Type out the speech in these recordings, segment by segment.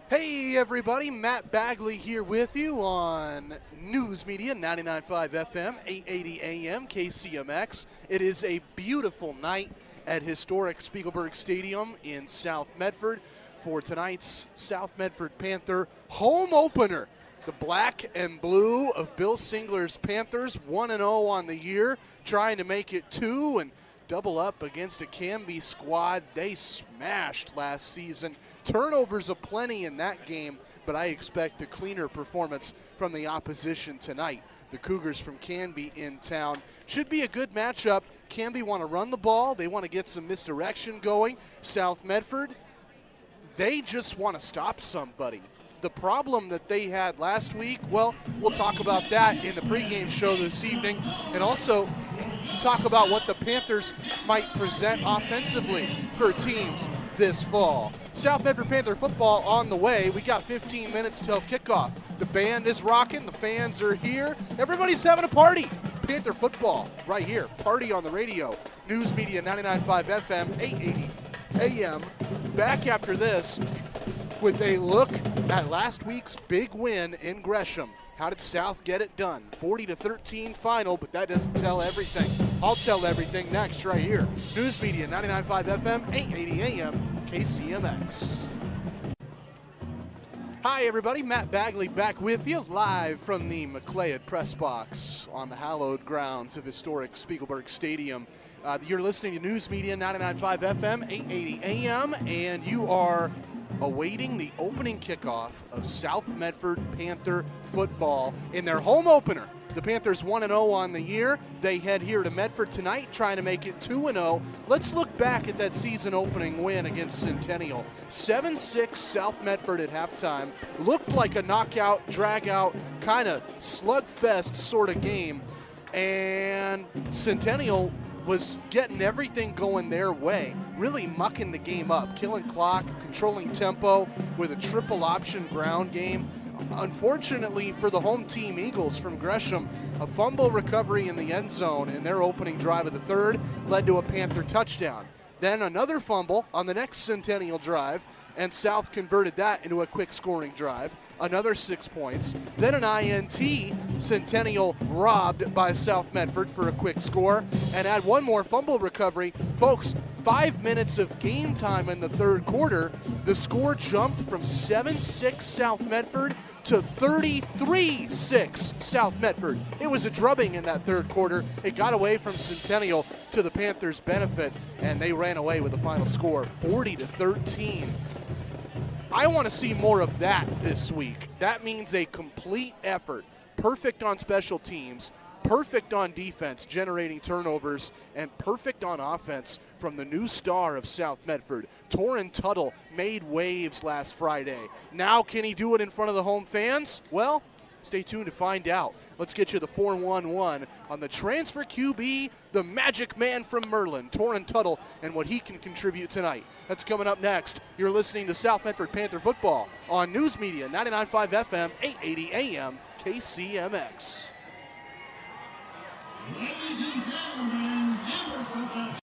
Hey everybody, Matt Bagley here with you on News Media 99.5 FM, 880 AM KCMX. It is a beautiful night at historic Spiegelberg Stadium in South Medford for tonight's South Medford Panther home opener. The black and blue of Bill Singler's Panthers, 1-0 on the year, trying to make it 2 and double up against a Canby squad they smashed last season. Turnovers aplenty in that game, but I expect a cleaner performance from the opposition tonight. The Cougars from Canby in town. Should be a good matchup. Canby want to run the ball. They want to get some misdirection going. South Medford, they just want to stop somebody. The problem that they had last week, well, we'll talk about that in the pregame show this evening, and also talk about what the Panthers might present offensively for teams this fall. South Medford Panther football on the way. We got 15 minutes till kickoff. The band is rocking, the fans are here, everybody's having a party. Panther football right here, party on the radio. News Media 99.5 FM, 880 AM. Back after this with a look at last week's big win in Gresham. How did South get it done? 40-13 final, but that doesn't tell everything. I'll tell everything next right here. News Media 99.5 FM, 880 AM, KCMX. Hi everybody, Matt Bagley back with you live from the McLeod Press Box on the hallowed grounds of historic Spiegelberg Stadium. You're listening to News Media 99.5 FM, 880 AM, and you are awaiting the opening kickoff of South Medford Panther football in their home opener. The Panthers 1-0 on the year. They head here to Medford tonight, trying to make it 2-0. Let's look back at that season opening win against Centennial. 7-6 South Medford at halftime. Looked like a knockout, drag-out, kind of slugfest sort of game. And Centennial was getting everything going their way, really mucking the game up, killing clock, controlling tempo with a triple option ground game. Unfortunately for the home team Eagles from Gresham, a fumble recovery in the end zone in their opening drive of the third led to a Panther touchdown. Then another fumble on the next Centennial drive, and South converted that into a quick scoring drive, another 6 points. Then an INT, Centennial robbed by South Medford for a quick score, and add one more fumble recovery. Folks, 5 minutes of game time in the third quarter, the score jumped from 7-6 South Medford to 33-6 South Medford. It was a drubbing in that third quarter. It got away from Centennial to the Panthers' benefit, and they ran away with the final score, 40-13. I want to see more of that this week. That means a complete effort, perfect on special teams, perfect on defense, generating turnovers, and perfect on offense from the new star of South Medford. Torrin Tuttle made waves last Friday. Now can he do it in front of the home fans? Well, stay tuned to find out. Let's get you the 411 on the transfer QB, the magic man from Merlin, Torrin Tuttle, and what he can contribute tonight. That's coming up next. You're listening to South Medford Panther football on News Media 99.5 FM, 880 AM, KCMX. Ladies and gentlemen, members of the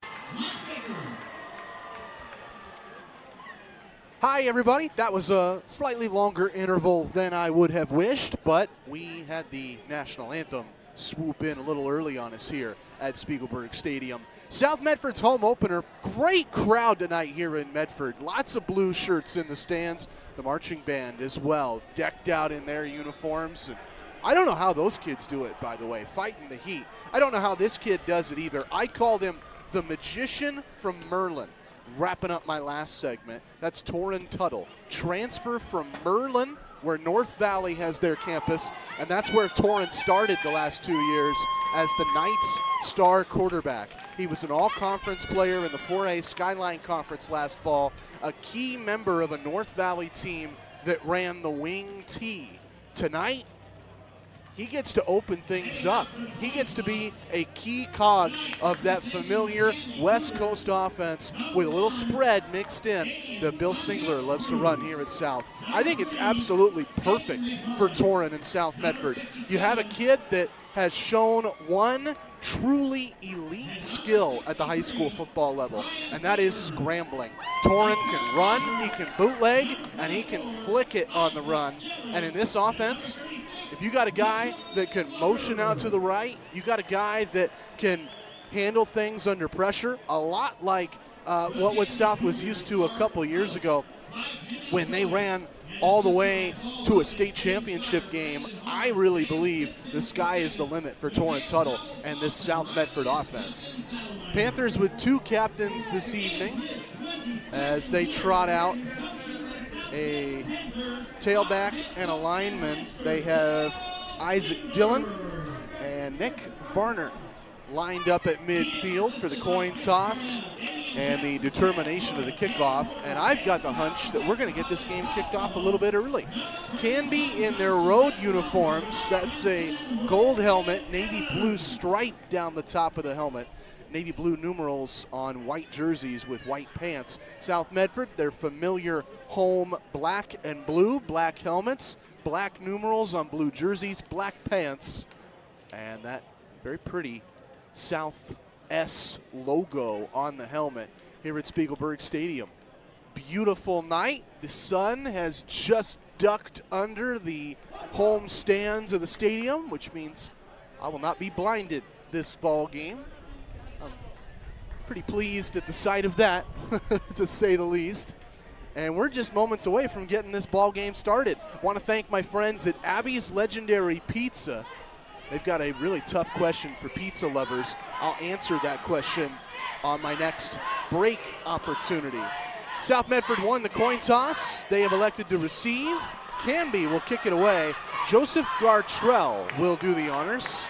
Hi, everybody. That was a slightly longer interval than I would have wished, but we had the national anthem swoop in a little early on us here at Spiegelberg Stadium. South Medford's home opener. Great crowd tonight here in Medford. Lots of blue shirts in the stands. The marching band as well, decked out in their uniforms. And I don't know how those kids do it, by the way, fighting the heat. I don't know how this kid does it either. I called him the magician from Merlin. Wrapping up my last segment, that's Torrin Tuttle. Transfer from Merlin, where North Valley has their campus, and that's where Torrin started the last 2 years as the Knights' star quarterback. He was an all-conference player in the 4A Skyline Conference last fall, a key member of a North Valley team that ran the wing T. Tonight, he gets to open things up. He gets to be a key cog of that familiar West Coast offense with a little spread mixed in that Bill Singler loves to run here at South. I think it's absolutely perfect for Torrin and South Medford. You have a kid that has shown one truly elite skill at the high school football level, and that is scrambling. Torin can run, he can bootleg, and he can flick it on the run. And in this offense, if you got a guy that can motion out to the right, you got a guy that can handle things under pressure, a lot like what South was used to a couple years ago when they ran all the way to a state championship game. I really believe the sky is the limit for Torin Tuttle and this South Medford offense. Panthers with 2 captains this evening as they trot out a tailback and a lineman. They have Isaac Dillon and Nick Varner lined up at midfield for the coin toss and the determination of the kickoff. And I've got the hunch that we're going to get this game kicked off a little bit early. Canby in their road uniforms. That's a gold helmet, navy blue stripe down the top of the helmet. Navy blue numerals on white jerseys with white pants. South Medford, their familiar home black and blue, black helmets, black numerals on blue jerseys, black pants, and that very pretty South S logo on the helmet here at Spiegelberg Stadium. Beautiful night. The sun has just ducked under the home stands of the stadium, which means I will not be blinded this ball game. I'm pretty pleased at the sight of that, to say the least. And we're just moments away from getting this ball game started. Want to thank my friends at Abby's Legendary Pizza. They've got a really tough question for pizza lovers. I'll answer that question on my next break opportunity. South Medford won the coin toss. They have elected to receive. Canby will kick it away. Joseph Gartrell will do the honors.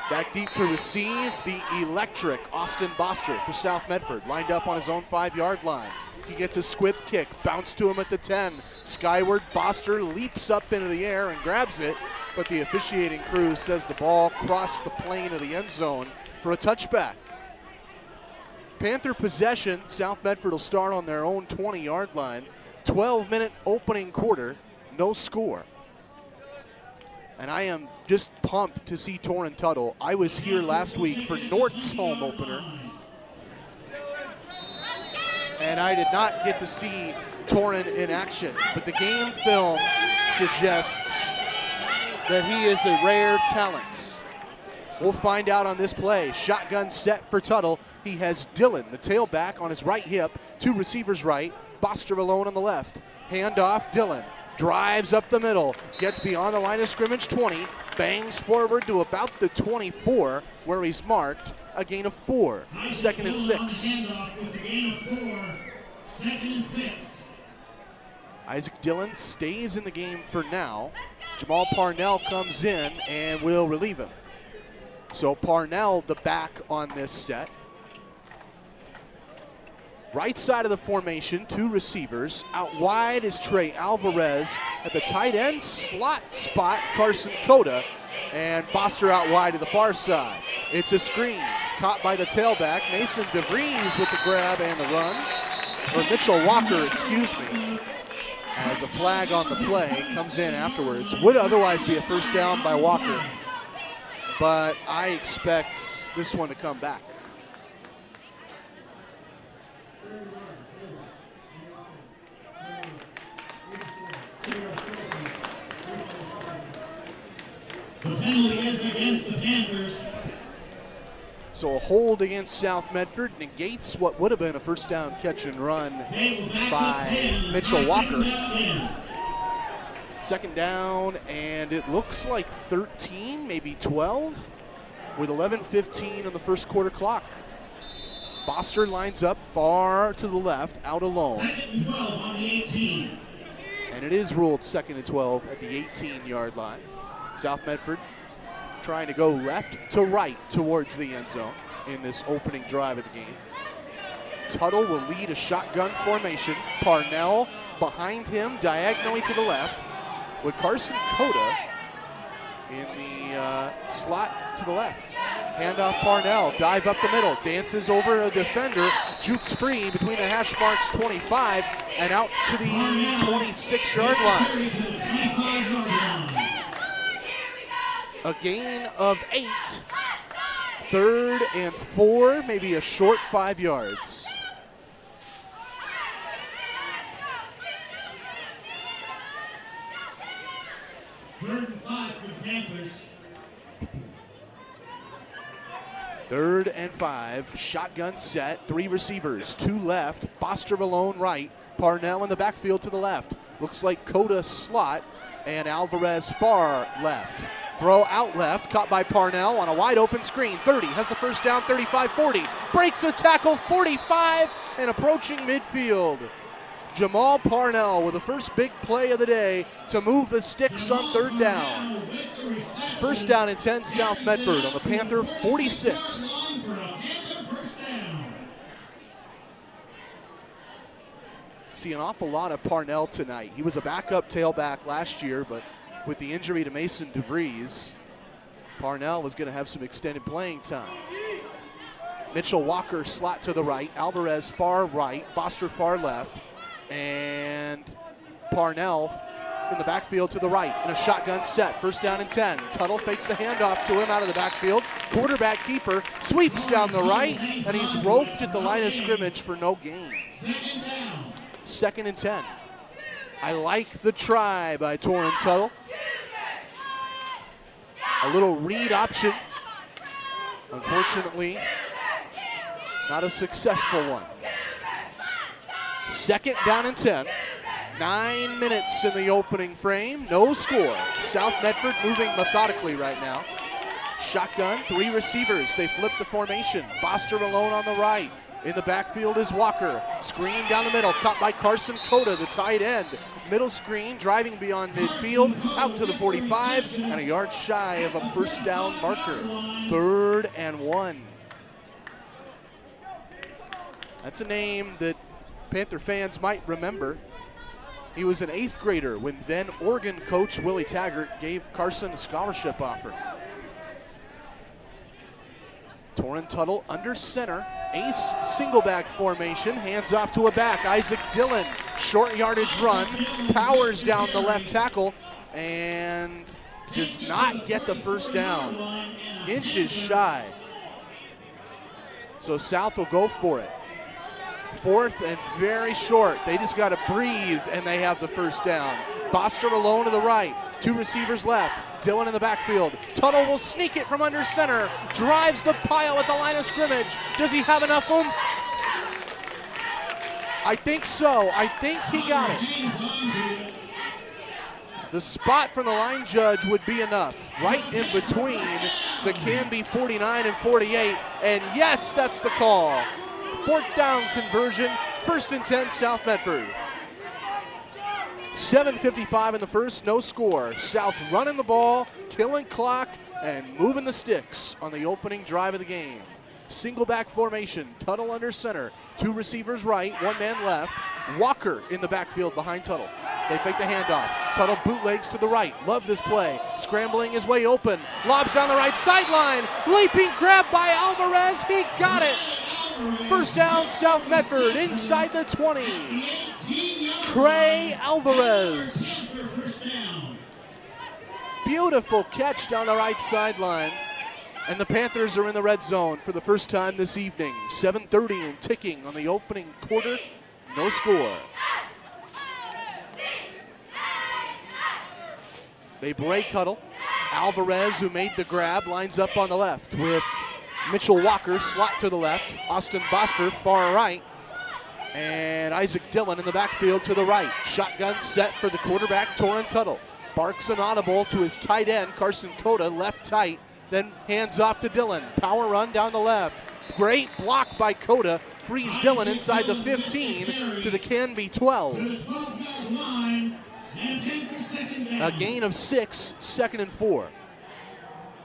Back deep to receive, the electric Austin Boster for South Medford, lined up on his own 5-yard line. He gets a squib kick, bounce to him at the 10. Skyward, Boster leaps up into the air and grabs it, but the officiating crew says the ball crossed the plane of the end zone for a touchback. Panther possession. South Medford will start on their own 20-yard line. 12-minute opening quarter, no score. And I am just pumped to see Torin Tuttle. I was here last week for North's home opener, and I did not get to see Torin in action. But the game film suggests that he is a rare talent. We'll find out on this play. Shotgun set for Tuttle. He has Dillon, the tailback, on his right hip. 2 receivers right. Boster alone on the left. Handoff, Dillon. Drives up the middle. Gets beyond the line of scrimmage, 20. Bangs forward to about the 24, where he's marked. A gain of 4. 2nd and 6. Isaac Dillon stays in the game for now. Jamal Parnell comes in and will relieve him. So Parnell, the back on this set. Right side of the formation, 2 receivers. Out wide is Trey Alvarez. At the tight end slot spot, Carson Cota. And Boster out wide to the far side. It's a screen. Caught by the tailback. Mason DeVries with the grab and the run. Or Mitchell Walker, excuse me. As a flag on the play comes in afterwards. Would otherwise be a first down by Walker. But I expect this one to come back. The penalty is against the Panthers. So a hold against South Medford negates what would have been a first down catch and run by Mitchell Walker. 2nd down, and it looks like 13, maybe 12, with 11:15 on the first quarter clock. Boster lines up far to the left, out alone. 2nd and 12 on the 18. And it is ruled 2nd and 12 at the 18-yard line. South Medford trying to go left to right towards the end zone in this opening drive of the game. Tuttle will lead a shotgun formation. Parnell behind him, diagonally to the left, with Carson Cota in the slot to the left. Handoff Parnell, dive up the middle, dances over a defender, jukes free between the hash marks 25 and out to the 26-yard line. A gain of 8 3rd and 4, maybe a short 5 yards. Third and 5 for the Panthers. 3rd and 5, shotgun set, 3 receivers, 2 left, Boster alone right, Parnell in the backfield to the left. Looks like Coda slot and Alvarez far left. Throw out left, caught by Parnell on a wide open screen. 30, has the first down, 35, 40. Breaks a tackle, 45, and approaching midfield. Jamal Parnell with the first big play of the day to move the sticks on 3rd down. First down and 10, South Medford on the Panther 46. See an awful lot of Parnell tonight. He was a backup tailback last year, but with the injury to Mason DeVries, Parnell was going to have some extended playing time. Mitchell Walker slot to the right, Alvarez far right, Boster far left, and Parnell in the backfield to the right in a shotgun set. First down and 10. Tuttle fakes the handoff to him out of the backfield. Quarterback keeper sweeps down the right, and he's roped at the line of scrimmage for no gain. 2nd and 10. I like the try by Torrin Tuttle. A little read option. Unfortunately, not a successful one. 2nd down and 10. 9 minutes in the opening frame. No score. South Medford moving methodically right now. Shotgun, 3 receivers. They flip the formation. Boster alone on the right. In the backfield is Walker. Screen down the middle, caught by Carson Coda, the tight end. Middle screen, driving beyond midfield, out to the 45, and a yard shy of a first down marker. 3rd and 1. That's a name that Panther fans might remember. He was an 8th grader when then Oregon coach Willie Taggart gave Carson a scholarship offer. Torrin Tuttle under center. Ace single back formation, hands off to a back. Isaac Dillon, short yardage run, powers down the left tackle and does not get the first down. Inches shy. So South will go for it. 4th and very short. They just got to breathe and they have the first down. Boster alone to the right. 2 receivers left. Dillon in the backfield. Tuttle will sneak it from under center. Drives the pile at the line of scrimmage. Does he have enough oomph? I think so. I think he got it. The spot from the line judge would be enough. Right in between the Canby 49 and 48. And yes, that's the call. 4th down conversion. 1st and 10, South Medford. 7:55 in the first, no score. South running the ball, killing clock, and moving the sticks on the opening drive of the game. Single back formation, Tuttle under center. 2 receivers right, 1 man left. Walker in the backfield behind Tuttle. They fake the handoff. Tuttle bootlegs to the right. Love this play. Scrambling his way open. Lobs down the right sideline. Leaping grab by Alvarez. He got it. First down, South Medford inside the 20. Trey Alvarez. Beautiful catch down the right sideline. And the Panthers are in the red zone for the first time this evening. 7:30 and ticking on the opening quarter. No score. They break huddle. Alvarez, who made the grab, lines up on the left with Mitchell Walker, slot to the left. Austin Boster, far right. And Isaac Dillon in the backfield to the right. Shotgun set for the quarterback, Torrin Tuttle. Barks an audible to his tight end, Carson Coda, left tight. Then hands off to Dillon. Power run down the left. Great block by Coda. Frees Dillon inside the 15 to the Canby 12. A gain of 6, 2nd and 4.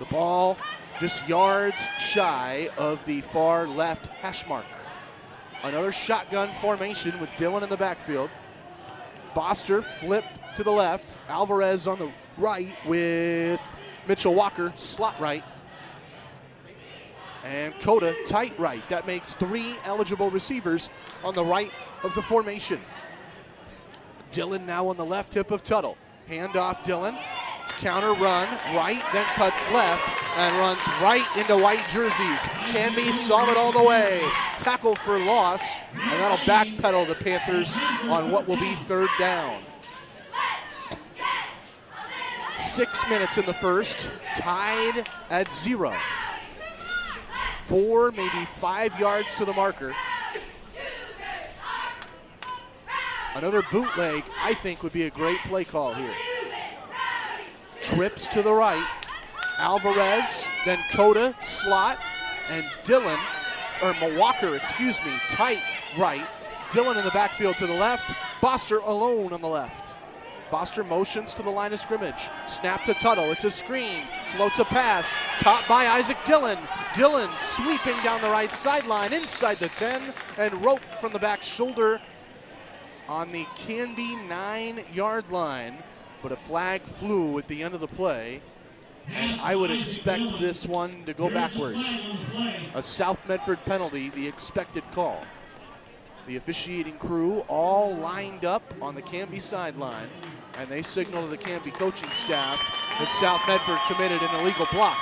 The ball just yards shy of the far left hash mark. Another shotgun formation with Dillon in the backfield. Boster flipped to the left. Alvarez on the right with Mitchell Walker, slot right. And Coda, tight right. That makes 3 eligible receivers on the right of the formation. Dillon now on the left hip of Tuttle. Hand off Dillon. Counter run, right, then cuts left, and runs right into white jerseys. Canby saw it all the way. Tackle for loss, and that'll backpedal the Panthers on what will be third down. 6 minutes in the first, tied at 0. 4, maybe 5 yards to the marker. Another bootleg, I think, would be a great play call here. Trips to the right. Alvarez, then Coda, slot, and Dillon, or Mawalker, excuse me, tight right. Dillon in the backfield to the left. Boster alone on the left. Boster motions to the line of scrimmage. Snap to Tuttle. It's a screen. Floats a pass. Caught by Isaac Dillon. Dillon sweeping down the right sideline inside the 10 and rope from the back shoulder on the Canby 9-yard line. But a flag flew at the end of the play, and I would expect this one to go backward. A South Medford penalty, the expected call. The officiating crew all lined up on the Canby sideline, and they signal to the Canby coaching staff that South Medford committed an illegal block.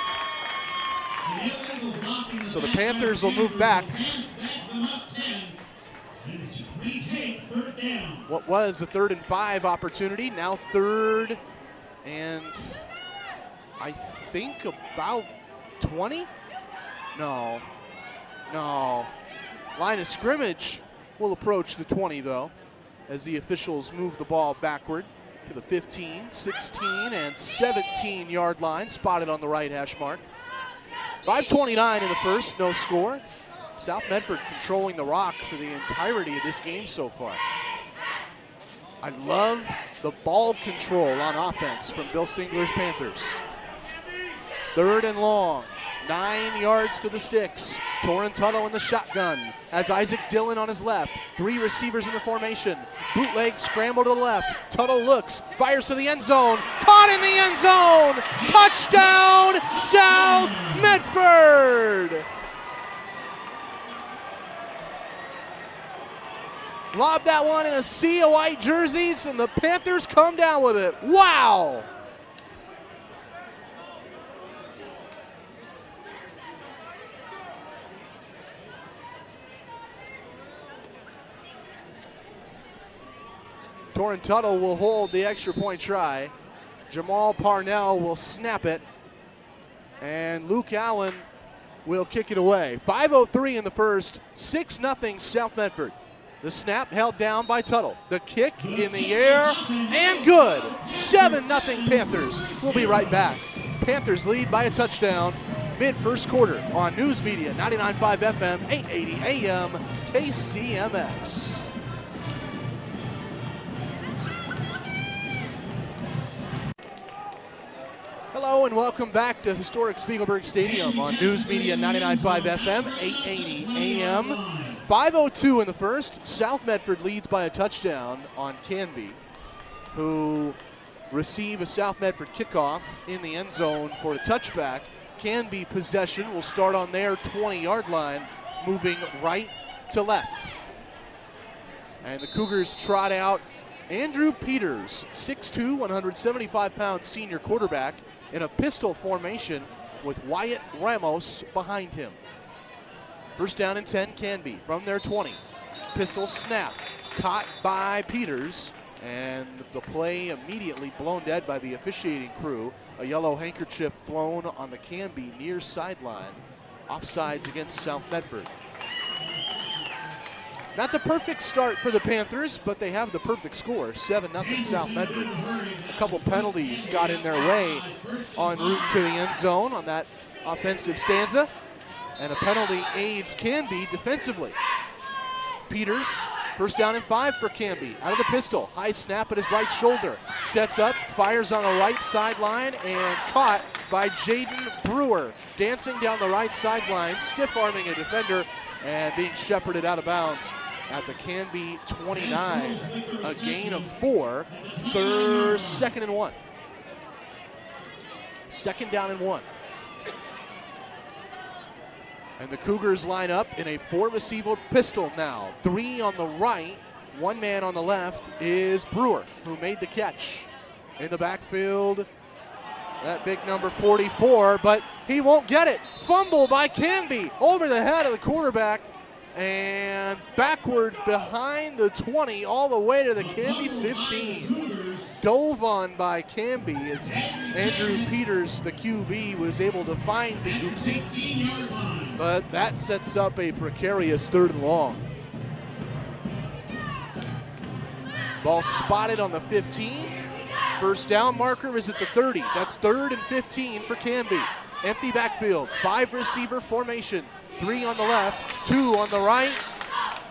So the Panthers will move back. What was a 3rd and 5 opportunity, now 3rd and I think about 20? No. Line of scrimmage will approach the 20 though, as the officials move the ball backward to the 15, 16, and 17-yard line, spotted on the right hash mark. 5:29 in the first, no score. South Medford controlling the rock for the entirety of this game so far. I love the ball control on offense from Bill Singler's Panthers. 3rd and long, 9 yards to the sticks. Torrentano in the shotgun has Isaac Dillon on his left. 3 receivers in the formation. Bootleg scramble to the left. Tuttle looks, fires to the end zone. Caught in the end zone! Touchdown, South Medford! Lob that one in a sea of white jerseys, and the Panthers come down with it. Wow! Torrentano will hold the extra point try. Jamal Parnell will snap it, and Luke Allen will kick it away. 5:03 in the first, 6-0 South Medford. The snap held down by Tuttle. The kick in the air and good. 7-0 Panthers. We'll be right back. Panthers lead by a touchdown mid-first quarter on News Media 99.5 FM, 880 AM KCMX. Hello and welcome back to historic Spiegelberg Stadium on News Media 99.5 FM, 880 AM. 5:02 in the first. South Medford leads by a touchdown on Canby, who receive a South Medford kickoff in the end zone for a touchback. Canby possession will start on their 20-yard line, moving right to left. And the Cougars trot out Andrew Peters, 6'2", 175-pound senior quarterback, in a pistol formation with Wyatt Ramos behind him. First down and 10, Canby from their 20. Pistol snap, caught by Peters, and the play immediately blown dead by the officiating crew. A yellow handkerchief flown on the Canby near sideline. Offsides against South Medford. Not the perfect start for the Panthers, but they have the perfect score, 7-0 South Medford. A couple penalties got in their way en route to the end zone on that offensive stanza, and a penalty aids Canby defensively. Peters, first down and 5 for Canby. Out of the pistol, high snap at his right shoulder. Steps up, fires on the right sideline, and caught by Jaden Brewer. Dancing down the right sideline, stiff-arming a defender, and being shepherded out of bounds at the Canby 29. A gain of 4, second and 1. Second down and 1. And the Cougars line up in a 4-receiver pistol now. 3 on the right, 1 man on the left is Brewer, who made the catch. In the backfield, That big number 44, but he won't get it. Fumble by Canby over the head of the quarterback and backward behind the 20 all the way to the Canby 15. Dove on by Canby as Andrew Peters, the QB, was able to find the oopsie, but that sets up a precarious 3rd and long. Ball spotted on the 15. First down marker is at the 30. That's 3rd and 15 for Canby. Empty backfield, 5 receiver formation. 3 on the left, 2 on the right,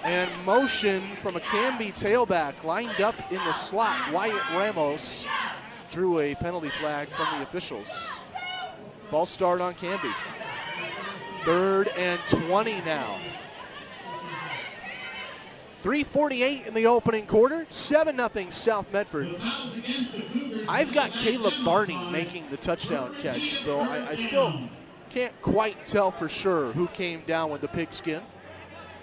and motion from a Canby tailback lined up in the slot. Wyatt Ramos drew a penalty flag from the officials. False start on Canby. 3rd and 20 now. 3:48 in the opening quarter, 7-0 South Medford. I've got Caleb Barney making the touchdown catch, though I still can't quite tell for sure who came down with the pigskin.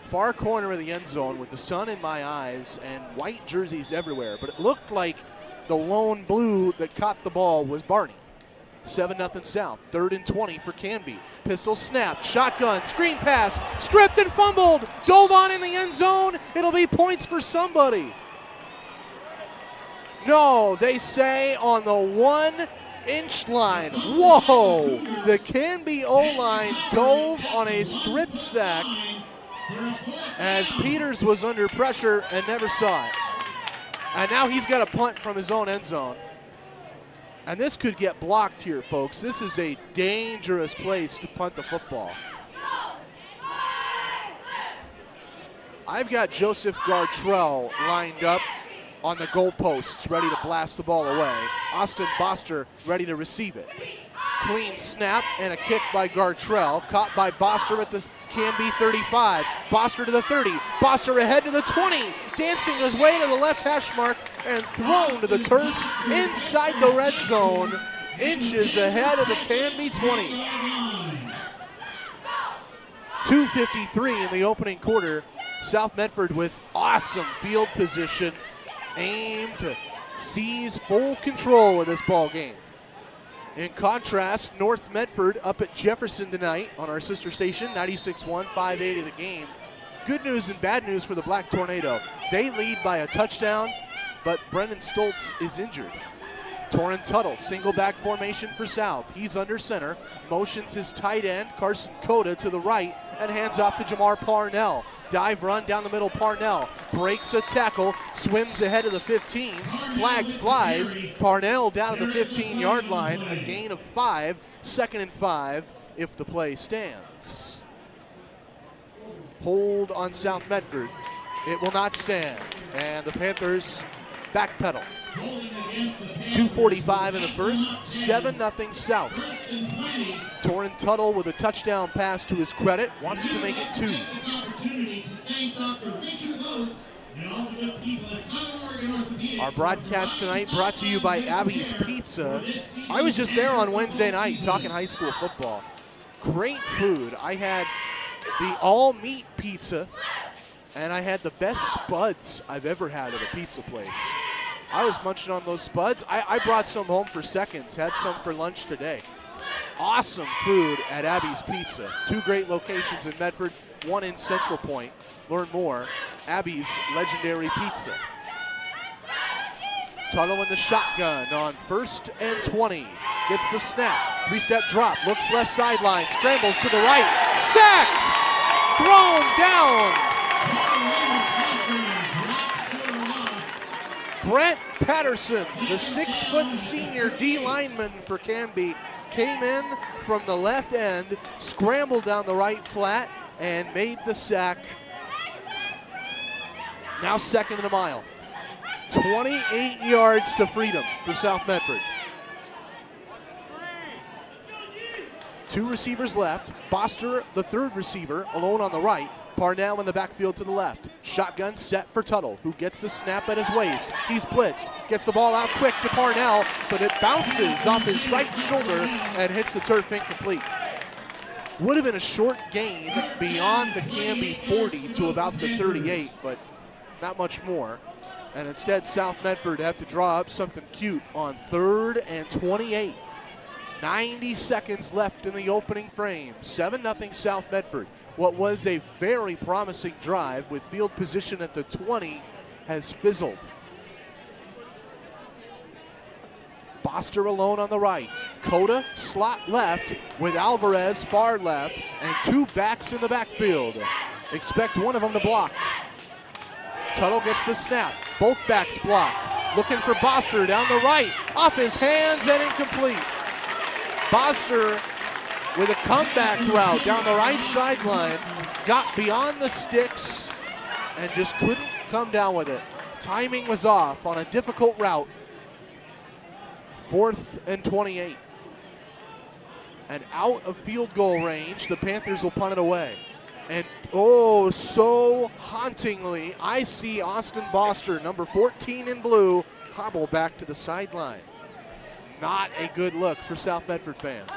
Far corner of the end zone with the sun in my eyes and white jerseys everywhere, but it looked like the lone blue that caught the ball was Barney. 7-0 South, 3rd and 20 for Canby. Pistol snap, shotgun, screen pass, stripped and fumbled, dove on in the end zone. It'll be points for somebody. No, they say on the 1-inch line. Whoa! The Canby O-line dove on a strip sack as Peters was under pressure and never saw it. And now he's got a punt from his own end zone. And this could get blocked here, folks. This is a dangerous place to punt the football. I've got Joseph Gartrell lined up on the goalposts, ready to blast the ball away. Austin Boster ready to receive it. Clean snap and a kick by Gartrell, caught by Boster at the Canby 35. Boster to the 30, Boster ahead to the 20, dancing his way to the left hash mark and thrown to the turf inside the red zone, inches ahead of the Canby 20. 2:53 in the opening quarter. South Medford with awesome field position, aimed to seize full control of this ball game. In contrast, North Medford up at Jefferson tonight on our sister station, 96.1, 580 the game. Good news and bad news for the Black Tornado. They lead by a touchdown, but Brendan Stoltz is injured. Torrin Tuttle, single back formation for South. He's under center, motions his tight end, Carson Cota, to the right, and hands off to Jamar Parnell. Dive run down the middle, Parnell breaks a tackle, swims ahead of the 15, flag flies, Parnell down to the 15-yard line, a gain of 5, 2nd and 5 if the play stands. Hold on South Medford, it will not stand, and the Panthers backpedal. 2:45 in the first, 7-0 South. Torrin Tuttle with a touchdown pass to his credit, wants to make it 2. Our broadcast tonight brought to you by Abby's Pizza. I was just there on Wednesday night talking high school football. Great food. I had the all-meat pizza, and I had the best spuds I've ever had at a pizza place. I was munching on those spuds. I brought some home for seconds, had some for lunch today. Awesome food at Abby's Pizza. 2 great locations in Medford, 1 in Central Point. Learn more, Abby's Legendary Pizza. Tuttle in the shotgun on 1st and 20. Gets the snap, 3-step drop, looks left sideline, scrambles to the right, sacked, thrown down. Brent Patterson, the 6-foot senior D lineman for Canby, came in from the left end, scrambled down the right flat, and made the sack. Now 2nd and a mile. 28 yards to freedom for South Medford. 2 receivers left. Boster, the 3rd receiver, alone on the right. Parnell in the backfield to the left. Shotgun set for Tuttle, who gets the snap at his waist. He's blitzed, gets the ball out quick to Parnell, but it bounces off his right shoulder and hits the turf incomplete. Would have been a short gain beyond the Canby 40 to about the 38, but not much more. And instead, South Medford have to draw up something cute on 3rd and 28. 90 seconds left in the opening frame. 7-0 South Medford. What was a very promising drive with field position at the 20 has fizzled. Boster alone on the right. Cota slot left with Alvarez far left and two backs in the backfield. Expect one of them to block. Tuttle gets the snap. Both backs blocked. Looking for Boster down the right. Off his hands and incomplete. Boster with a comeback route down the right sideline. Got beyond the sticks and just couldn't come down with it. Timing was off on a difficult route. 4th and 28. And out of field goal range, the Panthers will punt it away. And oh, so hauntingly, I see Austin Boster, number 14 in blue, hobble back to the sideline. Not a good look for South Medford fans.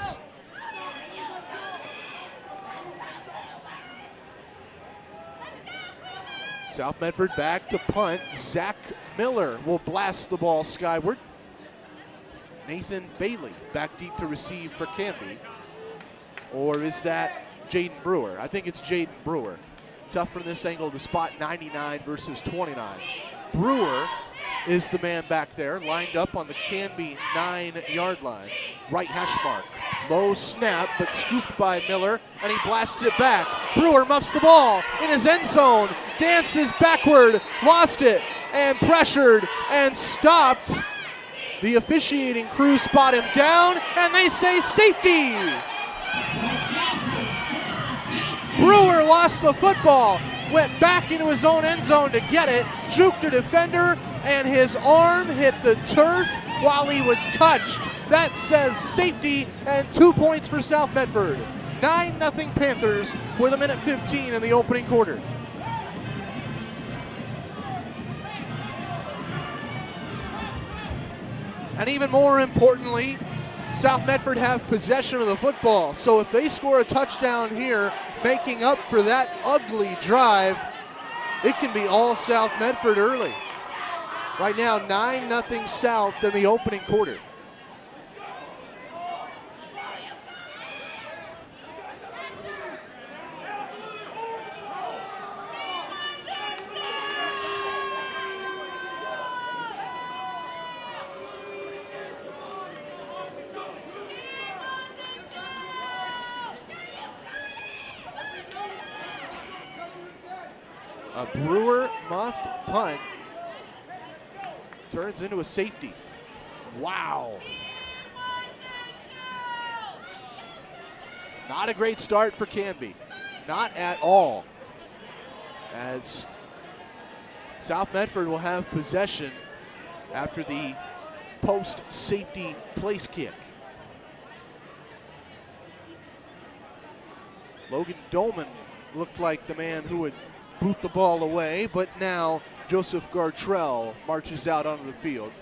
South Medford back to punt. Zach Miller will blast the ball skyward. Nathan Bagley back deep to receive for Canby. Or is that Jaden Brewer? I think it's Jaden Brewer. Tough from this angle to spot 99 versus 29. Brewer is the man back there, lined up on the Canby 9-yard line. Right hash mark. Low snap, but scooped by Miller, and he blasts it back. Brewer muffs the ball in his end zone, dances backward, lost it, and pressured and stopped. The officiating crew spot him down, and they say safety. Brewer lost the football, went back into his own end zone to get it, juked a defender, and his arm hit the turf while he was touched. That says safety and 2 points for South Medford. 9-0 Panthers with 1:15 in the opening quarter. And even more importantly, South Medford have possession of the football. So if they score a touchdown here, making up for that ugly drive, it can be all South Medford early. Right now, 9-0 South in the opening quarter. A Brewer muffed punt turns into a safety. Wow. Not a great start for Canby. Not at all. As South Medford will have possession after the post-safety place kick. Logan Dolman looked like the man who would boot the ball away, but now Joseph Gartrell marches out onto the field.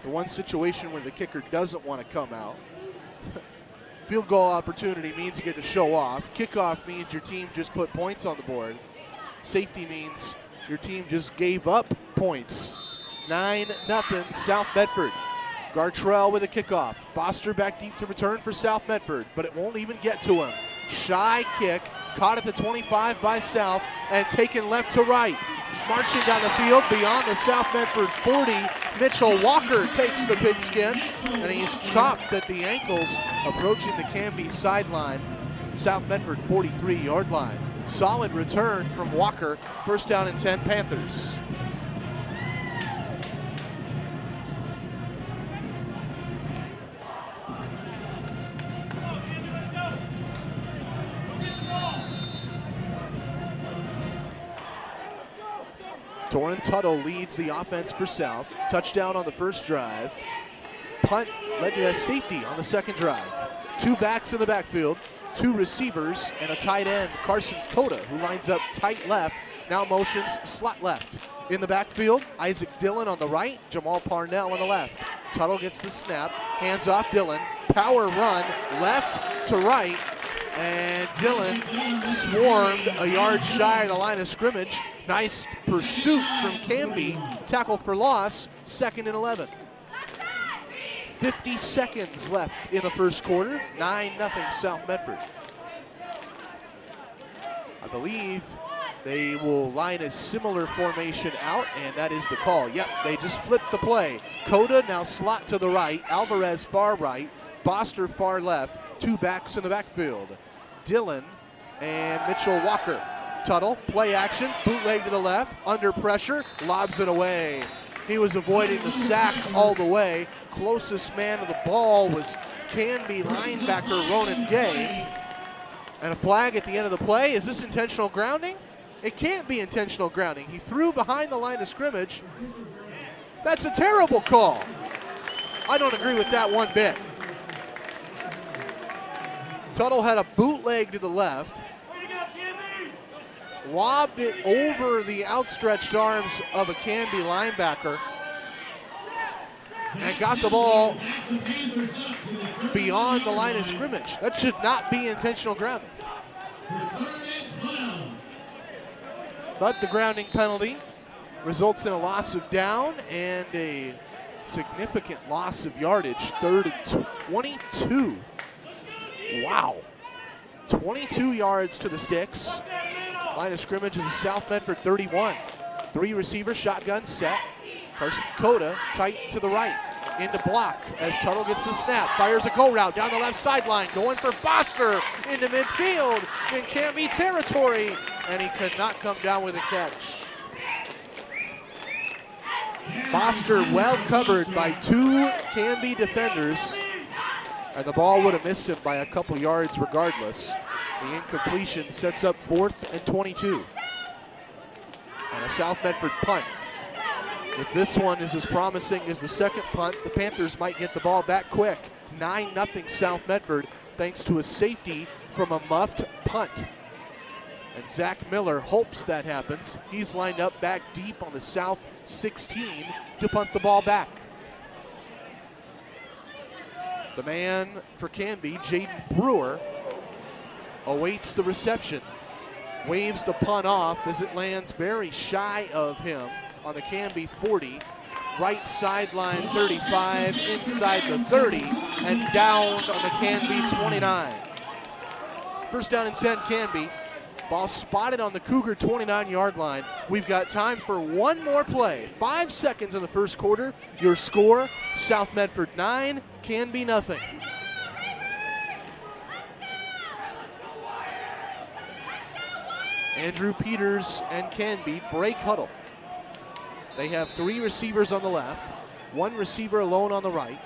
The one situation where the kicker doesn't want to come out. Field goal opportunity means you get to show off. Kickoff means your team just put points on the board. Safety means your team just gave up points. 9-0 South Medford. Gartrell with a kickoff. Boster back deep to return for South Medford, but it won't even get to him. Shy kick, caught at the 25 by South and taken left to right. Marching down the field beyond the South Medford 40, Mitchell Walker takes the pigskin, and he's chopped at the ankles approaching the Canby sideline. South Medford 43-yard line. Solid return from Walker. First down and 10 Panthers. Doran Tuttle leads the offense for South. Touchdown on the first drive. Punt led to a safety on the second drive. Two backs in the backfield, two receivers, and a tight end, Carson Cota, who lines up tight left, now motions slot left. In the backfield, Isaac Dillon on the right, Jamal Parnell on the left. Tuttle gets the snap, hands off Dillon, power run left to right, and Dillon swarmed a yard shy of the line of scrimmage. Nice pursuit from Canby. Tackle for loss, 2nd and 11. 50 seconds left in the first quarter. 9-0 South Medford. I believe they will line a similar formation out, and that is the call. Yep, they just flipped the play. Coda now slot to the right, Alvarez far right, Boster far left, two backs in the backfield. Dillon and Mitchell Walker. Tuttle, play action, bootleg to the left, under pressure, lobs it away. He was avoiding the sack all the way. Closest man to the ball was Canby linebacker Ronan Gay. And a flag at the end of the play. Is this intentional grounding? It can't be intentional grounding. He threw behind the line of scrimmage. That's a terrible call. I don't agree with that one bit. Tuttle had a bootleg to the left. Lobbed it over the outstretched arms of a Canby linebacker and got the ball beyond the line of scrimmage. That should not be intentional grounding. But the grounding penalty results in a loss of down and a significant loss of yardage. 3rd and 22. Wow. 22 yards to the sticks. Line of scrimmage is a South Medford 31. 3 receivers, shotgun set. Carson Coda tight to the right. Into block as Tuttle gets the snap. Fires a go route down the left sideline. Going for Boster into midfield in Canby territory. And he could not come down with a catch. Boster well covered by 2 Canby defenders. And the ball would have missed him by a couple yards regardless. The incompletion sets up 4th and 22. And a South Medford punt. If this one is as promising as the second punt, the Panthers might get the ball back quick. 9-0 South Medford thanks to a safety from a muffed punt. And Zach Miller hopes that happens. He's lined up back deep on the South 16 to punt the ball back. The man for Canby, Jaden Brewer, awaits the reception. Waves the punt off as it lands very shy of him on the Canby 40. Right sideline 35, inside the 30, and down on the Canby 29. First down and 10 Canby. Ball spotted on the Cougar 29-yard line. We've got time for one more play. 5 seconds in the first quarter. Your score, South Medford 9, Canby nothing. Andrew Peters and Canby break huddle. They have 3 receivers on the left, 1 receiver alone on the right.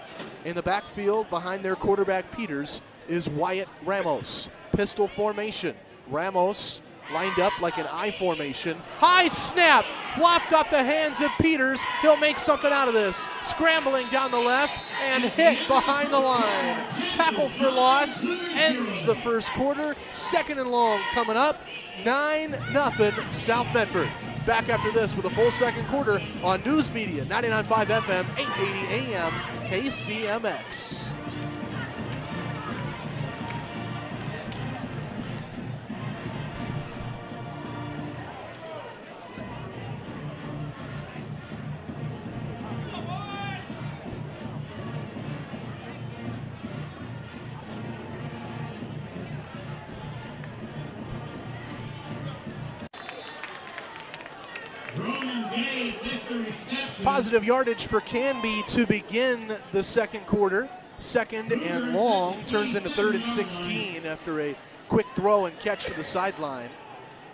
In the backfield behind their quarterback Peters is Wyatt Ramos. Pistol formation. Ramos lined up like an I formation. High snap, wafted off the hands of Peters. He'll make something out of this. Scrambling down the left and hit behind the line. Tackle for loss, ends the first quarter. 2nd and long coming up. 9-0 South Medford. Back after this with a full second quarter on News Media, 99.5 FM, 880 AM KCMX. Positive yardage for Canby to begin the second quarter. 2nd and long turns into 3rd and 16 after a quick throw and catch to the sideline.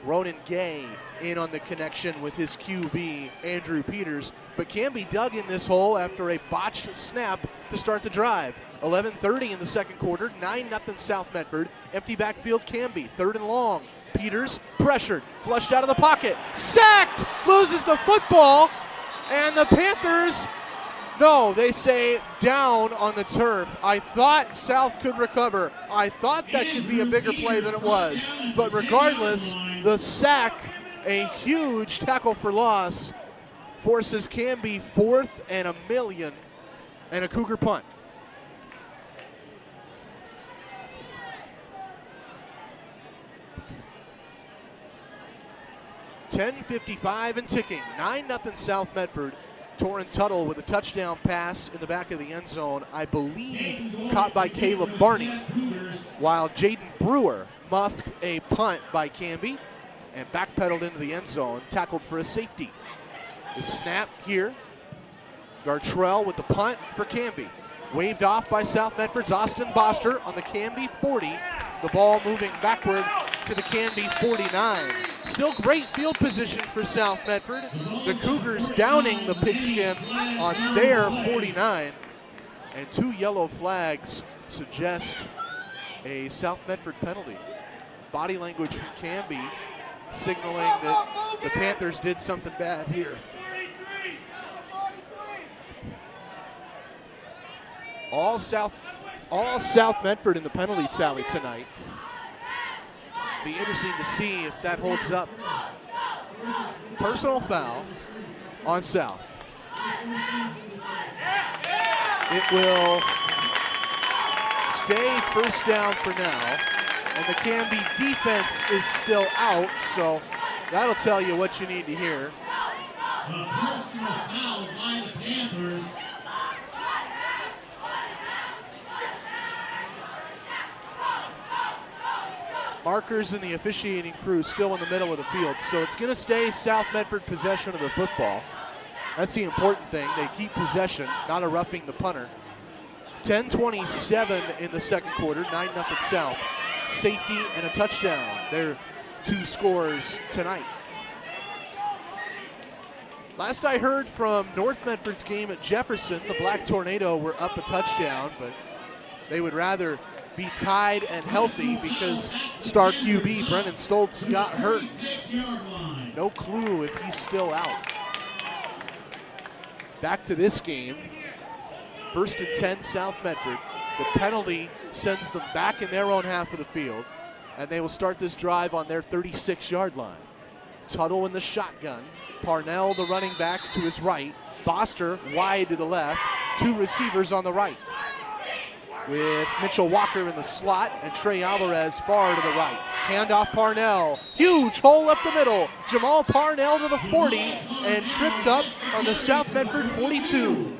Ronan Gay in on the connection with his QB, Andrew Peters. But Canby dug in this hole after a botched snap to start the drive. 11:30 in the second quarter, 9-0 South Medford. Empty backfield Canby, 3rd and long. Peters pressured, flushed out of the pocket, sacked, loses the football, and the Panthers, no, they say down on the turf. I thought South could recover. I thought that could be a bigger play than it was. But regardless, the sack, a huge tackle for loss, forces Canby 4th and 1,000,000 and a Cougar punt. .10:55 and ticking. 9-0 South Medford Torrin Tuttle with a touchdown pass in the back of the end zone, I believe caught by Caleb Barney, while Jaden Brewer muffed a punt by Canby and backpedaled into the end zone, tackled for a safety. The snap here, Gartrell with the punt for Canby. Waved off by South Medford's Austin Boster on the Canby 40. The ball moving backward to the Canby 49. Still great field position for South Medford. The Cougars downing the pigskin on their 49. And 2 yellow flags suggest a South Medford penalty. Body language from Canby signaling that the Panthers did something bad here. All South Medford in the penalty tally tonight. Be interesting to see if that holds up. Personal foul on South. It will stay first down for now, and the Canby defense is still out, so that'll tell you what you need to hear. A personal foul by the Panthers. Markers and the officiating crew still in the middle of the field, so it's going to stay South Medford possession of the football. That's the important thing. They keep possession, not a roughing the punter. 10:27 in the second quarter, 9-0 South. Safety and a touchdown. They're 2 scores tonight. Last I heard from North Medford's game at Jefferson, the Black Tornado were up a touchdown, but they would rather be tied and healthy because star QB Brennan Stoltz got hurt. No clue if he's still out. Back to this game. 1st and 10 South Medford. The penalty sends them back in their own half of the field, and they will start this drive on their 36-yard line. Tuttle in the shotgun. Parnell, the running back, to his right. Boster wide to the left. 2 receivers on the right, with Mitchell Walker in the slot and Trey Alvarez far to the right. Handoff Parnell. Huge hole up the middle. Jamal Parnell to the 40 and tripped up on the South Medford 42.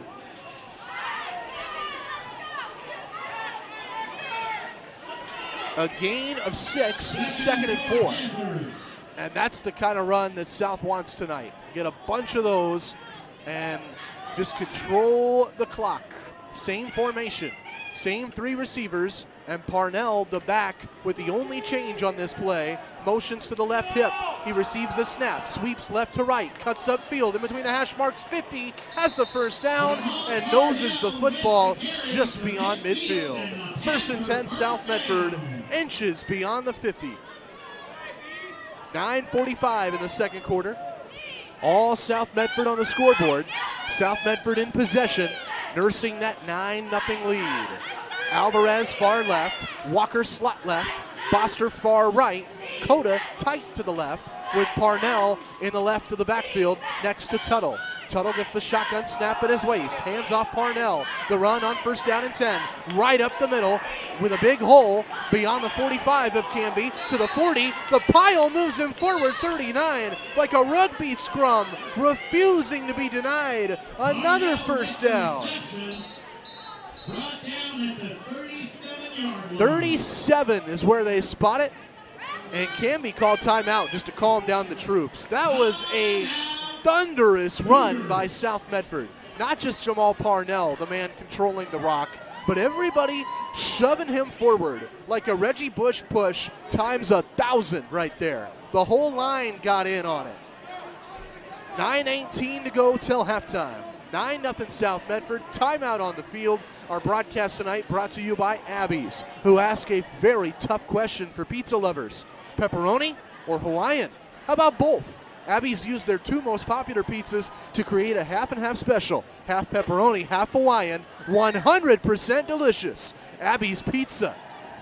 A gain of 6, 2nd and 4. And that's the kind of run that South wants tonight. Get a bunch of those and just control the clock. Same formation. Same 3 receivers, and Parnell, the back, with the only change on this play, motions to the left hip. He receives the snap, sweeps left to right, cuts upfield in between the hash marks, 50, has the first down, and noses the football just beyond midfield. 1st and 10, South Medford, inches beyond the 50. 9:45 in the second quarter. All South Medford on the scoreboard. South Medford in possession, nursing that 9-0 lead. Alvarez far left, Walker slot left, Boster far right, Coda tight to the left with Parnell in the left of the backfield next to Tuttle. Tuttle gets the shotgun snap at his waist, hands off Parnell. The run on 1st down and 10, right up the middle with a big hole beyond the 45 of Canby to the 40. The pile moves him forward 39 like a rugby scrum, refusing to be denied. Another first down. 37 is where they spot it, and Canby called timeout just to calm down the troops. That was a thunderous run by South Medford. Not just Jamal Parnell, the man controlling the rock, but everybody shoving him forward like a Reggie Bush push times 1,000 right there. The whole line got in on it. 9:18 to go till halftime. 9-0 South Medford. Timeout on the field. Our broadcast tonight brought to you by Abby's, who ask a very tough question for pizza lovers. Pepperoni or Hawaiian? How about both? Abby's used their 2 most popular pizzas to create a half and half special. Half pepperoni, half Hawaiian, 100% delicious. Abby's Pizza,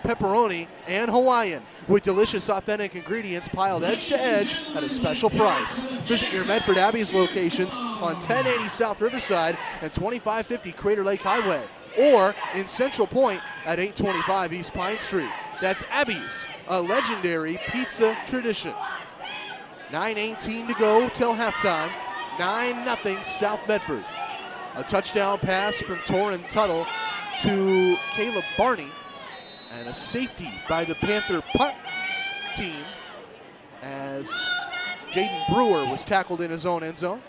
pepperoni and Hawaiian, with delicious authentic ingredients piled edge to edge at a special price. Visit your Medford Abby's locations on 1080 South Riverside and 2550 Crater Lake Highway, or in Central Point at 825 East Pine Street. That's Abby's, a legendary pizza tradition. 9:18 to go till halftime. 9-0 South Medford. A touchdown pass from Torrin Tuttle to Caleb Barney, and a safety by the Panther punt team as Jaden Brewer was tackled in his own end zone.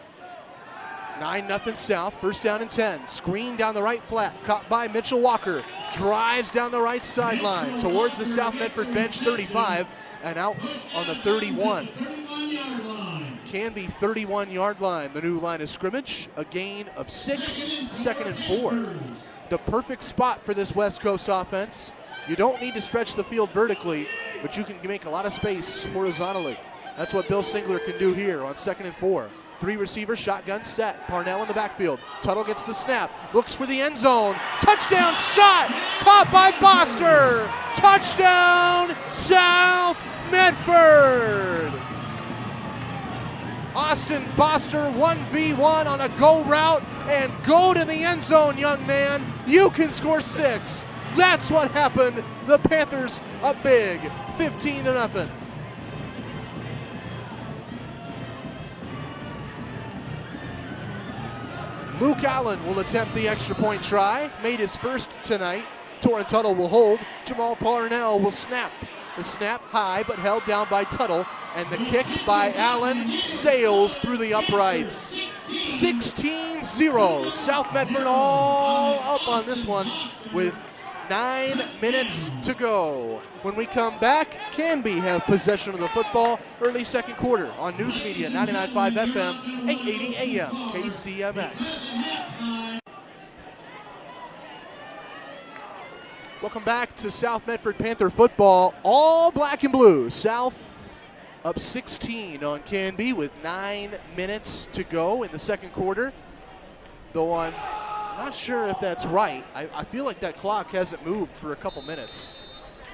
9-0 South, first down and 10. Screen down the right flat, caught by Mitchell Walker. Drives down the right sideline towards the South Medford bench 35 and out on the 31. Canby 31-yard line, the new line of scrimmage. A gain of 6, 2nd and 4. The perfect spot for this West Coast offense. You don't need to stretch the field vertically, but you can make a lot of space horizontally. That's what Bill Singler can do here on 2nd and 4. 3 receivers, shotgun set. Parnell in the backfield. Tuttle gets the snap, looks for the end zone. Touchdown shot, caught by Boster. Touchdown, South Medford. Austin Boster 1v1 on a go route and go to the end zone, young man. You can score 6. That's what happened. The Panthers up big, 15-0. Luke Allen will attempt the extra point try. Made his first tonight. Torrin Tuttle will hold. Jamal Parnell will snap. The snap high but held down by Tuttle. And the kick by Allen sails through the uprights. 16-0. South Medford all up on this one with 9 minutes to go. When we come back, Canby have possession of the football early second quarter on News Media 99.5 FM, 880 AM KCMX. Welcome back to South Medford Panther football, all black and blue. South up 16 on Canby with 9 minutes to go in the second quarter, though I'm not sure if that's right. I feel like that clock hasn't moved for a couple minutes.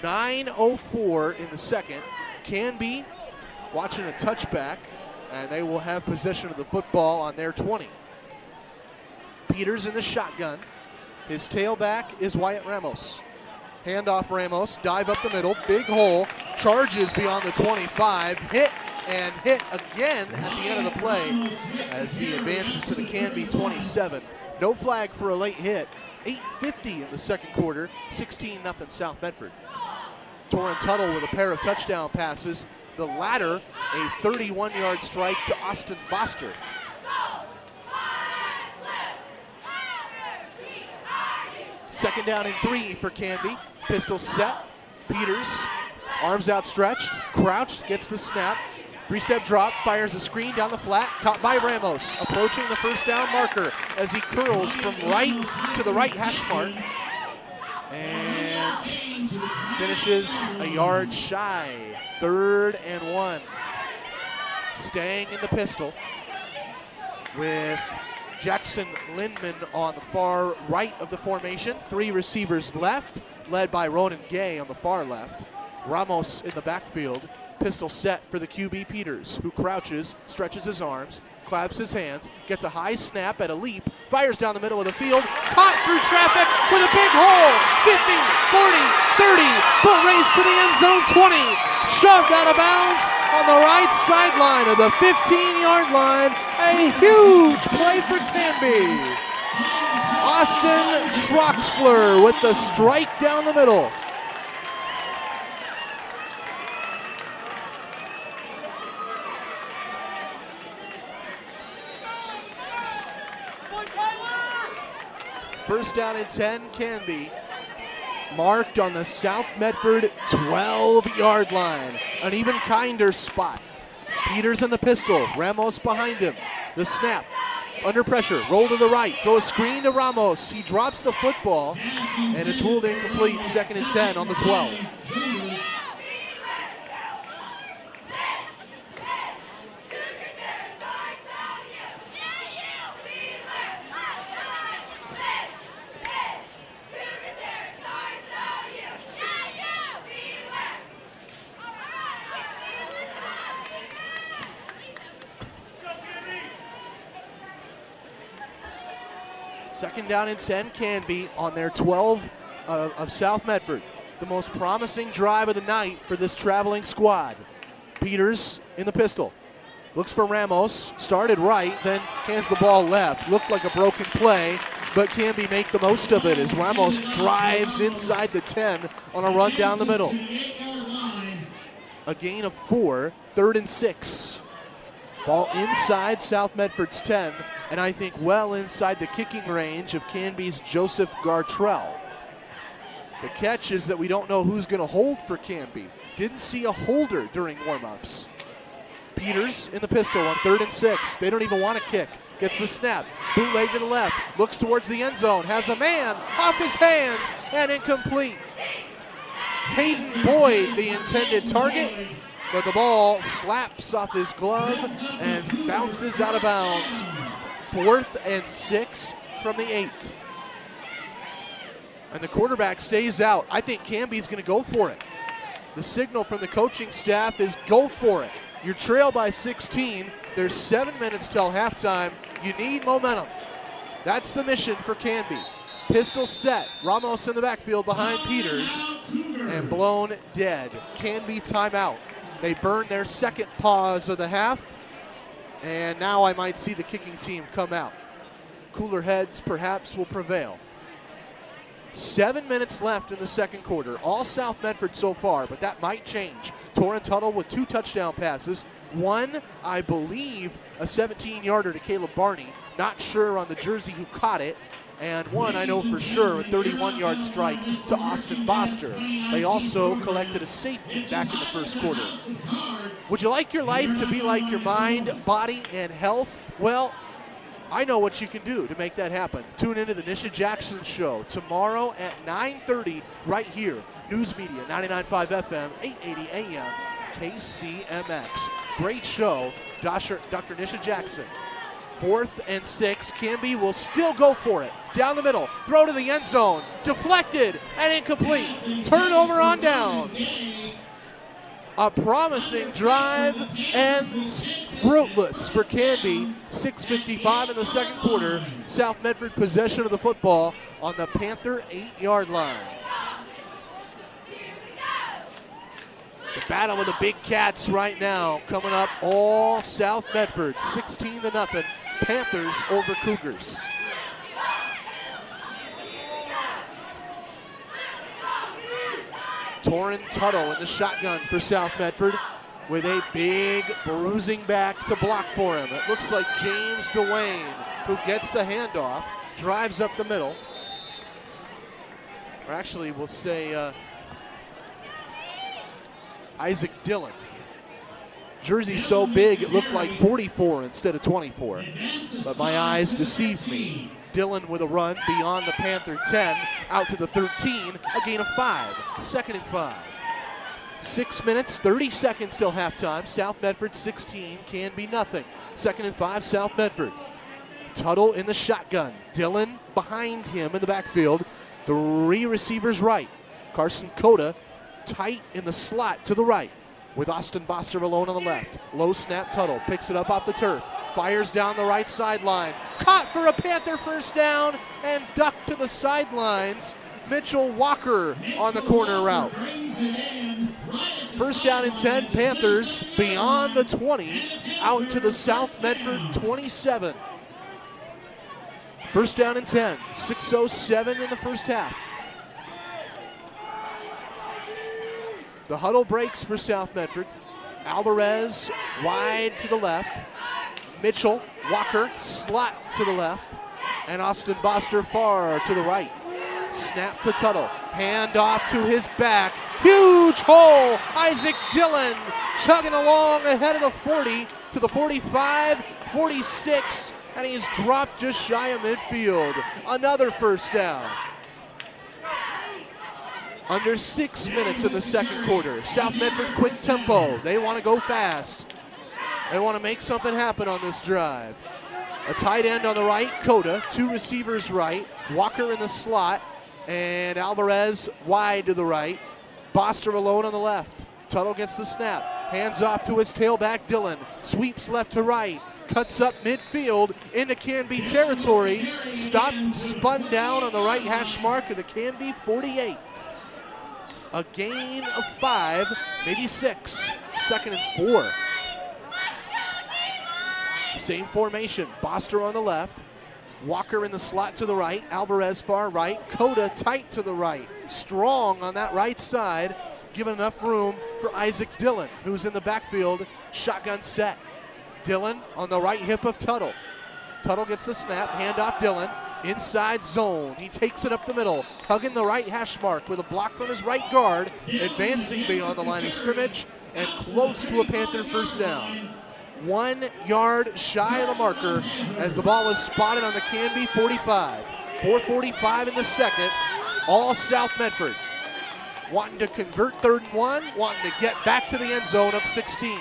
9:04 in the second. Canby watching a touchback, and they will have possession of the football on their 20. Peters in the shotgun. His tailback is Wyatt Ramos. Handoff Ramos, dive up the middle, big hole, charges beyond the 25, hit and hit again at the end of the play as he advances to the Canby 27. No flag for a late hit. 8:50 in the second quarter, 16-0 South Medford. Torrin Tuttle with a pair of touchdown passes. The latter, a 31-yard strike to Austin Boster. Second down and 3 for Canby. Pistol set. Peters, arms outstretched, crouched, gets the snap. 3-step drop, fires a screen down the flat, caught by Ramos, approaching the first down marker as he curls from right to the right hash mark and finishes a yard shy. 3rd and 1. Staying in the pistol with Jackson Lindman on the far right of the formation. 3 receivers left, led by Ronan Gay on the far left. Ramos in the backfield. Pistol set for the QB Peters, who crouches, stretches his arms, claps his hands, gets a high snap at a leap, fires down the middle of the field, caught through traffic with a big hole. 50, 40, 30, foot race to the end zone 20. Shoved out of bounds on the right sideline of the 15-yard line. A huge play for Canby. Austin Troxler with the strike down the middle. First down and 10, Canby. Marked on the South Medford 12-yard line. An even kinder spot. Peters in the pistol. Ramos behind him. The snap. Under pressure. Roll to the right. Throw a screen to Ramos. He drops the football, and it's ruled incomplete. 2nd and 10 on the 12. Second down and 10, Canby on their 12 of South Medford. The most promising drive of the night for this traveling squad. Peters in the pistol. Looks for Ramos, started right, then hands the ball left. Looked like a broken play, but Canby make the most of it as Ramos drives inside the 10 on a run down the middle. A gain of 4, 3rd and 6. Ball inside South Medford's 10, and I think well inside the kicking range of Canby's Joseph Gartrell. The catch is that we don't know who's going to hold for Canby. Didn't see a holder during warm-ups. Peters in the pistol on 3rd and 6. They don't even want to kick. Gets the snap. Bootleg to the left. Looks towards the end zone. Has a man off his hands and incomplete. Caden Boyd, the intended target, but the ball slaps off his glove and bounces out of bounds. 4th and 6 from the 8. And the quarterback stays out. I think Canby's going to go for it. The signal from the coaching staff is go for it. You're trailed by 16. There's 7 minutes till halftime. You need momentum. That's the mission for Canby. Pistol set. Ramos in the backfield behind Peters. And blown dead. Canby timeout. They burned their second pause of the half. And now I might see the kicking team come out. Cooler heads perhaps will prevail. 7 minutes left in the second quarter. All South Medford so far, but that might change. Torrin Tuttle with 2 touchdown passes. One, I believe, a 17-yarder to Caleb Barney. Not sure on the jersey who caught it. And one, I know for sure, a 31-yard strike to Austin Boster. They also collected a safety back in the first quarter. Would you like your life to be like your mind, body, and health? Well, I know what you can do to make that happen. Tune into the Nisha Jackson Show tomorrow at 9:30 right here. News Media, 99.5 FM, 880 AM, KCMX. Great show, Dr. Nisha Jackson. 4th and 6. Canby will still go for it. Down the middle, throw to the end zone, deflected and incomplete. Turnover on downs. A promising drive ends fruitless for Canby. 6:55 in the second quarter. South Medford possession of the football on the Panther 8-yard line. The battle of the big cats right now coming up all South Medford. 16-0. Panthers over Cougars. Torrin Tuttle in the shotgun for South Medford with a big bruising back to block for him. It looks like James DeWayne, who gets the handoff, drives up the middle. Or actually, we'll say Isaac Dillon. Jersey so big it looked like 44 instead of 24. But my eyes deceived me. Dillon with a run beyond the Panther 10, out to the 13, a gain of 5, 2nd and 5. 6 minutes, 30 seconds till halftime. South Medford 16, Canby nothing. 2nd and 5, South Medford. Tuttle in the shotgun. Dillon behind him in the backfield. 3 receivers right. Carson Cota tight in the slot to the right, with Austin Boster alone on the left. Low snap, Tuttle picks it up off the turf, fires down the right sideline. Caught for a Panther first down and ducked to the sidelines. Mitchell Walker on the corner route. First down and 10, Panthers beyond the 20, out to the South Medford 27. First down and 10, 6:07 in the first half. The huddle breaks for South Medford. Alvarez wide to the left. Mitchell, Walker, slot to the left. And Austin Boster far to the right. Snap to Tuttle. Hand off to his back. Huge hole. Isaac Dillon chugging along ahead of the 40 to the 45, 46. And he's dropped just shy of midfield. Another first down. Under 6 minutes in the second quarter. South Medford quick tempo. They want to go fast. They want to make something happen on this drive. A tight end on the right, Cota. 2 receivers right. Walker in the slot. And Alvarez wide to the right. Boster alone on the left. Tuttle gets the snap. Hands off to his tailback, Dillon. Sweeps left to right. Cuts up midfield into Canby territory. Stopped, spun down on the right hash mark of the Canby 48. A gain of 5, maybe 6. 2nd and 4. Same formation. Boster on the left. Walker in the slot to the right. Alvarez far right. Cota tight to the right. Strong on that right side, giving enough room for Isaac Dillon, who's in the backfield. Shotgun set. Dillon on the right hip of Tuttle. Tuttle gets the snap. Handoff Dillon. Inside zone. He takes it up the middle, hugging the right hash mark with a block from his right guard, advancing beyond the line of scrimmage and close to a Panther first down. 1 yard shy of the marker as the ball is spotted on the Canby 45. 4:45 in the second. All South Medford wanting to convert 3rd and 1, wanting to get back to the end zone up 16.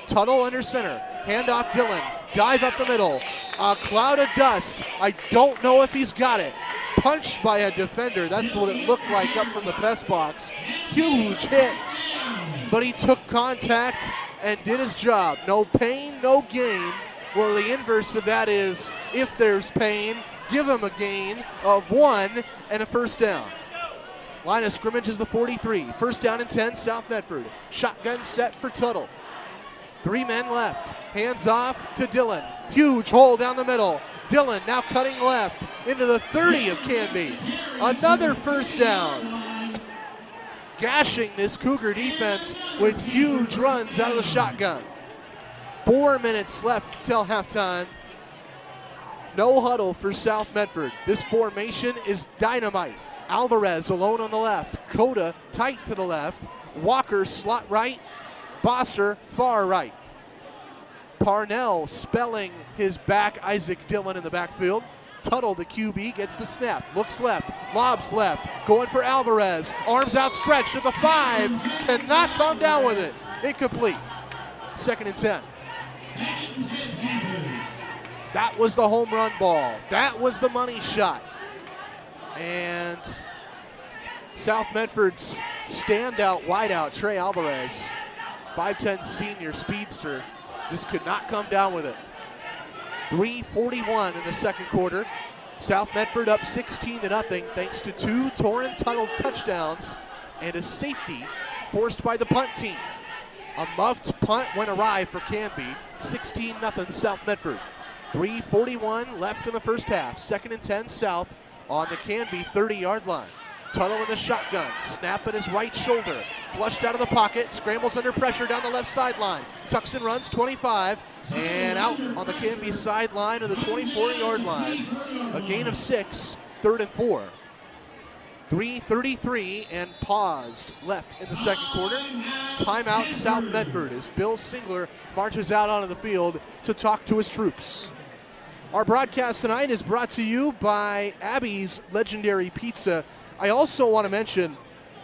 Tuttle under center. Handoff Dillon. Dive up the middle. A cloud of dust. I don't know if he's got it. Punched by a defender. That's what it looked like up from the press box. Huge hit. But he took contact and did his job. No pain, no gain. Well, the inverse of that is if there's pain, give him a gain of 1 and a first down. Line of scrimmage is the 43. First down and 10, South Medford. Shotgun set for Tuttle. 3 men left. Hands off to Dillon. Huge hole down the middle. Dillon now cutting left into the 30 of Canby. Another first down. Gashing this Cougar defense with huge runs out of the shotgun. 4 minutes left till halftime. No huddle for South Medford. This formation is dynamite. Alvarez alone on the left. Cota tight to the left. Walker slot right. Boster far right. Parnell spelling his back Isaac Dillon in the backfield. Tuttle, the QB, gets the snap. Looks left. Lobs left. Going for Alvarez. Arms outstretched at the 5. Cannot come down with it. Incomplete. 2nd and 10. That was the home run ball. That was the money shot. And South Medford's standout wideout, Trey Alvarez, 5'10 senior speedster, just could not come down with it. 3:41 in the second quarter. South Medford up 16-0 thanks to 2 Torrin Tuttle touchdowns and a safety forced by the punt team. A muffed punt went awry for Canby. 16-0 South Medford. 3:41 left in the first half. 2nd and 10 South on the Canby 30-yard line. Tuttle in the shotgun, snap at his right shoulder, flushed out of the pocket, scrambles under pressure down the left sideline. Tucks and runs 25 and out on the Canby sideline of the 24-yard line. A gain of 6, 3rd and 4. 3:33 and paused left in the second quarter. Timeout South Medford as Bill Singler marches out onto the field to talk to his troops. Our broadcast tonight is brought to you by Abby's Legendary Pizza. I also want to mention,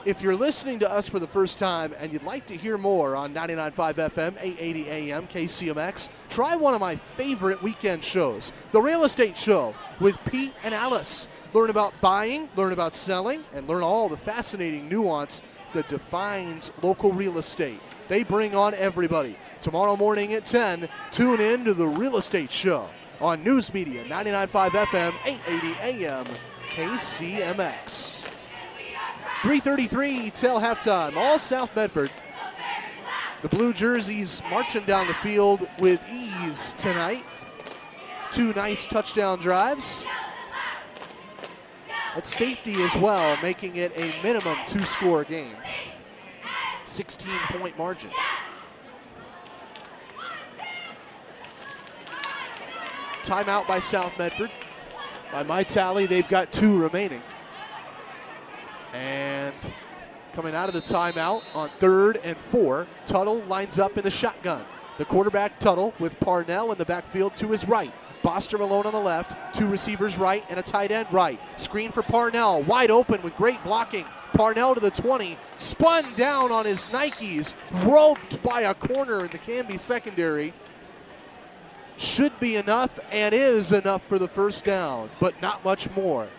if you're listening to us for the first time and you'd like to hear more on 99.5 FM, 880 AM KCMX, try one of my favorite weekend shows, The Real Estate Show with Pete and Alice. Learn about buying, learn about selling, and learn all the fascinating nuance that defines local real estate. They bring on everybody. Tomorrow morning at 10, tune in to The Real Estate Show on News Media, 99.5 FM, 880 AM KCMX. 3:33 till halftime. All South Medford. The blue jerseys marching down the field with ease tonight. 2 nice touchdown drives. At safety as well, making it a minimum 2-score game. 16-point margin. Timeout by South Medford. By my tally, they've got 2 remaining. And coming out of the timeout on 3rd and 4, Tuttle lines up in the shotgun. The quarterback, Tuttle, with Parnell in the backfield to his right. Boster alone on the left, 2 receivers right and a tight end right. Screen for Parnell, wide open with great blocking. Parnell to the 20, spun down on his Nikes, roped by a corner in the Canby secondary. Should be enough and is enough for the first down, but not much more.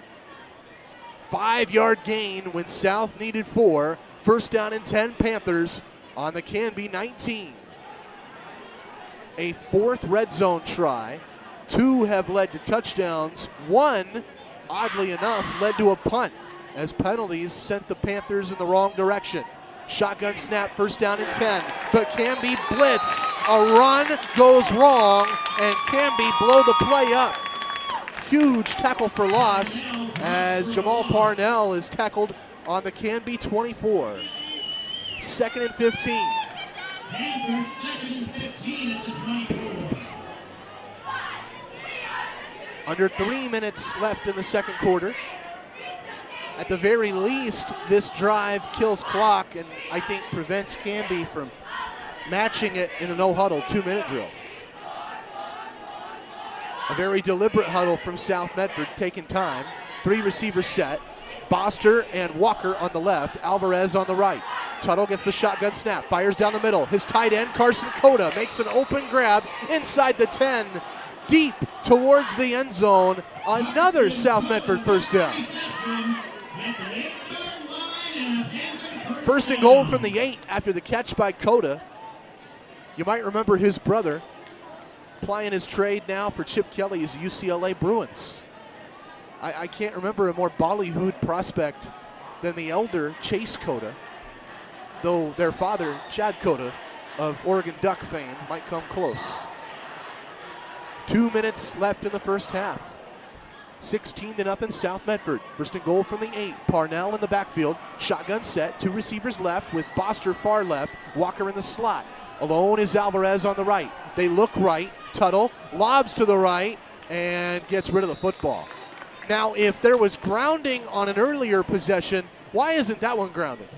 5-yard gain when South needed 4. First down and 10 Panthers on the Canby 19. A 4th red zone try. 2 have led to touchdowns. 1, oddly enough, led to a punt as penalties sent the Panthers in the wrong direction. Shotgun snap, first down and 10. But Canby blitz. A run goes wrong, and Canby blow the play up. Huge tackle for loss as Jamal Parnell is tackled on the Canby 24. 2nd and 15. Panthers 2nd and 15 at the 24. Under 3 minutes left in the second quarter. At the very least, this drive kills clock and I think prevents Canby from matching it in a no-huddle 2-minute drill. A very deliberate huddle from South Medford, taking time. 3 receivers set. Boster and Walker on the left, Alvarez on the right. Tuttle gets the shotgun snap, fires down the middle. His tight end, Carson Cota, makes an open grab inside the 10, deep towards the end zone. Another South Medford first down. First and goal from the 8 after the catch by Cota. You might remember his brother plying his trade now for Chip Kelly's UCLA Bruins. I can't remember a more ballyhooed prospect than the elder Chase Cota, though their father, Chad Cota, of Oregon Duck fame, might come close. 2 minutes left in the first half. 16-0 South Medford. First and goal from the 8. Parnell in the backfield. Shotgun set. 2 receivers left with Boster far left. Walker in the slot. Alone is Alvarez on the right. They look right. Tuttle lobs to the right and gets rid of the football. Now, if there was grounding on an earlier possession, why isn't that one grounded?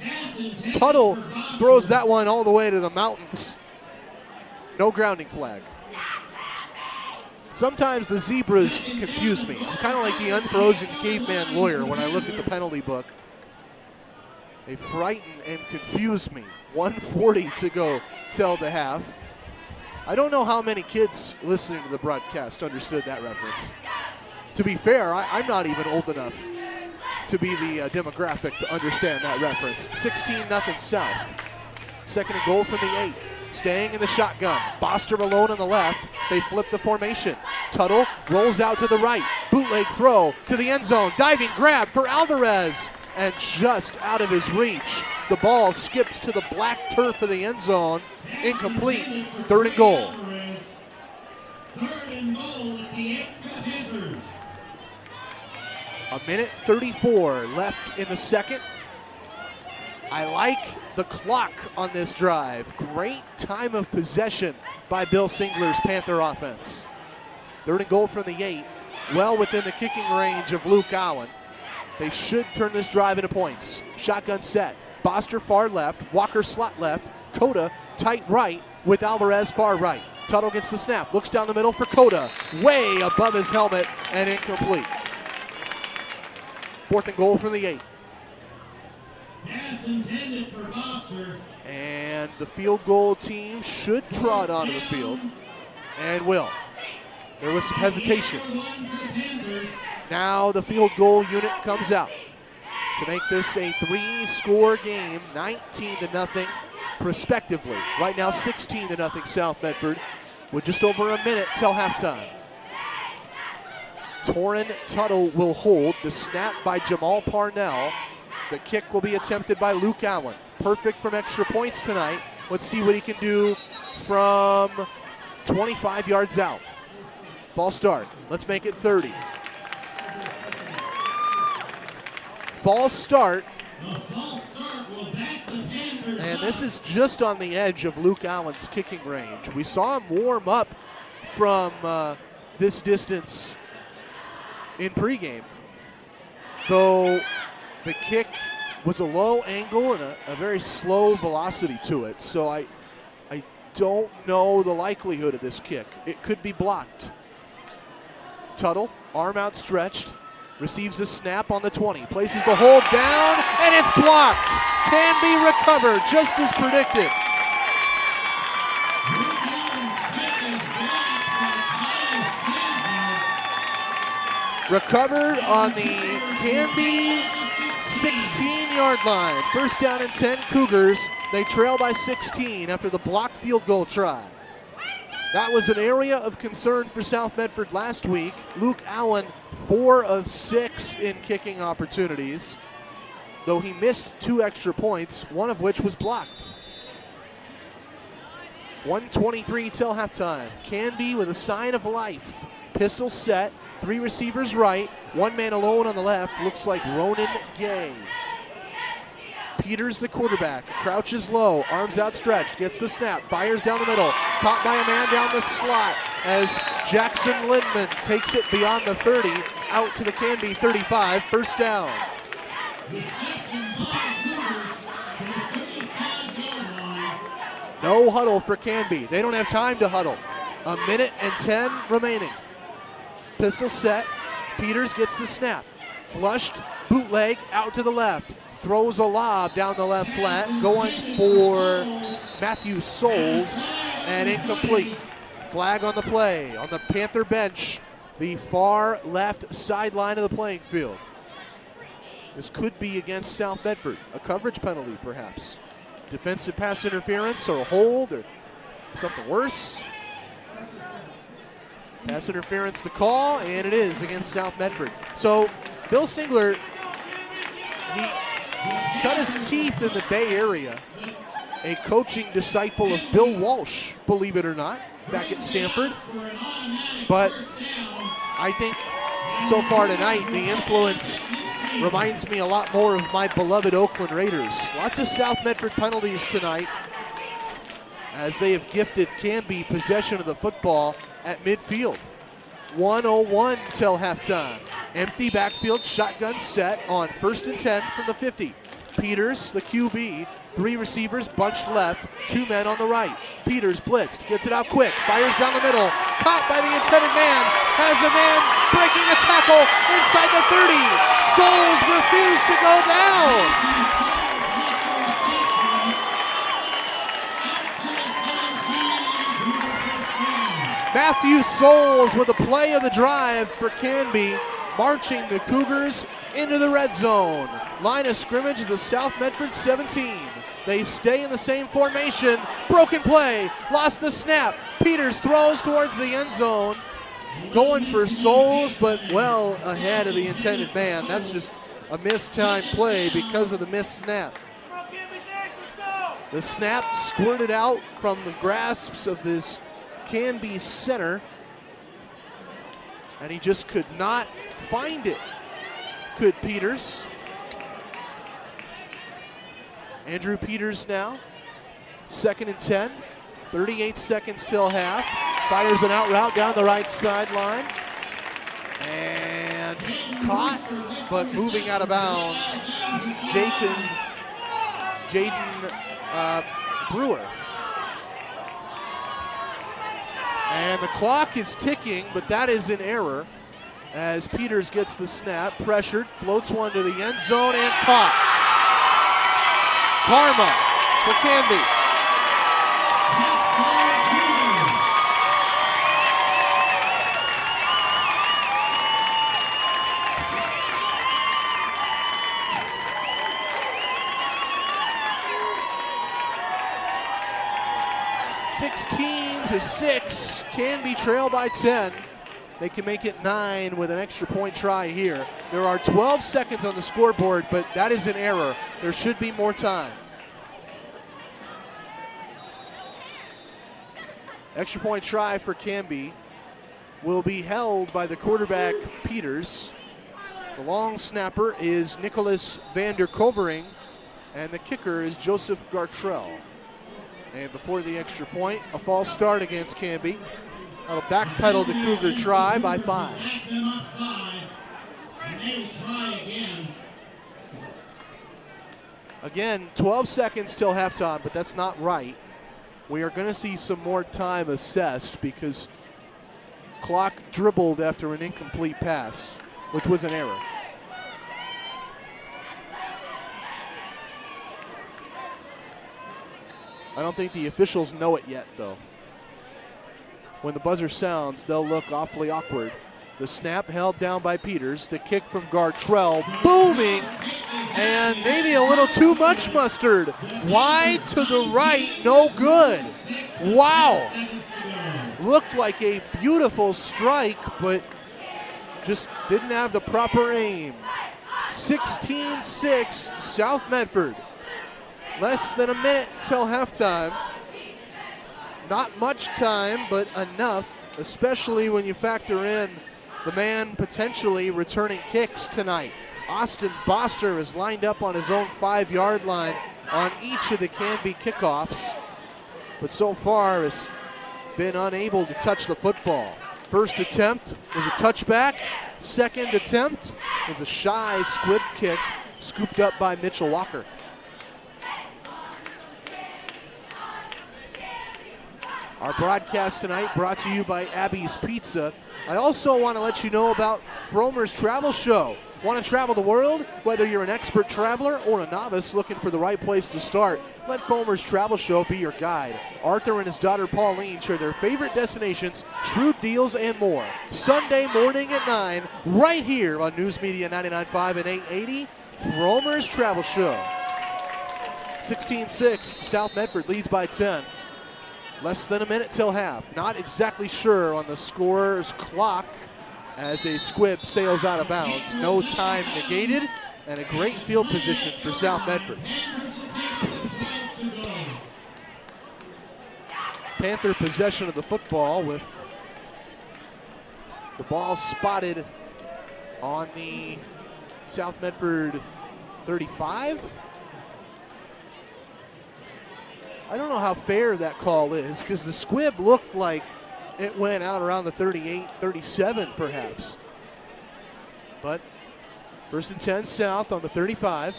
Tuttle throws that one all the way to the mountains. No grounding flag. Sometimes the zebras confuse me. I'm kind of like the unfrozen caveman lawyer when I look at the penalty book. They frighten and confuse me. 1:40 to go till the half. I don't know how many kids listening to the broadcast understood that reference. To be fair, I'm not even old enough to be the demographic to understand that reference. 16-0 South. Second and goal from the 8. Staying in the shotgun. Boster alone on the left. They flip the formation. Tuttle rolls out to the right. Bootleg throw to the end zone. Diving grab for Alvarez. And just out of his reach. The ball skips to the black turf of the end zone. Incomplete. 3rd and goal. 3rd and goal at the 8 for the Panthers. A minute 34 left in the second. I like the clock on this drive. Great time of possession by Bill Singler's Panther offense. 3rd and goal from the 8. Well within the kicking range of Luke Allen. They should turn this drive into points. Shotgun set. Boster far left. Walker slot left. Cota tight right with Alvarez far right. Tuttle gets the snap. Looks down the middle for Cota. Way above his helmet and incomplete. 4th and goal from the 8. Pass intended for Boster. And the field goal team should trot onto the field. And will. There was some hesitation. Now the field goal unit comes out to make this a 3-score game, 19-0 prospectively. Right now 16-0 South Medford with just over a minute till halftime. Torrin Tuttle will hold. The snap by Jamal Parnell. The kick will be attempted by Luke Allen. Perfect from extra points tonight. Let's see what he can do from 25 yards out. False start. Let's make it 30. False start. And this is just on the edge of Luke Allen's kicking range. We saw him warm up from this distance in pregame, though the kick was a low angle and a very slow velocity to it. So I don't know the likelihood of this kick. It could be blocked. Tuttle, arm outstretched, receives a snap on the 20, places the hold down, and it's blocked. Canby recovered just as predicted. Recovered on the Canby 16-yard line. First down and 10 Cougars. They trail by 16 after the blocked field goal try. That was an area of concern for South Medford last week. Luke Allen, 4 of 6 in kicking opportunities. though he missed 2 extra points, one of which was blocked. 1:23 till halftime. Canby with a sign of life. Pistol set, 3 receivers right, 1 man alone on the left. Looks like Ronan Gay. Peters, the quarterback, crouches low, arms outstretched, gets the snap, fires down the middle, caught by a man down the slot as Jackson Lindman takes it beyond the 30, out to the Canby 35, first down. No huddle for Canby. They don't have time to huddle. 1:10 remaining. Pistol set. Peters gets the snap. Flushed, bootleg, out to the left. Throws a lob down the left flat, going for Matthew Souls, and incomplete. Flag on the play on the Panther bench, the far left sideline of the playing field. This could be against South Medford, a coverage penalty perhaps. Defensive pass interference or a hold or something worse. Pass interference to call, and it is against South Medford. So Bill Singler, he cut his teeth in the Bay Area, a coaching disciple of Bill Walsh, believe it or not, back at Stanford. But I think so far tonight, the influence reminds me a lot more of my beloved Oakland Raiders. Lots of South Medford penalties tonight as they have gifted Canby possession of the football at midfield. 1:01 till halftime. Empty backfield, shotgun set on 1st and 10 from the 50. Peters, the QB, 3 receivers bunched left, 2 men on the right. Peters blitzed, gets it out quick, fires down the middle, caught by the intended man, has a man breaking a tackle inside the 30. Souls refused to go down. Matthew Souls with the play of the drive for Canby, marching the Cougars into the red zone. Line of scrimmage is the South Medford 17. They stay in the same formation. Broken play, lost the snap. Peters throws towards the end zone. Going for Souls, but well ahead of the intended man. That's just a mistimed play because of the missed snap. The snap squirted out from the grasps of this Canby center, and he just could not find it. Could Peters. Andrew Peters now, 2nd and 10, 38 seconds till half. Fires an out route down the right sideline, and caught, but moving out of bounds. Jaden Brewer. And the clock is ticking, but that is an error as Peters gets the snap, pressured, floats one to the end zone, and caught. Karma for Canby. (16-6), Canby trail by 10. They can make it 9 with an extra point try here. There are 12 seconds on the scoreboard, but that is an error. There should be more time. Extra point try for Canby will be held by the quarterback, Peters. The long snapper is Nicholas Vander Covering, and the kicker is Joseph Gartrell. And before the extra point, a false start against Canby. That'll backpedal the Cougar try by 5. Again, 12 seconds till halftime, but that's not right. We are going to see some more time assessed because clock dribbled after an incomplete pass, which was an error. I don't think the officials know it yet, though. When the buzzer sounds, they'll look awfully awkward. The snap held down by Peters. The kick from Gartrell, booming, and maybe a little too much mustard. Wide to the right, no good. Wow. Looked like a beautiful strike, but just didn't have the proper aim. 16-6 South Medford. Less than a minute till halftime. Not much time, but enough, especially when you factor in the man potentially returning kicks tonight. Austin Boster is lined up on his own 5-yard line on each of the Canby kickoffs, but so far has been unable to touch the football. First attempt was a touchback. Second attempt was a shy squib kick scooped up by Mitchell Walker. Our broadcast tonight brought to you by Abby's Pizza. I also want to let you know about Fromer's Travel Show. Want to travel the world? Whether you're an expert traveler or a novice looking for the right place to start, let Fromer's Travel Show be your guide. Arthur and his daughter Pauline share their favorite destinations, shrewd deals, and more. Sunday morning at 9, right here on News Media 99.5 and 880, Fromer's Travel Show. 16-6, South Medford leads by 10. Less than a minute till half. Not exactly sure on the scorer's clock as a squib sails out of bounds. No time negated, and a great field position for South Medford. Panther possession of the football with the ball spotted on the South Medford 35. I don't know how fair that call is because the squib looked like it went out around the 38, 37 perhaps. But first and 10 South on the 35.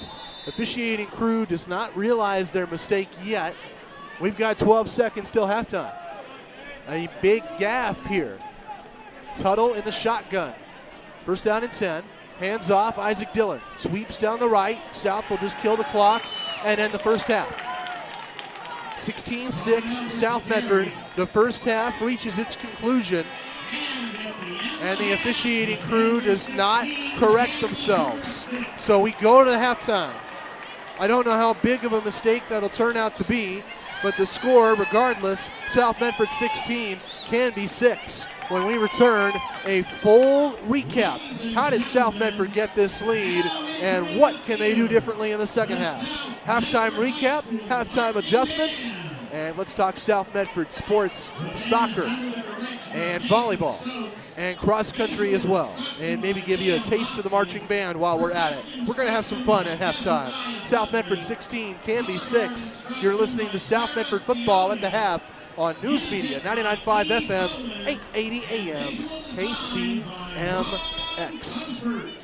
Officiating crew does not realize their mistake yet. We've got 12 seconds till halftime. A big gaff here. Tuttle in the shotgun. First down and 10. Hands off, Isaac Dillon. Sweeps down the right. South will just kill the clock and end the first half. 16-6 South Medford. The first half reaches its conclusion, and the officiating crew does not correct themselves. So we go to halftime. I don't know how big of a mistake that'll turn out to be, but the score, regardless, South Medford 16, Canby 6. When we return, a full recap. How did South Medford get this lead, and what can they do differently in the second half? Halftime recap, halftime adjustments, and let's talk South Medford sports, soccer, and volleyball, and cross country as well, and maybe give you a taste of the marching band while we're at it. We're going to have some fun at halftime. South Medford 16, Canby 6. You're listening to South Medford football at the half on News Media 99.5 FM, 880 AM KCMX.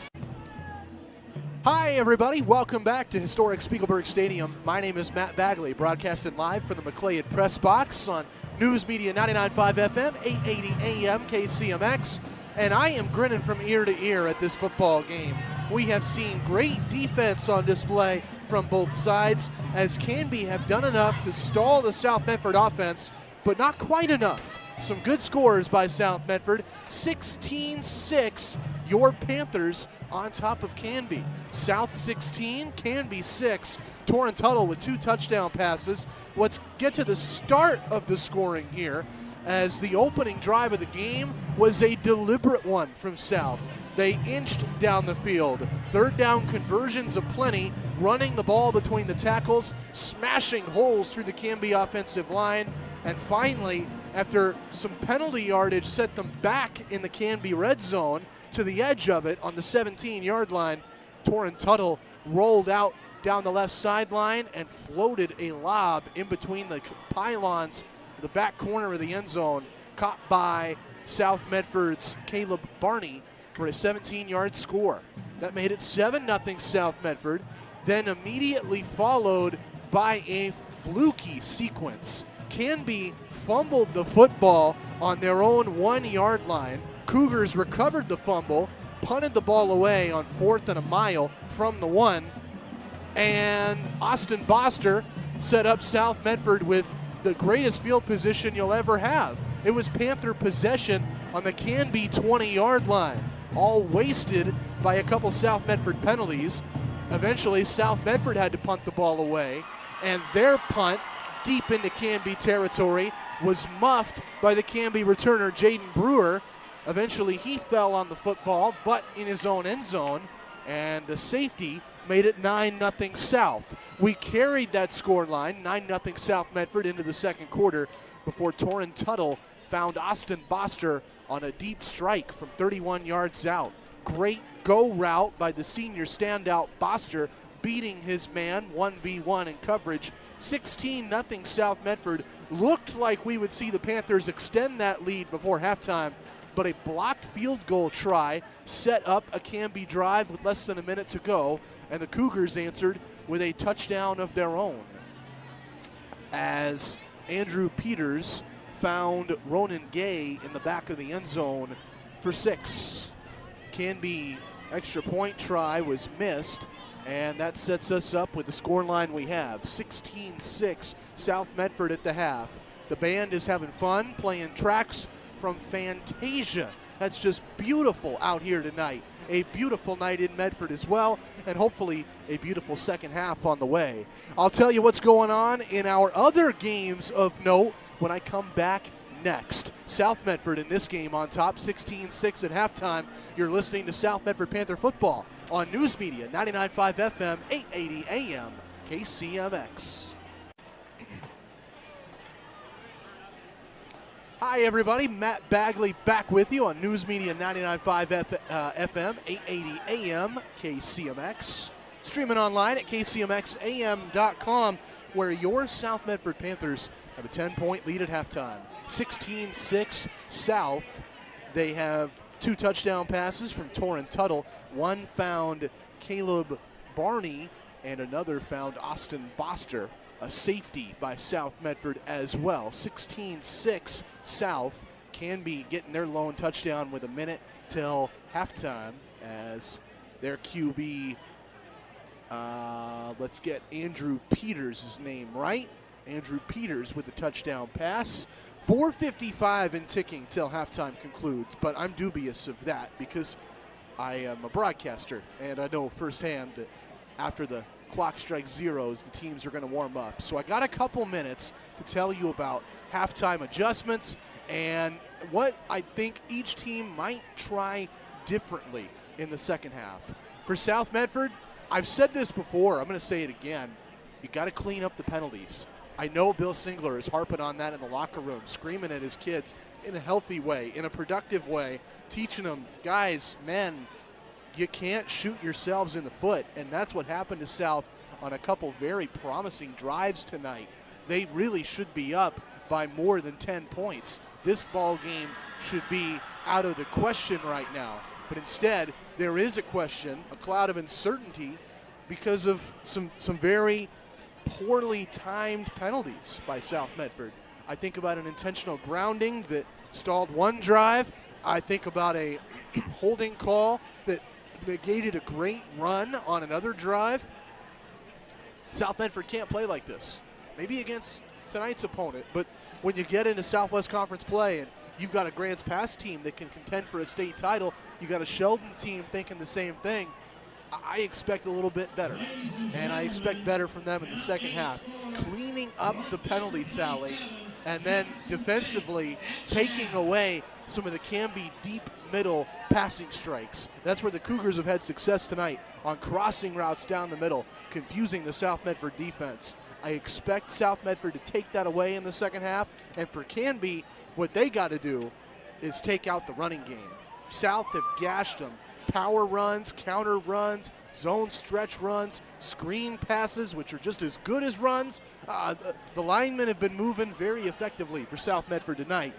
Hi, everybody. Welcome back to historic Spiegelberg Stadium. My name is Matt Bagley, broadcasting live from the McLeod Press Box on News Media 99.5 FM, 880 AM KCMX. And I am grinning from ear to ear at this football game. We have seen great defense on display from both sides, as Canby have done enough to stall the South Medford offense, but not quite enough. Some good scores by South Medford. 16-6, your Panthers on top of Canby. South 16, Canby 6. Torrin Tuttle with 2 touchdown passes. Let's get to the start of the scoring here, as the opening drive of the game was a deliberate one from South. They inched down the field. Third down conversions aplenty, running the ball between the tackles, smashing holes through the Canby offensive line, and finally, after some penalty yardage set them back in the Canby red zone to the edge of it on the 17-yard line, Torrin Tuttle rolled out down the left sideline and floated a lob in between the pylons, the back corner of the end zone, caught by South Medford's Caleb Barney for a 17-yard score. That made it 7-0 South Medford, then immediately followed by a fluky sequence. Canby fumbled the football on their own 1-yard line. Cougars recovered the fumble, punted the ball away on 4th and a mile from the 1, and Austin Boster set up South Medford with the greatest field position you'll ever have. It was Panther possession on the Canby 20-yard line, all wasted by a couple South Medford penalties. Eventually, South Medford had to punt the ball away, and their punt deep into Canby territory was muffed by the Canby returner, Jaden Brewer. Eventually, he fell on the football, but in his own end zone. and the safety made it 9-0 South. We carried that score line, 9-0 South Medford, into the second quarter before Torrin Tuttle found Austin Boster on a deep strike from 31 yards out. Great go route by the senior standout Boster, beating his man 1v1 in coverage. 16-0 South Medford. Looked like we would see the Panthers extend that lead before halftime, but a blocked field goal try set up a Canby drive with less than a minute to go, and the Cougars answered with a touchdown of their own, as Andrew Peters found Ronan Gay in the back of the end zone for 6. Canby extra point try was missed, and that sets us up with the scoreline we have. 16-6 South Medford at the half. The band is having fun playing tracks from Fantasia. That's just beautiful out here tonight. A beautiful night in Medford as well, and hopefully a beautiful second half on the way. I'll tell you what's going on in our other games of note when I come back next. South Medford in this game on top, 16-6 at halftime. You're listening to South Medford Panther football on News Media, 99.5 FM, 880 AM, KCMX. Hi, everybody. Matt Bagley back with you on News Media 99.5 FM, 880 AM, KCMX. Streaming online at kcmxam.com, where your South Medford Panthers have a 10-point lead at halftime. 16-6 South. They have 2 touchdown passes from Torrin Tuttle. One found Caleb Barney, and another found Austin Boster. A safety by South Medford as well. 16-6 South. Canby getting their lone touchdown with a minute till halftime, as their QB, let's get Andrew Peters' name right. Andrew Peters with the touchdown pass. 4:55 and ticking till halftime concludes, but I'm dubious of that because I am a broadcaster, and I know firsthand that after the clock strikes zeros, the teams are going to warm up. So I got a couple minutes to tell you about halftime adjustments and what I think each team might try differently in the second half. For South Medford, I've said this before, I'm going to say it again, you got to clean up the penalties. I know Bill Singler is harping on that in the locker room, screaming at his kids in a healthy way, in a productive way, teaching them, guys, men, you can't shoot yourselves in the foot, and that's what happened to South on a couple very promising drives tonight. They really should be up by more than 10 points. This ball game should be out of the question right now, but instead there is a question, a cloud of uncertainty, because of some very poorly timed penalties by South Medford. I think about an intentional grounding that stalled one drive. I think about a holding call that negated a great run on another drive. South Medford can't play like this. Maybe against tonight's opponent, but when you get into Southwest Conference play and you've got a Grants Pass team that can contend for a state title, you got a Sheldon team thinking the same thing, I expect a little bit better, and I expect better from them in the second half. Cleaning up the penalty tally and then defensively taking away some of the Canby deep middle passing strikes. That's where the Cougars have had success tonight, on crossing routes down the middle, confusing the South Medford defense. I expect South Medford to take that away in the second half, and for Canby, what they got to do is take out the running game. South have gashed them. Power runs, counter runs, zone stretch runs, screen passes, which are just as good as runs. The linemen have been moving very effectively for South Medford tonight,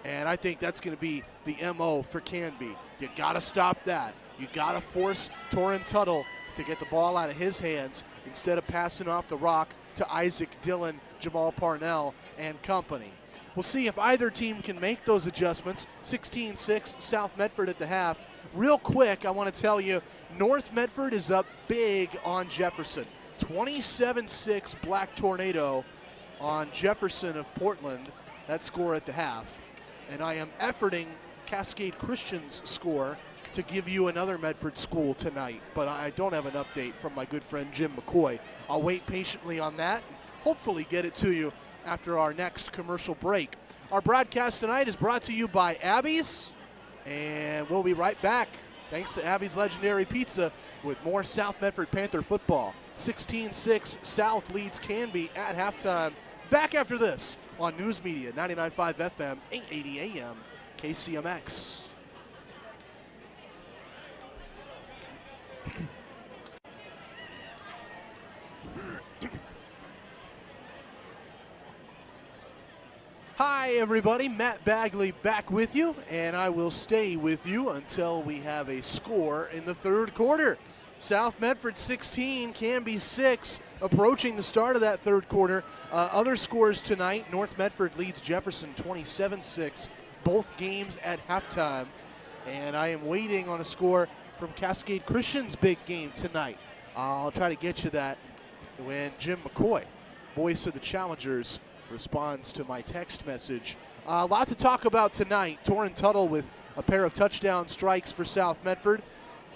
and I think that's going to be the MO for Canby. You got to stop that. You got to force Torrin Tuttle to get the ball out of his hands instead of passing off the rock to Isaac Dillon, Jamal Parnell, and company. We'll see if either team can make those adjustments. 16-6 South Medford at the half. Real quick, I want to tell you, North Medford is up big on Jefferson. 27-6 Black Tornado on Jefferson of Portland. That score at the half. And I am efforting Cascade Christian's score to give you another Medford school tonight, but I don't have an update from my good friend Jim McCoy. I'll wait patiently on that and hopefully get it to you after our next commercial break. Our broadcast tonight is brought to you by Abby's, and we'll be right back thanks to Abby's Legendary Pizza with more South Medford Panther football. 16-6 South leads Canby at halftime. Back after this on News Media 99.5 FM, 880 AM KCMX. Hi everybody, Matt Bagley back with you, and I will stay with you until we have a score in the third quarter. South Medford 16, Canby 6, approaching the start of that third quarter. Other scores tonight, North Medford leads Jefferson 27-6, both games at halftime. And I am waiting on a score from Cascade Christian's big game tonight. I'll try to get you that when Jim McCoy, voice of the Challengers, responds to my text message. A lot to talk about tonight. Torrin Tuttle with a pair of touchdown strikes for South Medford.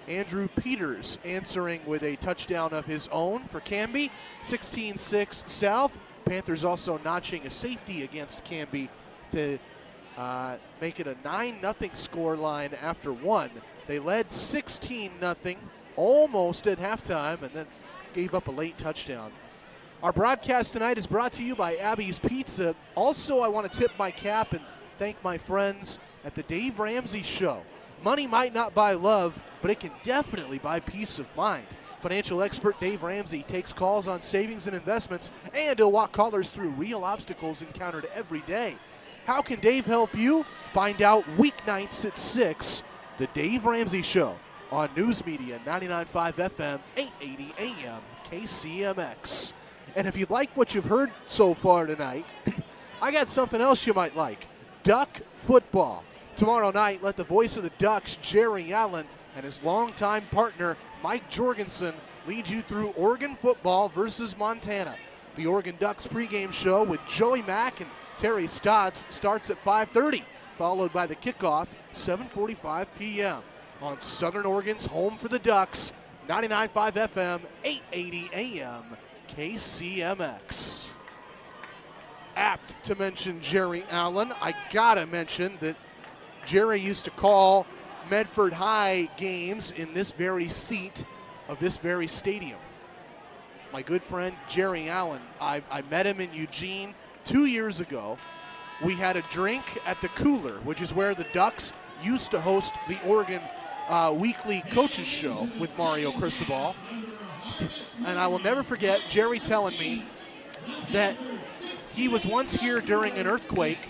Andrew Peters answering with a touchdown of his own for Canby. 16-6 South. Panthers also notching a safety against Canby to make it a 9-0 score line after one. They led 16-0 almost at halftime and then gave up a late touchdown. Our broadcast tonight is brought to you by Abby's Pizza. Also, I want to tip my cap and thank my friends at the Dave Ramsey Show. Money might not buy love, but it can definitely buy peace of mind. Financial expert Dave Ramsey takes calls on savings and investments, and he'll walk callers through real obstacles encountered every day. How can Dave help you? Find out weeknights at 6, The Dave Ramsey Show on News Media 99.5 FM, 880 AM KCMX. And if you like what you've heard so far tonight, I got something else you might like. Duck football. Tomorrow night, let the voice of the Ducks, Jerry Allen, and his longtime partner, Mike Jorgensen, lead you through Oregon football versus Montana. The Oregon Ducks pregame show with Joey Mack and Terry Stotts starts at 5:30, followed by the kickoff, 7:45 p.m. on Southern Oregon's home for the Ducks, 99.5 FM, 880 AM, KCMX. Apt to mention Jerry Allen. I gotta mention that Jerry used to call Medford High games in this very seat of this very stadium. My good friend Jerry Allen, I met him in Eugene 2 years ago. We had a drink at the Cooler, which is where the Ducks used to host the Oregon weekly coaches show with Mario Cristobal. And I will never forget Jerry telling me that he was once here during an earthquake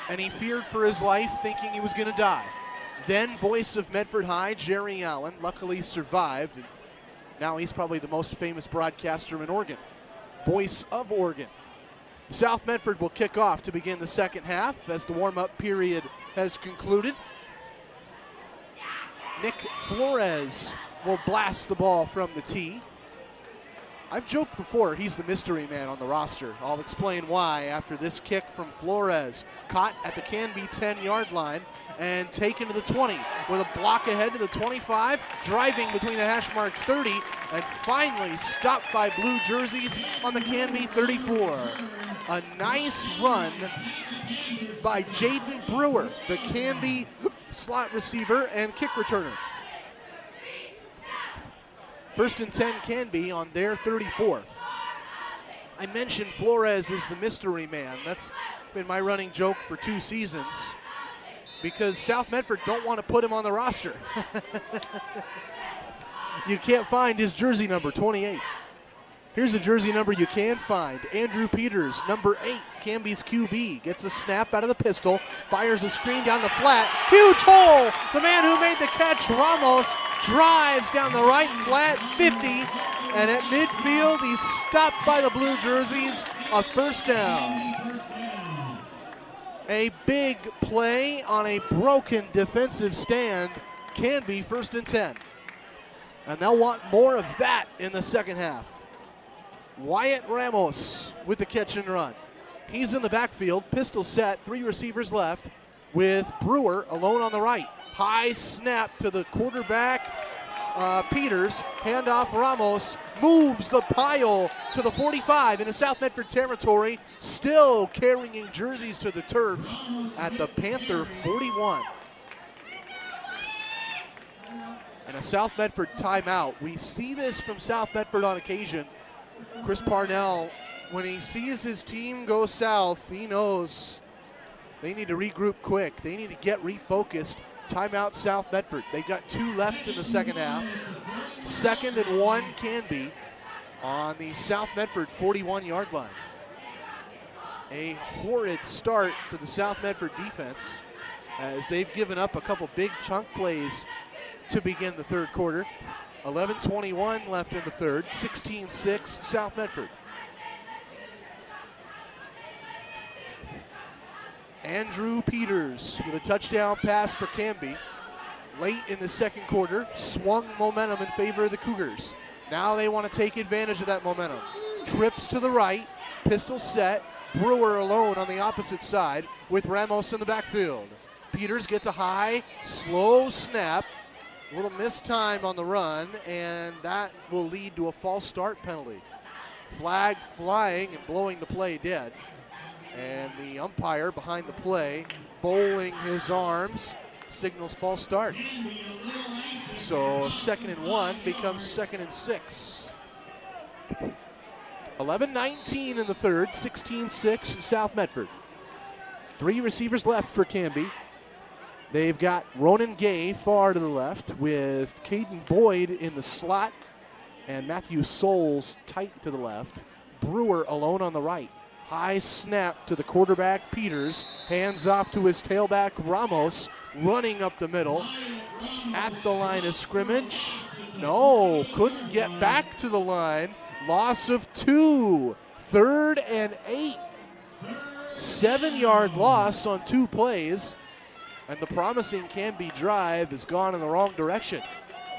and he feared for his life, thinking he was going to die. Then voice of Medford High, Jerry Allen, luckily survived. And now he's probably the most famous broadcaster in Oregon. Voice of Oregon. South Medford will kick off to begin the second half as the warm-up period has concluded. Nick Flores will blast the ball from the tee. I've joked before, he's the mystery man on the roster. I'll explain why after this kick from Flores. Caught at the Canby 10-yard line and taken to the 20 with a block ahead to the 25, driving between the hash marks 30, and finally stopped by blue jerseys on the Canby 34. A nice run by Jaden Brewer, the Canby slot receiver and kick returner. First and 10 Canby on their 34. I mentioned Flores is the mystery man. That's been my running joke for 2 seasons because South Medford don't want to put him on the roster. You can't find his jersey number, 28. Here's a jersey number you can find. Andrew Peters, number 8, Canby's QB, gets a snap out of the pistol, fires a screen down the flat. Huge hole! The man who made the catch, Ramos, drives down the right flat, 50, and at midfield, he's stopped by the blue jerseys, a first down. A big play on a broken defensive stand. Canby first and 10. And they'll want more of that in the second half. Wyatt Ramos with the catch and run. He's in the backfield, pistol set, 3 receivers left with Brewer alone on the right. High snap to the quarterback, Peters, handoff Ramos, moves the pile to the 45 into South Medford territory, still carrying jerseys to the turf at the Panther 41. and a South Medford timeout. We see this from South Medford on occasion. Chris Parnell, when he sees his team go south, he knows they need to regroup quick. They need to get refocused. Timeout South Medford. They've got 2 left in the second half. 2nd and 1 Canby on the South Medford 41-yard line. A horrid start for the South Medford defense as they've given up a couple big chunk plays to begin the third quarter. 11:21 left in the third, 16-6 South Medford. Andrew Peters with a touchdown pass for Canby. Late in the second quarter, swung momentum in favor of the Cougars. Now they want to take advantage of that momentum. Trips to the right, pistol set, Brewer alone on the opposite side with Ramos in the backfield. Peters gets a high, slow snap, a little missed time on the run, and that will lead to a false start penalty. Flag flying and blowing the play dead. And the umpire behind the play, bowling his arms, signals false start. So 2nd and 1 becomes 2nd and 6. 11:19 in the third, 16-6 South Medford. 3 receivers left for Canby. They've got Ronan Gay far to the left with Caden Boyd in the slot and Matthew Souls tight to the left. Brewer alone on the right. High snap to the quarterback, Peters. Hands off to his tailback, Ramos, running up the middle. At the line of scrimmage. No, couldn't get back to the line. Loss of 2. 3rd and 8. 7-yard loss on 2 plays. And the promising Canby drive has gone in the wrong direction.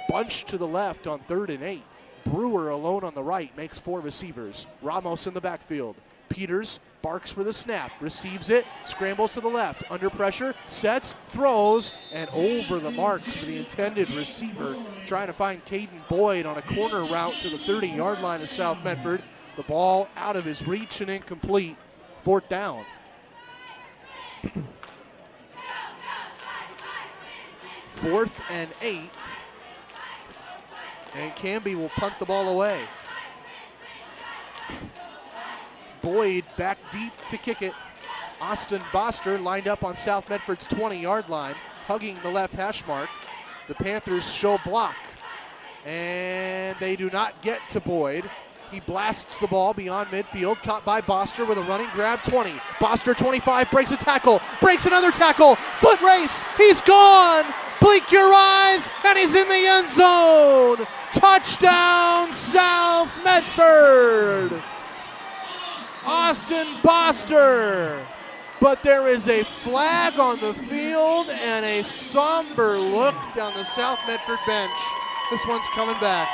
Bunch to the left on 3rd and 8. Brewer alone on the right makes 4 receivers. Ramos in the backfield. Peters barks for the snap, receives it, scrambles to the left, under pressure, sets, throws, and over the mark to the intended receiver, trying to find Caden Boyd on a corner route to the 30-yard line of South Medford. The ball out of his reach and incomplete. 4th down. 4th and 8. And Canby will punt the ball away. Boyd back deep to kick it. Austin Boster lined up on South Medford's 20-yard line, hugging the left hash mark. The Panthers show block. And they do not get to Boyd. He blasts the ball beyond midfield, caught by Boster with a running grab, 20. Boster, 25, breaks a tackle, breaks another tackle, foot race, he's gone! Blink your eyes, and he's in the end zone! Touchdown, South Medford! Austin Boster. But there is a flag on the field and a somber look down the South Medford bench. This one's coming back.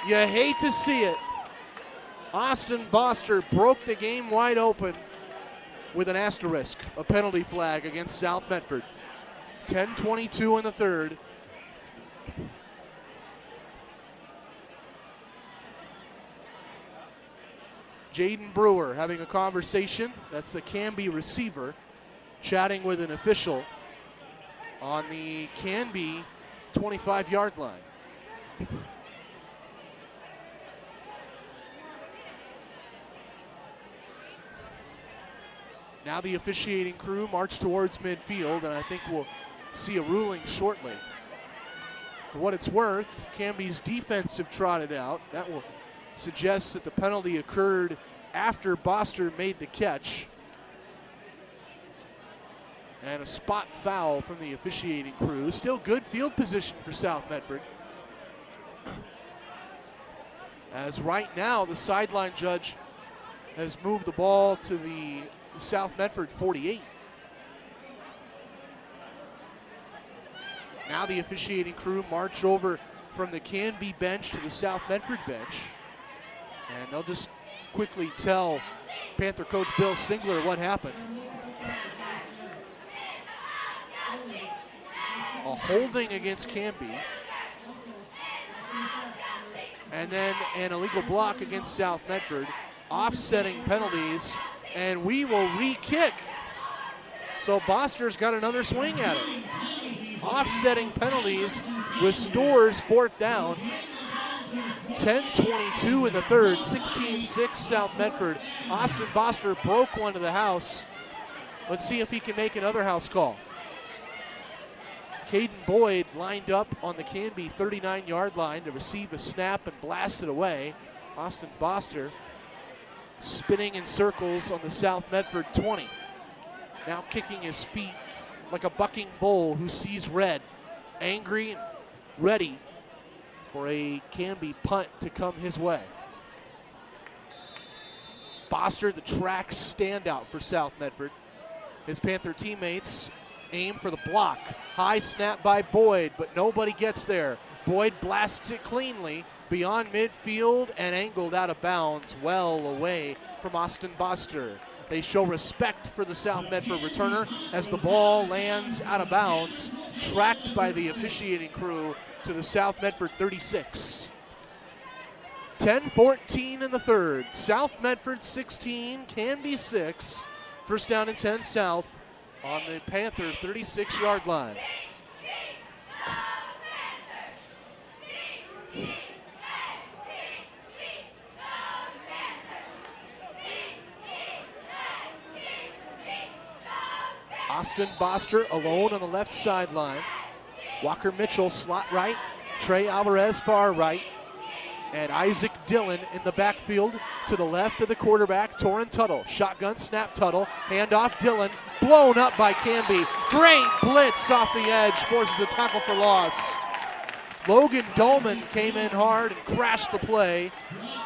You hate to see it. Austin Boster broke the game wide open with an asterisk, a penalty flag against South Medford. 10:22 in the third. Jaden Brewer having a conversation. That's the Canby receiver chatting with an official on the Canby 25-yard line. Now the officiating crew march towards midfield, and I think we'll see a ruling shortly. For what it's worth, Canby's defense have trotted out. That will suggest that the penalty occurred after Boster made the catch. And a spot foul from the officiating crew. Still good field position for South Medford. As right now, the sideline judge has moved the ball to the South Medford 48. Now the officiating crew march over from the Canby bench to the South Medford bench. And they'll just quickly tell Panther coach Bill Singler what happened. A holding against Canby. And then an illegal block against South Medford. Offsetting penalties. And we will re-kick. So Boster's got another swing at it. offsetting penalties restores fourth down. 10:22 in the third, 16-6 South Medford. Austin Boster broke one to the house. Let's see if he can make another house call. Caden Boyd lined up on the Canby 39-yard line to receive a snap and blast it away. Austin Boster spinning in circles on the South Medford 20. Now kicking his feet like a bucking bull who sees red. Angry and ready for a Canby punt to come his way. Boster, the track standout for South Medford. His Panther teammates aim for the block. High snap by Boyd, but nobody gets there. Boyd blasts it cleanly beyond midfield and angled out of bounds, well away from Austin Boster. They show respect for the South Medford returner as the ball lands out of bounds, tracked by the officiating crew to the South Medford 36. 10-14 in the third. South Medford 16, Canby 6. First down and 10 South on the Panther 36-yard line. Austin Boster alone on the left sideline. Walker Mitchell slot right. Trey Alvarez far right. And Isaac Dillon in the backfield to the left of the quarterback, Torrin Tuttle. Shotgun snap Tuttle. Handoff Dillon. Blown up by Canby. Great blitz off the edge. Forces a tackle for loss. Logan Dolman came in hard and crashed the play.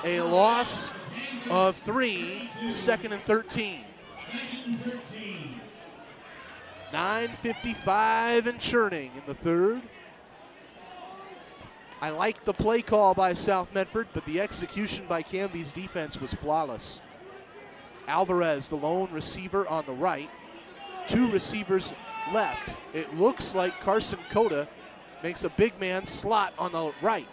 A loss of 3, second and 13. 9:55 and churning in the third. I like the play call by South Medford, but the execution by Canby's defense was flawless. Alvarez, the lone receiver on the right. 2 receivers left. It looks like Carson Cota makes a big man slot on the right.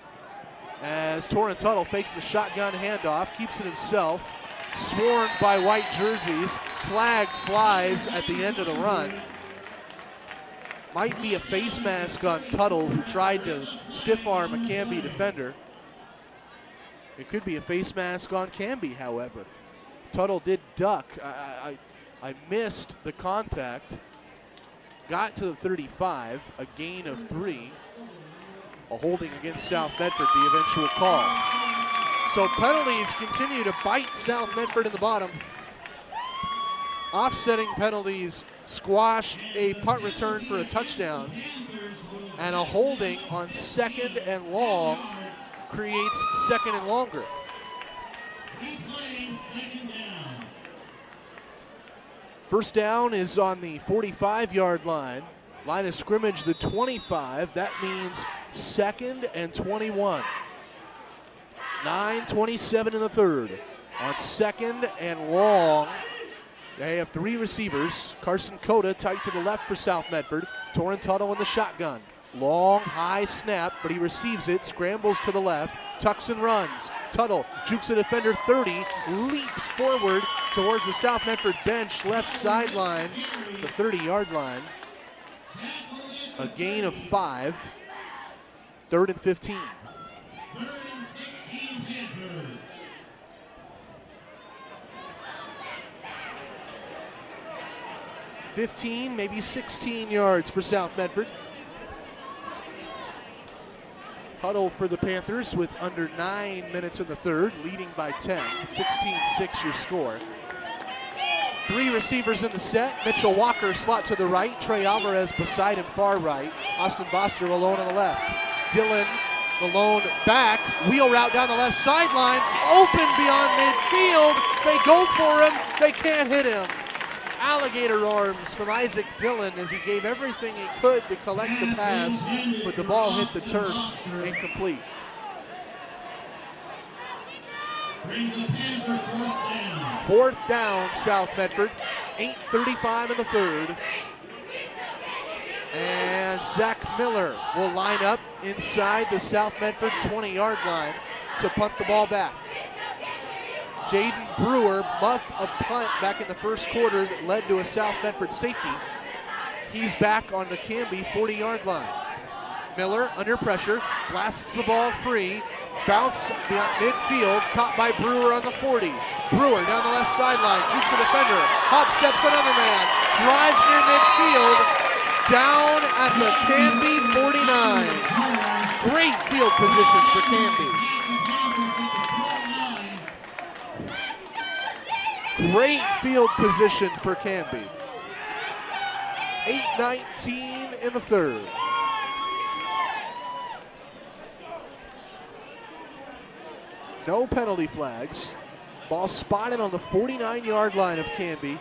As Torrin Tuttle fakes the shotgun handoff, keeps it himself. Swarmed by white jerseys. Flag flies at the end of the run. Might be a face mask on Tuttle, who tried to stiff arm a Canby defender. It could be a face mask on Canby, however. Tuttle did duck. I missed the contact. Got to the 35, a gain of 3. A holding against South Medford, the eventual call. So penalties continue to bite South Medford in the bottom. Offsetting penalties squashed a punt return for a touchdown, and a holding on second and long creates second and longer. First down is on the 45-yard line. Line of scrimmage, the 25. That means second and 21. 9:27 in the third. On second and long, they have 3 receivers. Carson Cota tight to the left for South Medford. Torrin Tuttle in the shotgun. Long, high snap, but he receives it, scrambles to the left, tucks and runs. Tuttle jukes a defender 30, leaps forward towards the South Medford bench, left sideline, the 30-yard line. A gain of 5, 3rd and 15. 15, maybe 16 yards for South Medford. Huddle for the Panthers with under 9 minutes in the third, leading by 10. 16-6 your score. 3 receivers in the set. Mitchell Walker slot to the right. Trey Alvarez beside him far right. Austin Boster alone on the left. Dillon, the lone back. Wheel route down the left sideline. Open beyond midfield. They go for him. They can't hit him. Alligator arms from Isaac Dillon as he gave everything he could to collect the pass, but the ball hit the turf, incomplete. Fourth down, South Medford. 8:35 in the third. And Zach Miller will line up inside the South Medford 20-yard line to punt the ball back. Jaden Brewer muffed a punt back in the first quarter that led to a South Medford safety. He's back on the Canby 40-yard line. Miller under pressure, blasts the ball free. Bounce midfield, caught by Brewer on the 40. Brewer down the left sideline, shoots the defender. Hop steps another man, drives near midfield, down at the Canby 49. Great field position for Canby. Great field position for Canby. 8:19 in the third. No penalty flags. Ball spotted on the 49-yard line of Canby.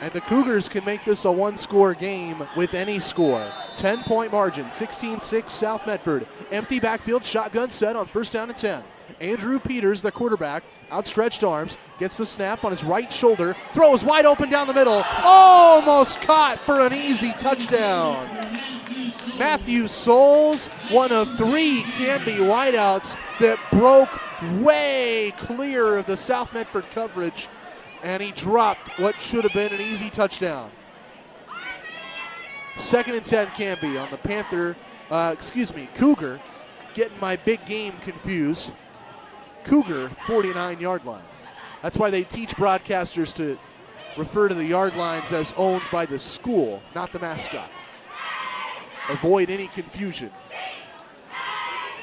And the Cougars can make this a one-score game with any score. 10-point margin, 16-6 South Medford. Empty backfield, shotgun set on first down and 10. Andrew Peters, the quarterback, outstretched arms, gets the snap on his right shoulder, throws wide open down the middle, almost caught for an easy touchdown. Matthew Souls, one of 3 Canby wideouts that broke way clear of the South Medford coverage, and he dropped what should have been an easy touchdown. 2nd and 10 Canby on the Cougar, getting my big game confused. Cougar 49-yard line. That's why they teach broadcasters to refer to the yard lines as owned by the school, not the mascot. Avoid any confusion.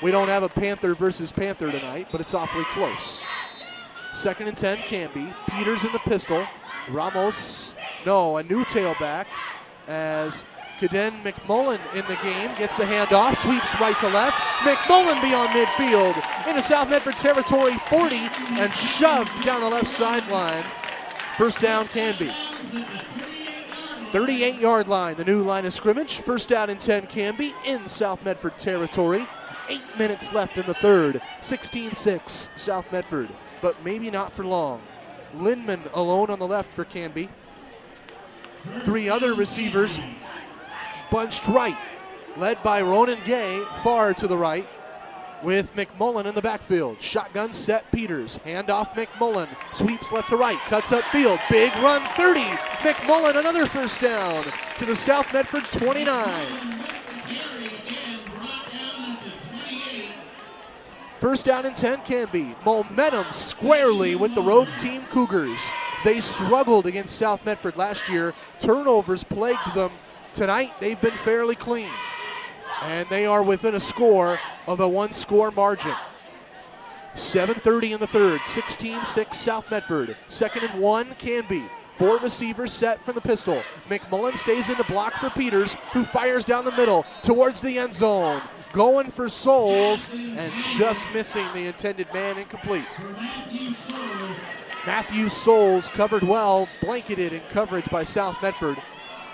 We don't have a Panther versus Panther tonight, but it's awfully close. 2nd and 10 Canby. Peters in the pistol. Ramos, a new tailback as Caden McMullen in the game. Gets the handoff, sweeps right to left. McMullen beyond midfield into South Medford territory 40 and shoved down the left sideline. First down Canby. 38-yard line, the new line of scrimmage. First down and 10 Canby in South Medford territory. 8 minutes left in the third. 16-6 South Medford, but maybe not for long. Lindman alone on the left for Canby. 3 other receivers bunched right, led by Ronan Gay far to the right, with McMullen in the backfield. Shotgun set Peters, handoff McMullen, sweeps left to right, cuts upfield, big run 30. McMullen another first down to the South Medford 29. First down and 10 Canby. Momentum squarely with the road team Cougars. They struggled against South Medford last year. Turnovers plagued them. Tonight they've been fairly clean. And they are within a score of a one-score margin. 7:30 in the third, 16-6 South Medford. 2nd and 1 Canby. 4 receivers set from the pistol. McMullen stays in the block for Peters, who fires down the middle towards the end zone. Going for Souls and just missing the intended man, incomplete. Matthew Souls covered well, blanketed in coverage by South Medford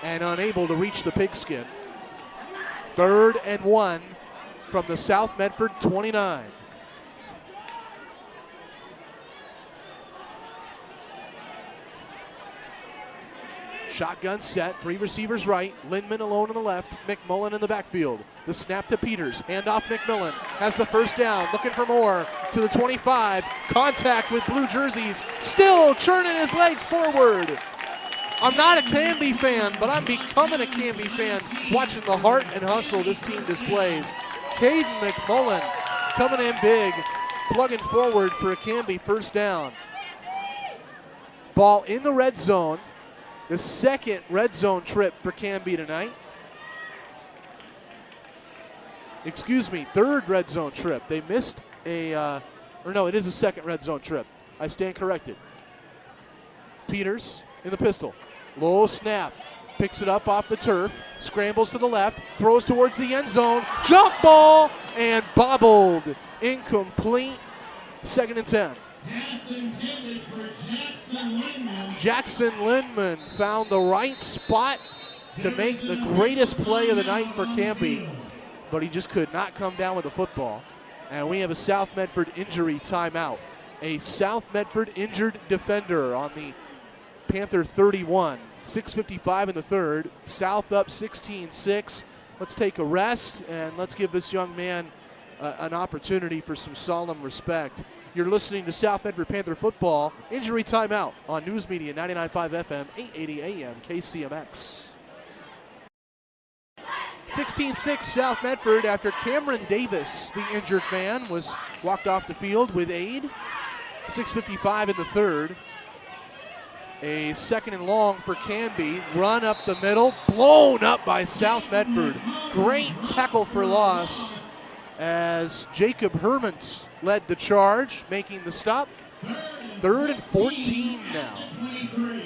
and unable to reach the pigskin. 3rd and 1 from the South Medford 29. Shotgun set, 3 receivers right, Lindman alone on the left, McMullen in the backfield. The snap to Peters, handoff McMillan, has the first down, looking for more, to the 25, contact with blue jerseys, still churning his legs forward. I'm not a Canby fan, but I'm becoming a Canby fan watching the heart and hustle this team displays. Caden McMullen coming in big, plugging forward for a Canby first down. Ball in the red zone. The second red zone trip for Canby tonight. Third red zone trip. They missed it is a second red zone trip. I stand corrected. Peters in the pistol. Low snap. Picks it up off the turf. Scrambles to the left. Throws towards the end zone. Jump ball and bobbled. Incomplete. 2nd and 10. Jackson Lindman found the right spot to make the greatest play of the night for Canby, but he just could not come down with the football. And we have a South Medford injury timeout. A South Medford injured defender on the Panther 31. 6:55 in the third. South up 16-6. Let's take a rest and let's give this young man an opportunity for some solemn respect. You're listening to South Medford Panther football. Injury timeout on News Media 99.5 FM, 880 AM KCMX. 16-6 South Medford after Cameron Davis, the injured man, was walked off the field with aid. 6:55 in the third. A second and long for Canby. Run up the middle, blown up by South Medford. Great tackle for loss as Jacob Hermans led the charge, making the stop. 3rd and 14 now.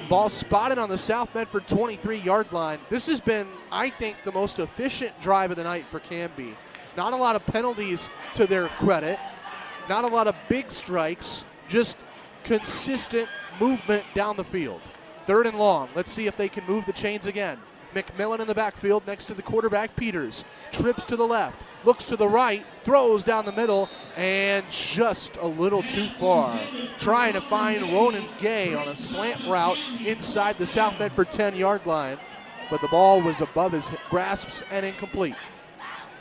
Ball spotted on the South Medford 23-yard line. This has been, I think, the most efficient drive of the night for Canby. Not a lot of penalties to their credit. Not a lot of big strikes, just consistent movement down the field. 3rd and long. Let's see if they can move the chains again. McMillan in the backfield next to the quarterback, Peters. Trips to the left, looks to the right, throws down the middle, and just a little too far. Trying to find Ronan Gay on a slant route inside the South Medford 10-yard line, but the ball was above his grasps and incomplete.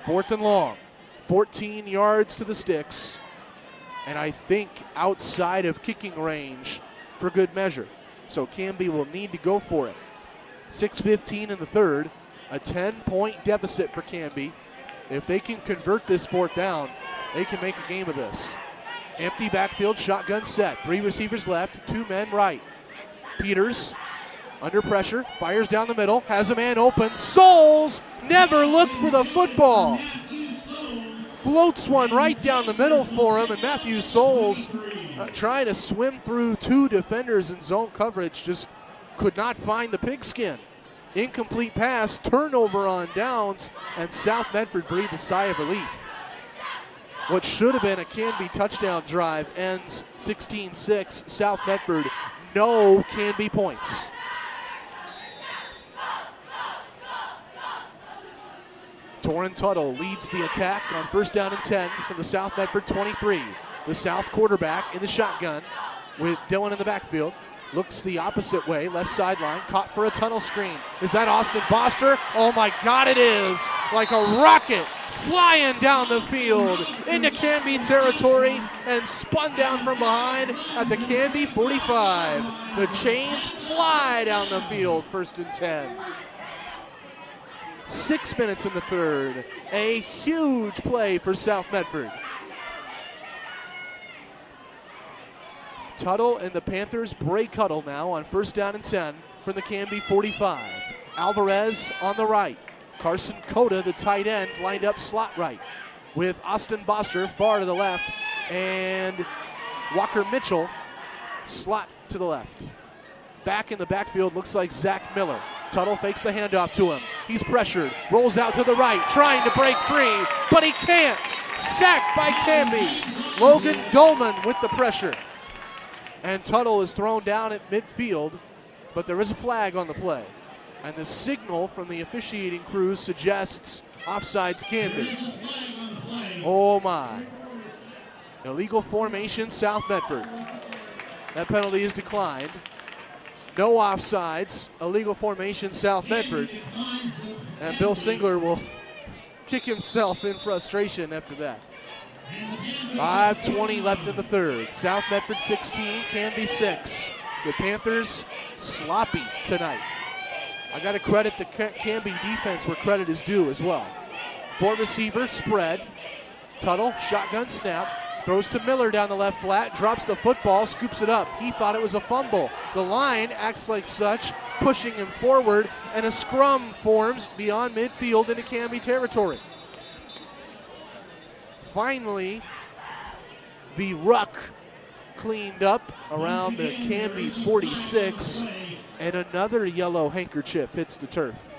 4th and long, 14 yards to the sticks, and I think outside of kicking range for good measure. So Canby will need to go for it. 6:15 in the third, a 10-point deficit for Canby. If they can convert this 4th down, they can make a game of this. Empty backfield, shotgun set. 3 receivers left, 2 men right. Peters, under pressure, fires down the middle, has a man open. Souls never looked for the football. Floats one right down the middle for him, and Matthew Souls trying to swim through 2 defenders in zone coverage, just could not find the pigskin. Incomplete pass, turnover on downs, and South Medford breathed a sigh of relief. What should have been a Canby touchdown drive ends 16-6 South Medford. No Canby points. Torrin Tuttle leads the attack on 1st down and 10 from the South Medford 23. The South quarterback in the shotgun with Dylan in the backfield. Looks the opposite way, left sideline, caught for a tunnel screen. Is that Austin Boster? Oh my God, it is! Like a rocket, flying down the field into Canby territory and spun down from behind at the Canby 45. The chains fly down the field, 1st and 10. 6 minutes in the third. A huge play for South Medford. Tuttle and the Panthers break huddle now on 1st down and 10 from the Canby 45. Alvarez on the right. Carson Cota, the tight end, lined up slot right with Austin Boster far to the left and Walker Mitchell slot to the left. Back in the backfield looks like Zach Miller. Tuttle fakes the handoff to him. He's pressured, rolls out to the right, trying to break free, but he can't. Sacked by Canby. Logan Dolman with the pressure. And Tuttle is thrown down at midfield, but there is a flag on the play. And the signal from the officiating crew suggests offsides Canby. Oh my. Illegal formation, South Medford. That penalty is declined. No offsides, illegal formation, South Medford. And Bill Singler will kick himself in frustration after that. 5:20 left in the third. South Medford 16, Canby 6. The Panthers sloppy tonight. I got to credit the Canby defense where credit is due as well. 4 receiver spread. Tuttle, shotgun snap. Throws to Miller down the left flat, drops the football, scoops it up. He thought it was a fumble. The line acts like such, pushing him forward, and a scrum forms beyond midfield into Canby territory. Finally, the ruck cleaned up around the Canby 46, and another yellow handkerchief hits the turf.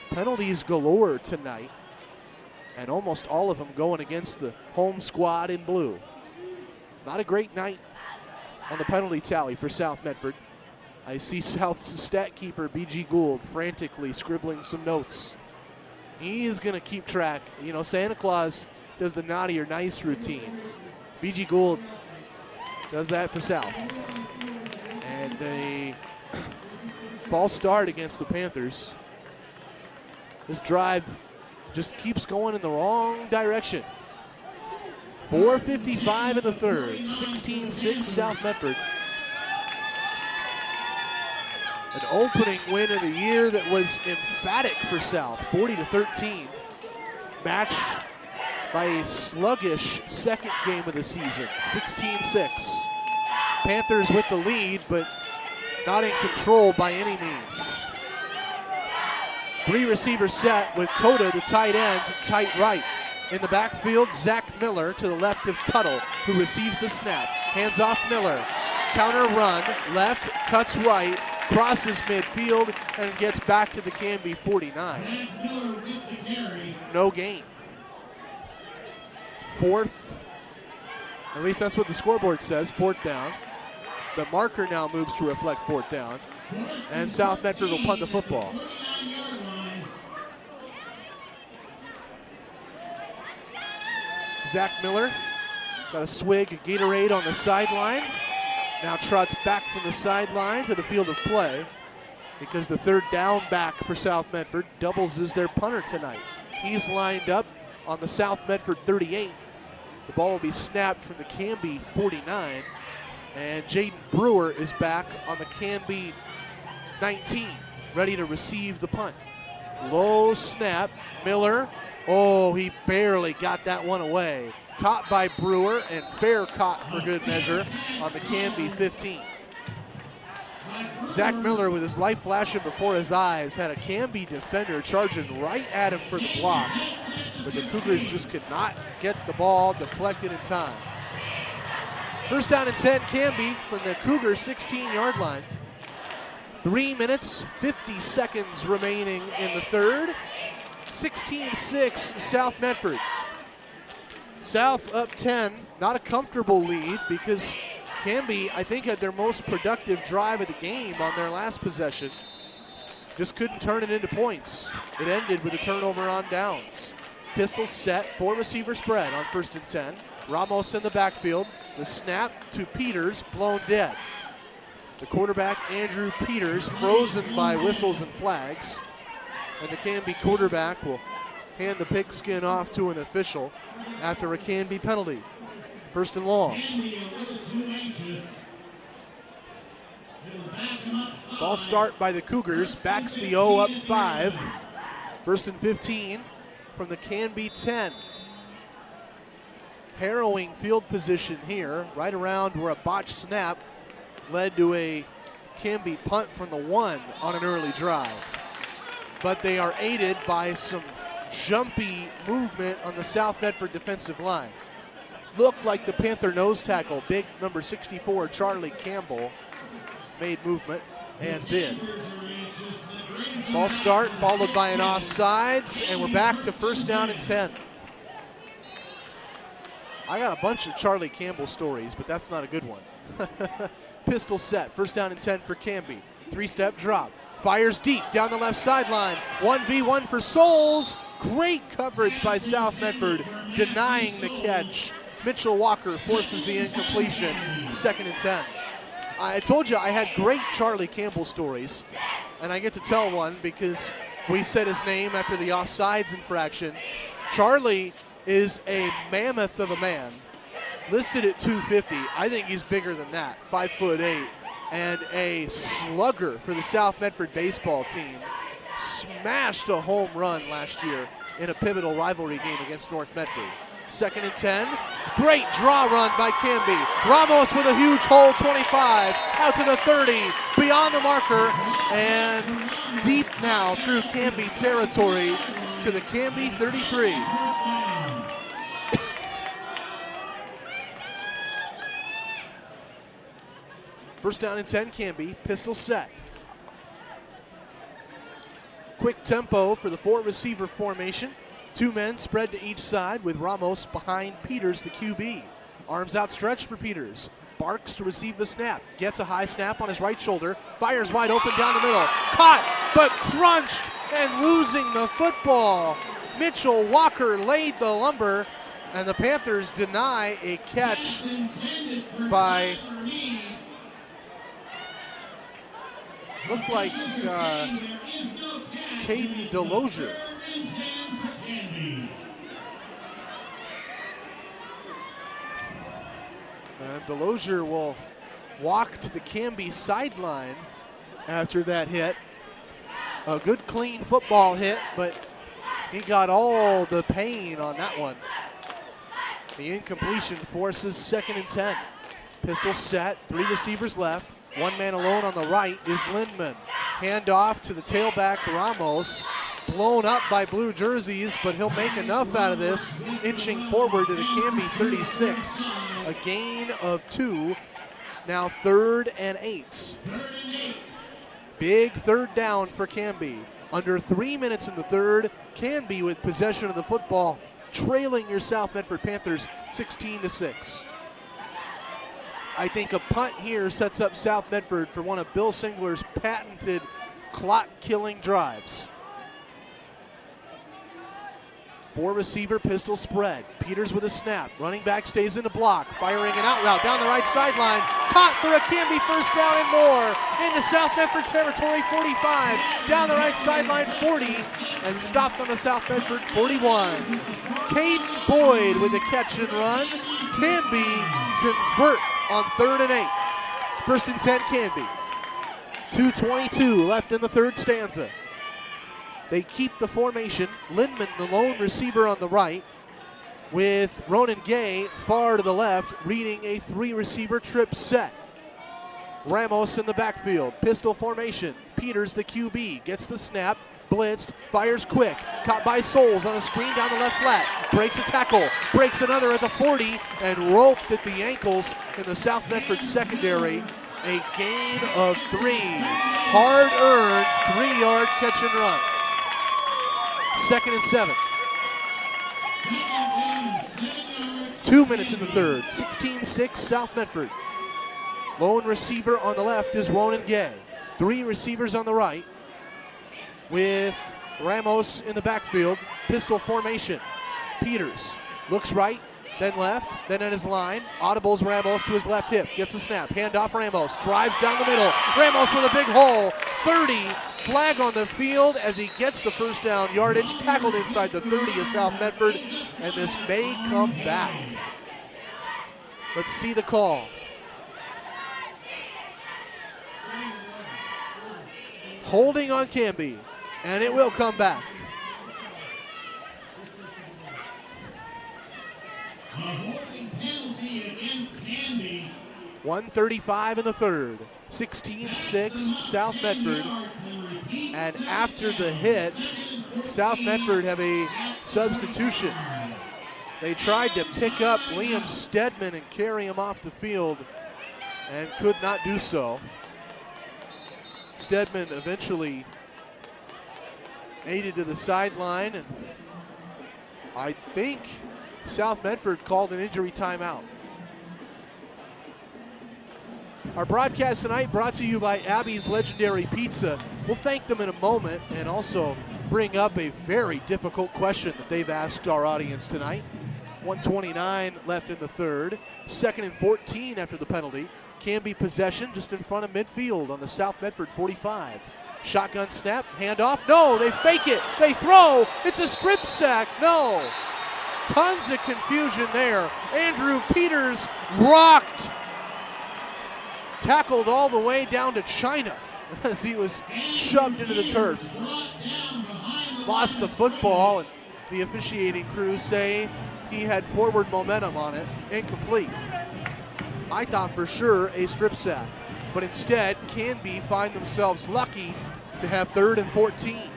Penalties galore tonight, and almost all of them going against the home squad in blue. Not a great night on the penalty tally for South Medford. I see South's stat keeper, B.G. Gould, frantically scribbling some notes. He is going to keep track. You know, Santa Claus does the naughty or nice routine. B.G. Gould does that for South. And a false start against the Panthers. This drive just keeps going in the wrong direction. 4:55 in the third, 16-6 South Medford. An opening win of the year that was emphatic for South, 40-13. Matched by a sluggish second game of the season, 16-6. Panthers with the lead, but not in control by any means. 3-receiver set with Cota, the tight end, tight right. In the backfield, Zach Miller to the left of Tuttle, who receives the snap. Hands off Miller. Counter run, left, cuts right, crosses midfield, and gets back to the Canby 49. No gain. Fourth, at least that's what the scoreboard says, fourth down. The marker now moves to reflect fourth down, and South Medford will punt the football. Zach Miller got a swig of Gatorade on the sideline. Now trots back from the sideline to the field of play because the third down back for South Medford doubles as their punter tonight. He's lined up on the South Medford 38. The ball will be snapped from the Canby 49, and Jaden Brewer is back on the Canby 19, ready to receive the punt. Low snap, Miller. Oh, he barely got that one away. Caught by Brewer, and fair caught for good measure on the Canby 15. Zach Miller, with his life flashing before his eyes, had a Canby defender charging right at him for the block, but the Cougars just could not get the ball deflected in time. First down and 10, Canby from the Cougars 16-yard line. 3 minutes, 50 seconds remaining in the third. 16-6 South Medford. South up 10, not a comfortable lead because Canby, I think, had their most productive drive of the game on their last possession. Just couldn't turn it into points. It ended with a turnover on downs. Pistol set, 4-receiver spread on 1st and 10. Ramos in the backfield. The snap to Peters, blown dead. The quarterback, Andrew Peters, frozen by whistles and flags. And the Canby quarterback will hand the pigskin off to an official after a Canby penalty. 1st and long. False start by the Cougars, backs the O up 5. 1st and 15 from the Canby 10. Harrowing field position here, right around where a botched snap led to a Canby punt from the 1 on an early drive. But they are aided by some jumpy movement on the South Medford defensive line. Looked like the Panther nose tackle, big number 64, Charlie Campbell, made movement and did. False start followed by an offsides, and we're back to 1st down and 10. I got a bunch of Charlie Campbell stories, but that's not a good one. Pistol set, 1st down and 10 for Canby. 3-step drop. Fires deep down the left sideline. 1v1 for Souls. Great coverage by South Medford, denying the catch. Mitchell Walker forces the incompletion. 2nd and 10. I told you I had great Charlie Campbell stories, and I get to tell one because we said his name after the offsides infraction. Charlie is a mammoth of a man, listed at 250. I think he's bigger than that, 5'8", and a slugger for the South Medford baseball team. Smashed a home run last year in a pivotal rivalry game against North Medford. 2nd and 10. Great draw run by Canby. Ramos with a huge hole, 25, out to the 30, beyond the marker, and deep now through Canby territory to the Canby 33. First down and 10, Canby, pistol set. Quick tempo for the 4-receiver formation. 2 men spread to each side with Ramos behind Peters, the QB. Arms outstretched for Peters. Barks to receive the snap. Gets a high snap on his right shoulder. Fires wide open down the middle. Caught, but crunched and losing the football. Mitchell Walker laid the lumber, and the Panthers deny a catch by, looked like Caden Delozier. And Delozier will walk to the Canby sideline after that hit. A good clean football hit, but he got all the pain on that one. The incompletion forces 2nd and 10. Pistol set, 3 receivers left. 1 man alone on the right is Lindman. Handoff to the tailback Ramos. Blown up by blue jerseys, but he'll make enough out of this, inching forward to the Canby 36. A gain of 2. Now 3rd and 8. Big 3rd down for Canby. Under 3 minutes in the 3rd, Canby with possession of the football, trailing your South Medford Panthers 16-6. I think a punt here sets up South Medford for one of Bill Singler's patented clock-killing drives. 4-receiver pistol spread. Peters with a snap. Running back stays in the block. Firing an out route down the right sideline. Caught for a Canby 1st down and more. Into South Medford territory, 45. Down the right sideline, 40. And stopped on the South Medford 41. Caden Boyd with a catch and run. Canby convert on 3rd and 8. 1st and 10 Canby. 2:22 left in the 3rd stanza. They keep the formation. Lindman, the lone receiver on the right, with Ronan Gay far to the left, reading a 3-receiver trip set. Ramos in the backfield. Pistol formation. Peters, the QB, gets the snap, blitzed, fires quick. Caught by Souls on a screen down the left flat. Breaks a tackle, breaks another at the 40, and roped at the ankles in the South Medford secondary. A gain of 3. Hard-earned 3-yard catch and run. 2nd and 7. 2 minutes in the 3rd. 16-6 South Medford. Lone receiver on the left is Ronan Gay. 3 receivers on the right with Ramos in the backfield. Pistol formation. Peters looks right, then left, then at his line. Audibles Ramos to his left hip. Gets the snap. Handoff Ramos. Drives down the middle. Ramos with a big hole. 30. Flag on the field as he gets the 1st down yardage. Tackled inside the 30 of South Medford. And this may come back. Let's see the call. Holding on Canby. And it will come back. A holding penalty against Canby. 1:35 in the 3rd. 16-6 South Medford. And after the hit, South Medford have a substitution. They tried to pick up Liam Stedman and carry him off the field and could not do so. Stedman eventually made it to the sideline, and I think South Medford called an injury timeout. Our broadcast tonight brought to you by Abby's Legendary Pizza. We'll thank them in a moment and also bring up a very difficult question that they've asked our audience tonight. 1:29 left in the 3rd. 2nd and 14 after the penalty. Canby possession just in front of midfield on the South Medford 45. Shotgun snap, handoff. No, they fake it. They throw. It's a strip sack. No. Tons of confusion there. Andrew Peters rocked. Tackled all the way down to China as he was shoved into the turf. Lost the football, and the officiating crew say he had forward momentum on it. Incomplete. I thought for sure a strip sack, but instead Canby find themselves lucky to have 3rd and 14.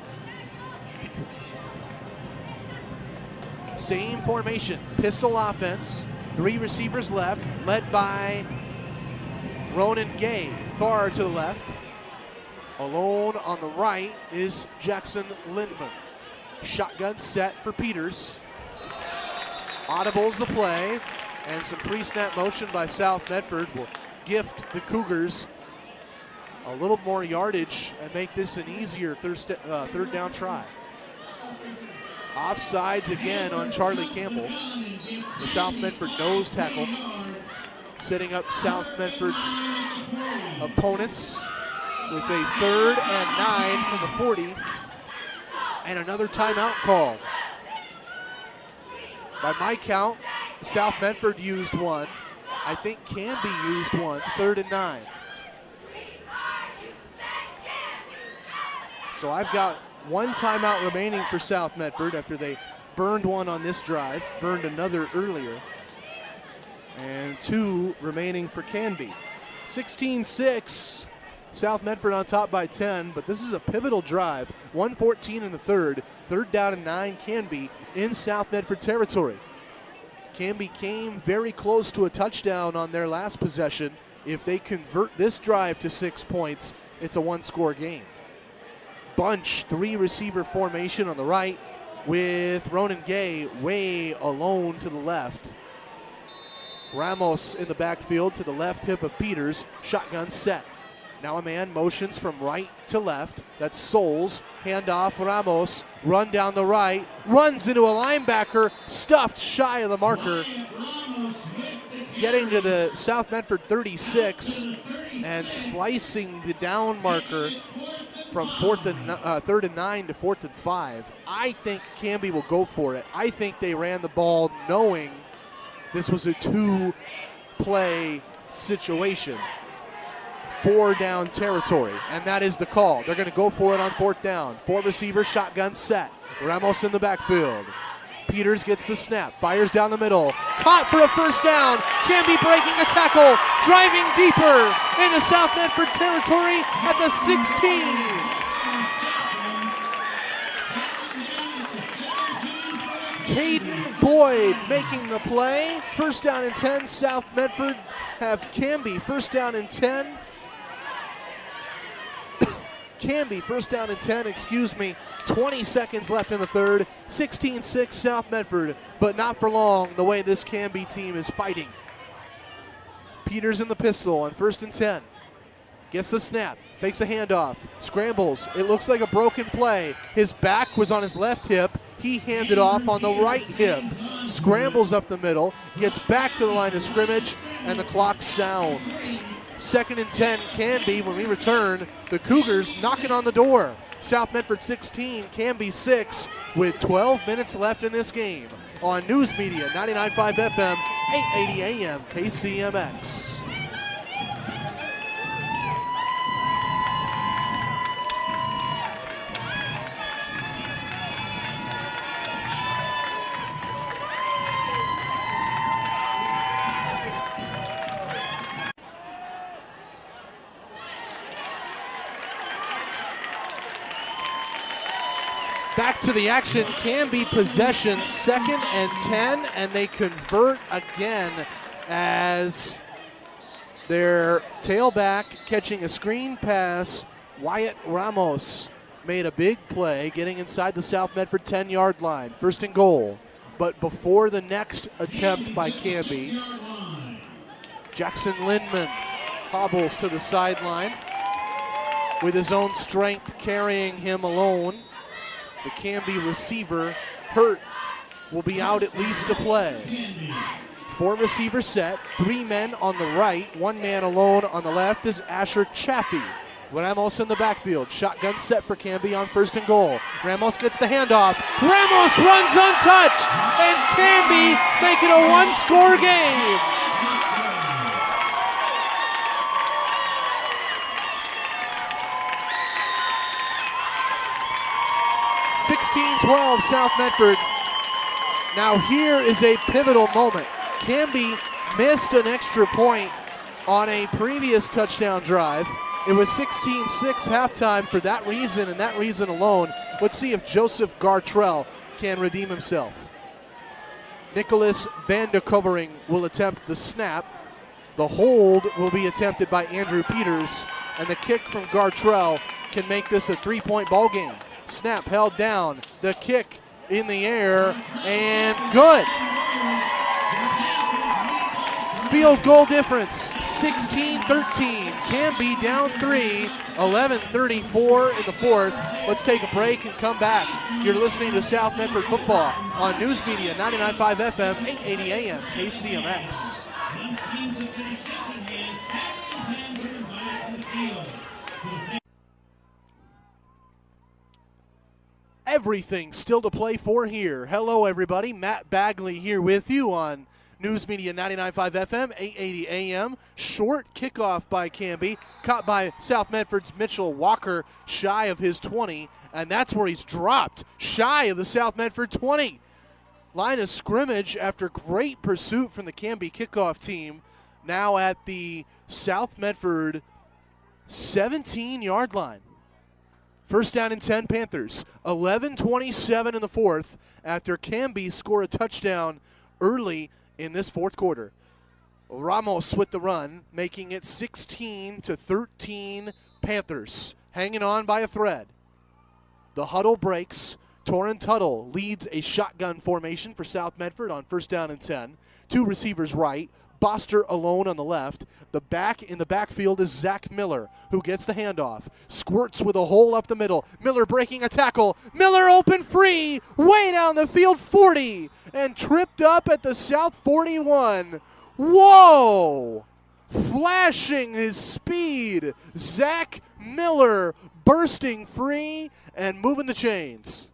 Same formation, pistol offense, 3 receivers left, led by Ronan Gay, far to the left. Alone on the right is Jackson Lindman. Shotgun set for Peters. Audibles the play, and some pre-snap motion by South Medford will gift the Cougars a little more yardage and make this an easier 3rd down try. Offsides again on Charlie Campbell. The South Medford nose tackle, setting up South Medford's opponents with a 3rd and 9 from the 40. And another timeout call. By my count, South Medford used one. I think Canby used one. 3rd and 9. So I've got one timeout remaining for South Medford after they burned one on this drive, burned another earlier, and 2 remaining for Canby. 16-6, South Medford on top by 10, but this is a pivotal drive. 1:14 in the third down and 9, Canby in South Medford territory. Canby came very close to a touchdown on their last possession. If they convert this drive to 6 points, it's a 1-score game. Bunch 3-receiver formation on the right with Ronan Gay way alone to the left. Ramos in the backfield to the left hip of Peters. Shotgun set. Now a man motions from right to left. That's Souls. Handoff, Ramos. Run down the right. Runs into a linebacker. Stuffed shy of the marker. Getting to the South Medford 36 and slicing the down marker from 3rd and 9 to 4th and 5. I think Canby will go for it. I think they ran the ball knowing this was a 2-play situation. 4-down territory, and that is the call. They're going to go for it on 4th down. 4 receivers, shotgun set. Ramos in the backfield. Peters gets the snap, fires down the middle. Caught for a 1st down. Canby breaking a tackle, driving deeper into South Medford territory at the 16. Caden Boyd making the play. 1st down and 10. South Medford have Canby 1st down and 10. Canby 1st down and 10, 20 seconds left in the third. 16-6 South Medford, but not for long the way this Canby team is fighting. Peters in the pistol on 1st and 10. Gets the snap, fakes a handoff, scrambles. It looks like a broken play. His back was on his left hip. He handed off on the right hip. Scrambles up the middle, gets back to the line of scrimmage, and the clock sounds. 2nd and 10, Canby. When we return, the Cougars knocking on the door. South Medford 16, Canby 6, with 12 minutes left in this game. On News Media, 99.5 FM, 880 AM KCMX. Back to the action, Canby possession, 2nd and 10, and they convert again as their tailback catching a screen pass. Wyatt Ramos made a big play, getting inside the South Medford 10-yard line. 1st and goal. But before the next attempt by Canby, Jackson Lindman hobbles to the sideline with his own strength carrying him alone. The Canby receiver, Hurt, will be out at least a play. 4 receiver set, 3 men on the right, 1 man alone on the left is Asher Chaffee. Ramos in the backfield, shotgun set for Canby on 1st and goal. Ramos gets the handoff. Ramos runs untouched, and Canby make it a 1-score game. (16-12) South Medford. Now here is a pivotal moment. Canby missed an extra point on a previous touchdown drive. It was 16-6 halftime for that reason and that reason alone. Let's see if Joseph Gartrell can redeem himself. Nicholas Van de Covering will attempt the snap. The hold will be attempted by Andrew Peters, and the kick from Gartrell can make this a 3-point ball game. Snap held down, the kick in the air, and good. Field goal difference, 16-13. Canby down 3, 11:34 in the fourth. Let's take a break and come back. You're listening to South Medford football on News Media, 99.5 FM, 880 AM KCMX. Everything still to play for here. Hello, everybody. Matt Bagley here with you on News Media 99.5 FM, 880 AM. Short kickoff by Canby, caught by South Medford's Mitchell Walker, shy of his 20, and that's where he's dropped, shy of the South Medford 20. Line of scrimmage after great pursuit from the Canby kickoff team, now at the South Medford 17-yard line. First down and 10 Panthers. 11:27 in the fourth after Canby score a touchdown early in this fourth quarter. Ramos with the run, making it 16-13 Panthers, hanging on by a thread. The huddle breaks. Torrin Tuttle leads a shotgun formation for South Medford on first down and 10. Two receivers right. Boster alone on the left. The back in the backfield is Zach Miller, who gets the handoff. Squirts with a hole up the middle. Miller breaking a tackle. Miller open free, way down the field, 40, and tripped up at the South 41. Whoa! Flashing his speed. Zach Miller bursting free and moving the chains.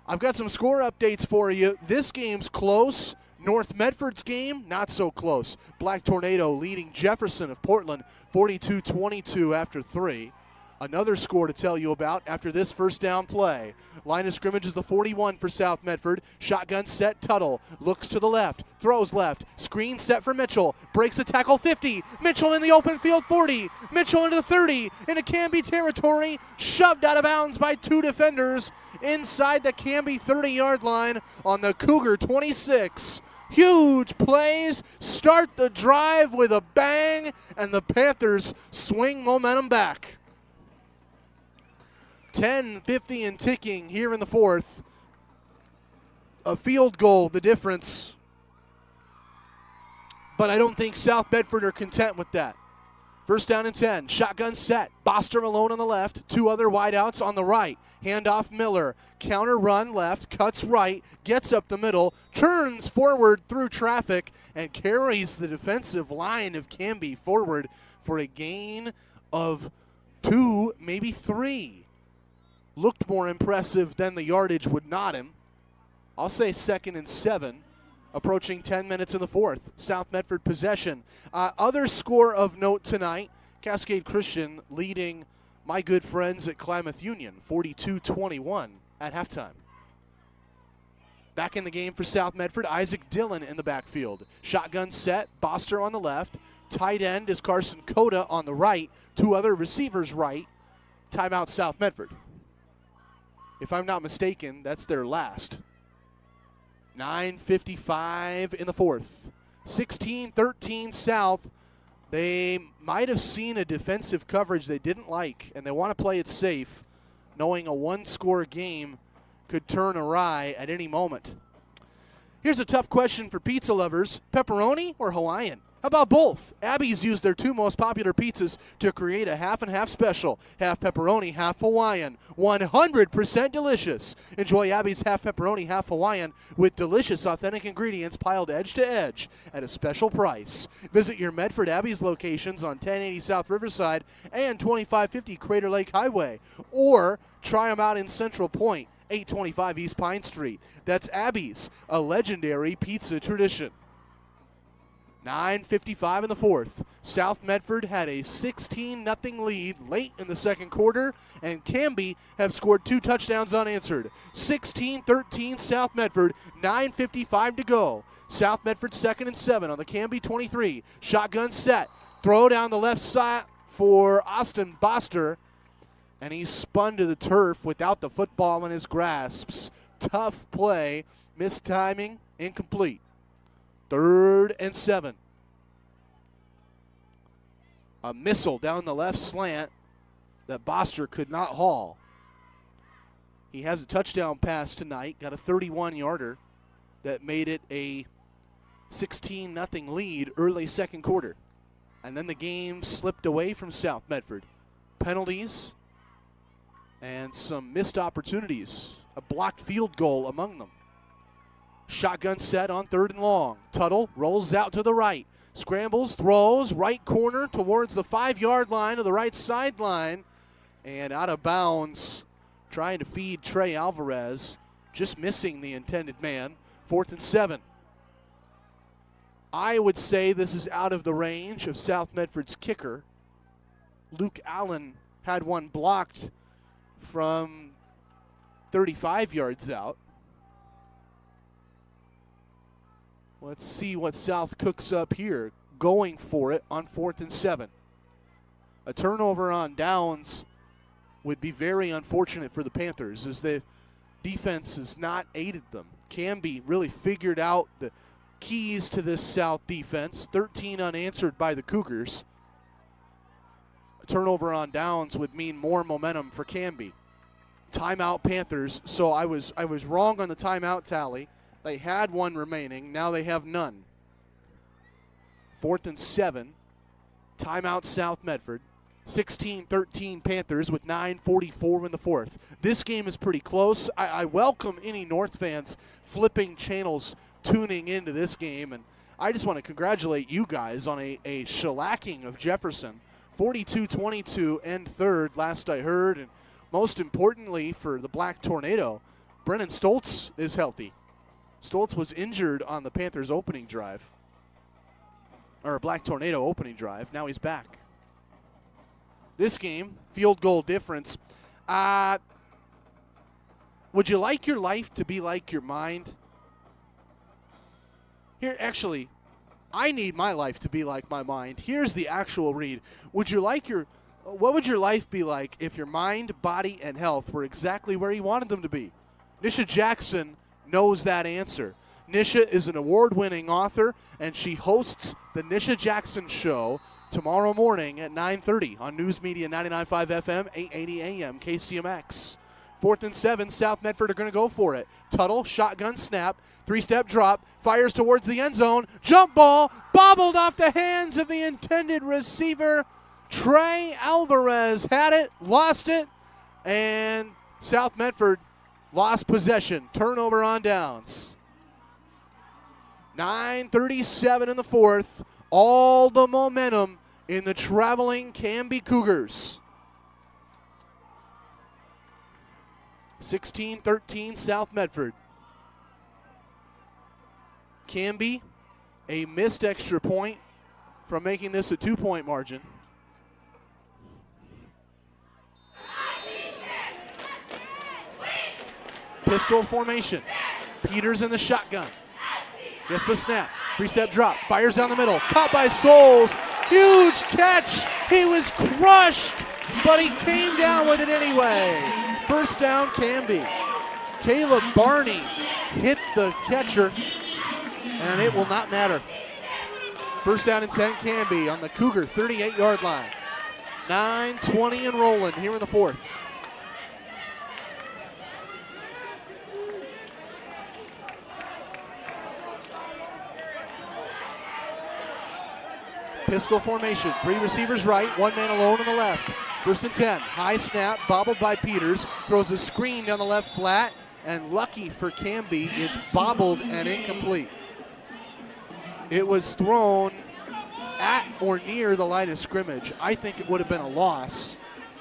I've got some score updates for you. This game's close. North Medford's game, not so close. Black Tornado leading Jefferson of Portland 42-22 after 3. Another score to tell you about after this first down play. Line of scrimmage is the 41 for South Medford. Shotgun set, Tuttle looks to the left, throws left, screen set for Mitchell, breaks a tackle 50. Mitchell in the open field 40. Mitchell into the 30, into Canby territory, shoved out of bounds by two defenders inside the Canby 30-yard line on the Cougar 26. Huge plays start the drive with a bang, and the Panthers swing momentum back. 10:50 and ticking here in the fourth. A field goal, the difference. But I don't think South Medford are content with that. First down and 10. Shotgun set. Boster alone on the left. Two other wideouts on the right. Handoff Miller. Counter run left. Cuts right. Gets up the middle. Turns forward through traffic and carries the defensive line of Canby forward for a gain of 2, maybe 3. Looked more impressive than the yardage would not him. I'll say 2nd and 7. Approaching 10 minutes in the fourth. South Medford possession. Other score of note tonight, Cascade Christian leading my good friends at Klamath Union, 42-21 at halftime. Back in the game for South Medford, Isaac Dillon in the backfield. Shotgun set, Boster on the left. Tight end is Carson Coda on the right. Two other receivers right. Timeout South Medford. If I'm not mistaken, that's their last. 9:55 in the fourth. 16-13 South. They might have seen a defensive coverage they didn't like, and they want to play it safe, knowing a one-score game could turn awry at any moment. Here's a tough question for pizza lovers. Pepperoni or Hawaiian? How about both? Abby's used their two most popular pizzas to create a half-and-half special. Half pepperoni, half Hawaiian. 100% delicious. Enjoy Abby's half pepperoni, half Hawaiian with delicious, authentic ingredients piled edge to edge at a special price. Visit your Medford Abby's locations on 1080 South Riverside and 2550 Crater Lake Highway. Or try them out in Central Point, 825 East Pine Street. That's Abby's, a legendary pizza tradition. 9:55 in the fourth. South Medford had a 16-0 lead late in the second quarter, and Canby have scored 2 touchdowns unanswered. 16-13 South Medford, 9:55 to go. South Medford 2nd and 7 on the Canby 23. Shotgun set. Throw down the left side for Austin Boster, and he spun to the turf without the football in his grasps. Tough play, missed timing, incomplete. 3rd and 7. A missile down the left slant that Boster could not haul. He has a touchdown pass tonight, got a 31-yarder that made it a 16-0 lead early second quarter. And then the game slipped away from South Medford. Penalties and some missed opportunities. A blocked field goal among them. Shotgun set on 3rd and long. Tuttle rolls out to the right. Scrambles, throws, right corner towards the 5-yard line of the right sideline. And out of bounds, trying to feed Trey Alvarez. Just missing the intended man. 4th and 7. I would say this is out of the range of South Medford's kicker. Luke Allen had one blocked from 35 yards out. Let's see what South cooks up here, going for it on 4th and 7. A turnover on downs would be very unfortunate for the Panthers, as the defense has not aided them. Canby really figured out the keys to this South defense. 13 unanswered by the Cougars. A turnover on downs would mean more momentum for Canby. Timeout Panthers. So I was wrong on the timeout tally. They had one remaining. Now they have none. 4th and 7. Timeout South Medford. 16-13 Panthers with 9:44 in the 4th. This game is pretty close. I welcome any North fans flipping channels, tuning into this game, and I just want to congratulate you guys on a shellacking of Jefferson. 42-22 end third, last I heard, and most importantly for the Black Tornado, Brennan Stoltz is healthy. Stoltz was injured on the Panthers opening drive, or Black Tornado opening drive. Now he's back. This game, field goal difference. Would you like your life to be like your mind? Here, actually, I need my life to be like my mind. Here's the actual read. What would your life be like if your mind, body, and health were exactly where you wanted them to be? Nisha Jackson knows that answer. Nisha is an award-winning author, and she hosts the Nisha Jackson Show tomorrow morning at 9:30 on News Media 99.5 FM, 880 AM KCMX. 4th and 7, South Medford are going to go for it. Tuttle, shotgun snap, 3-step drop, fires towards the end zone. Jump ball, bobbled off the hands of the intended receiver. Trey Alvarez had it, lost it, and South Medford lost possession. Turnover on downs. 9:37 in the 4th. All the momentum in the traveling Canby Cougars. 16-13 South Medford. Canby, a missed extra point from making this a 2-point margin. Pistol formation. Peters in the shotgun. Gets the snap. 3-step drop. Fires down the middle. Caught by Souls. Huge catch. He was crushed, but he came down with it anyway. First down, Canby. Caleb Barney hit the catcher, and it will not matter. First down and 10, Canby on the Cougar 38-yard line. 9:20 and rolling here in the 4th. Pistol formation, 3 receivers right, 1 man alone on the left. 1st and 10, high snap, bobbled by Peters, throws a screen down the left flat, and lucky for Canby, it's bobbled and incomplete. It was thrown at or near the line of scrimmage. I think it would have been a loss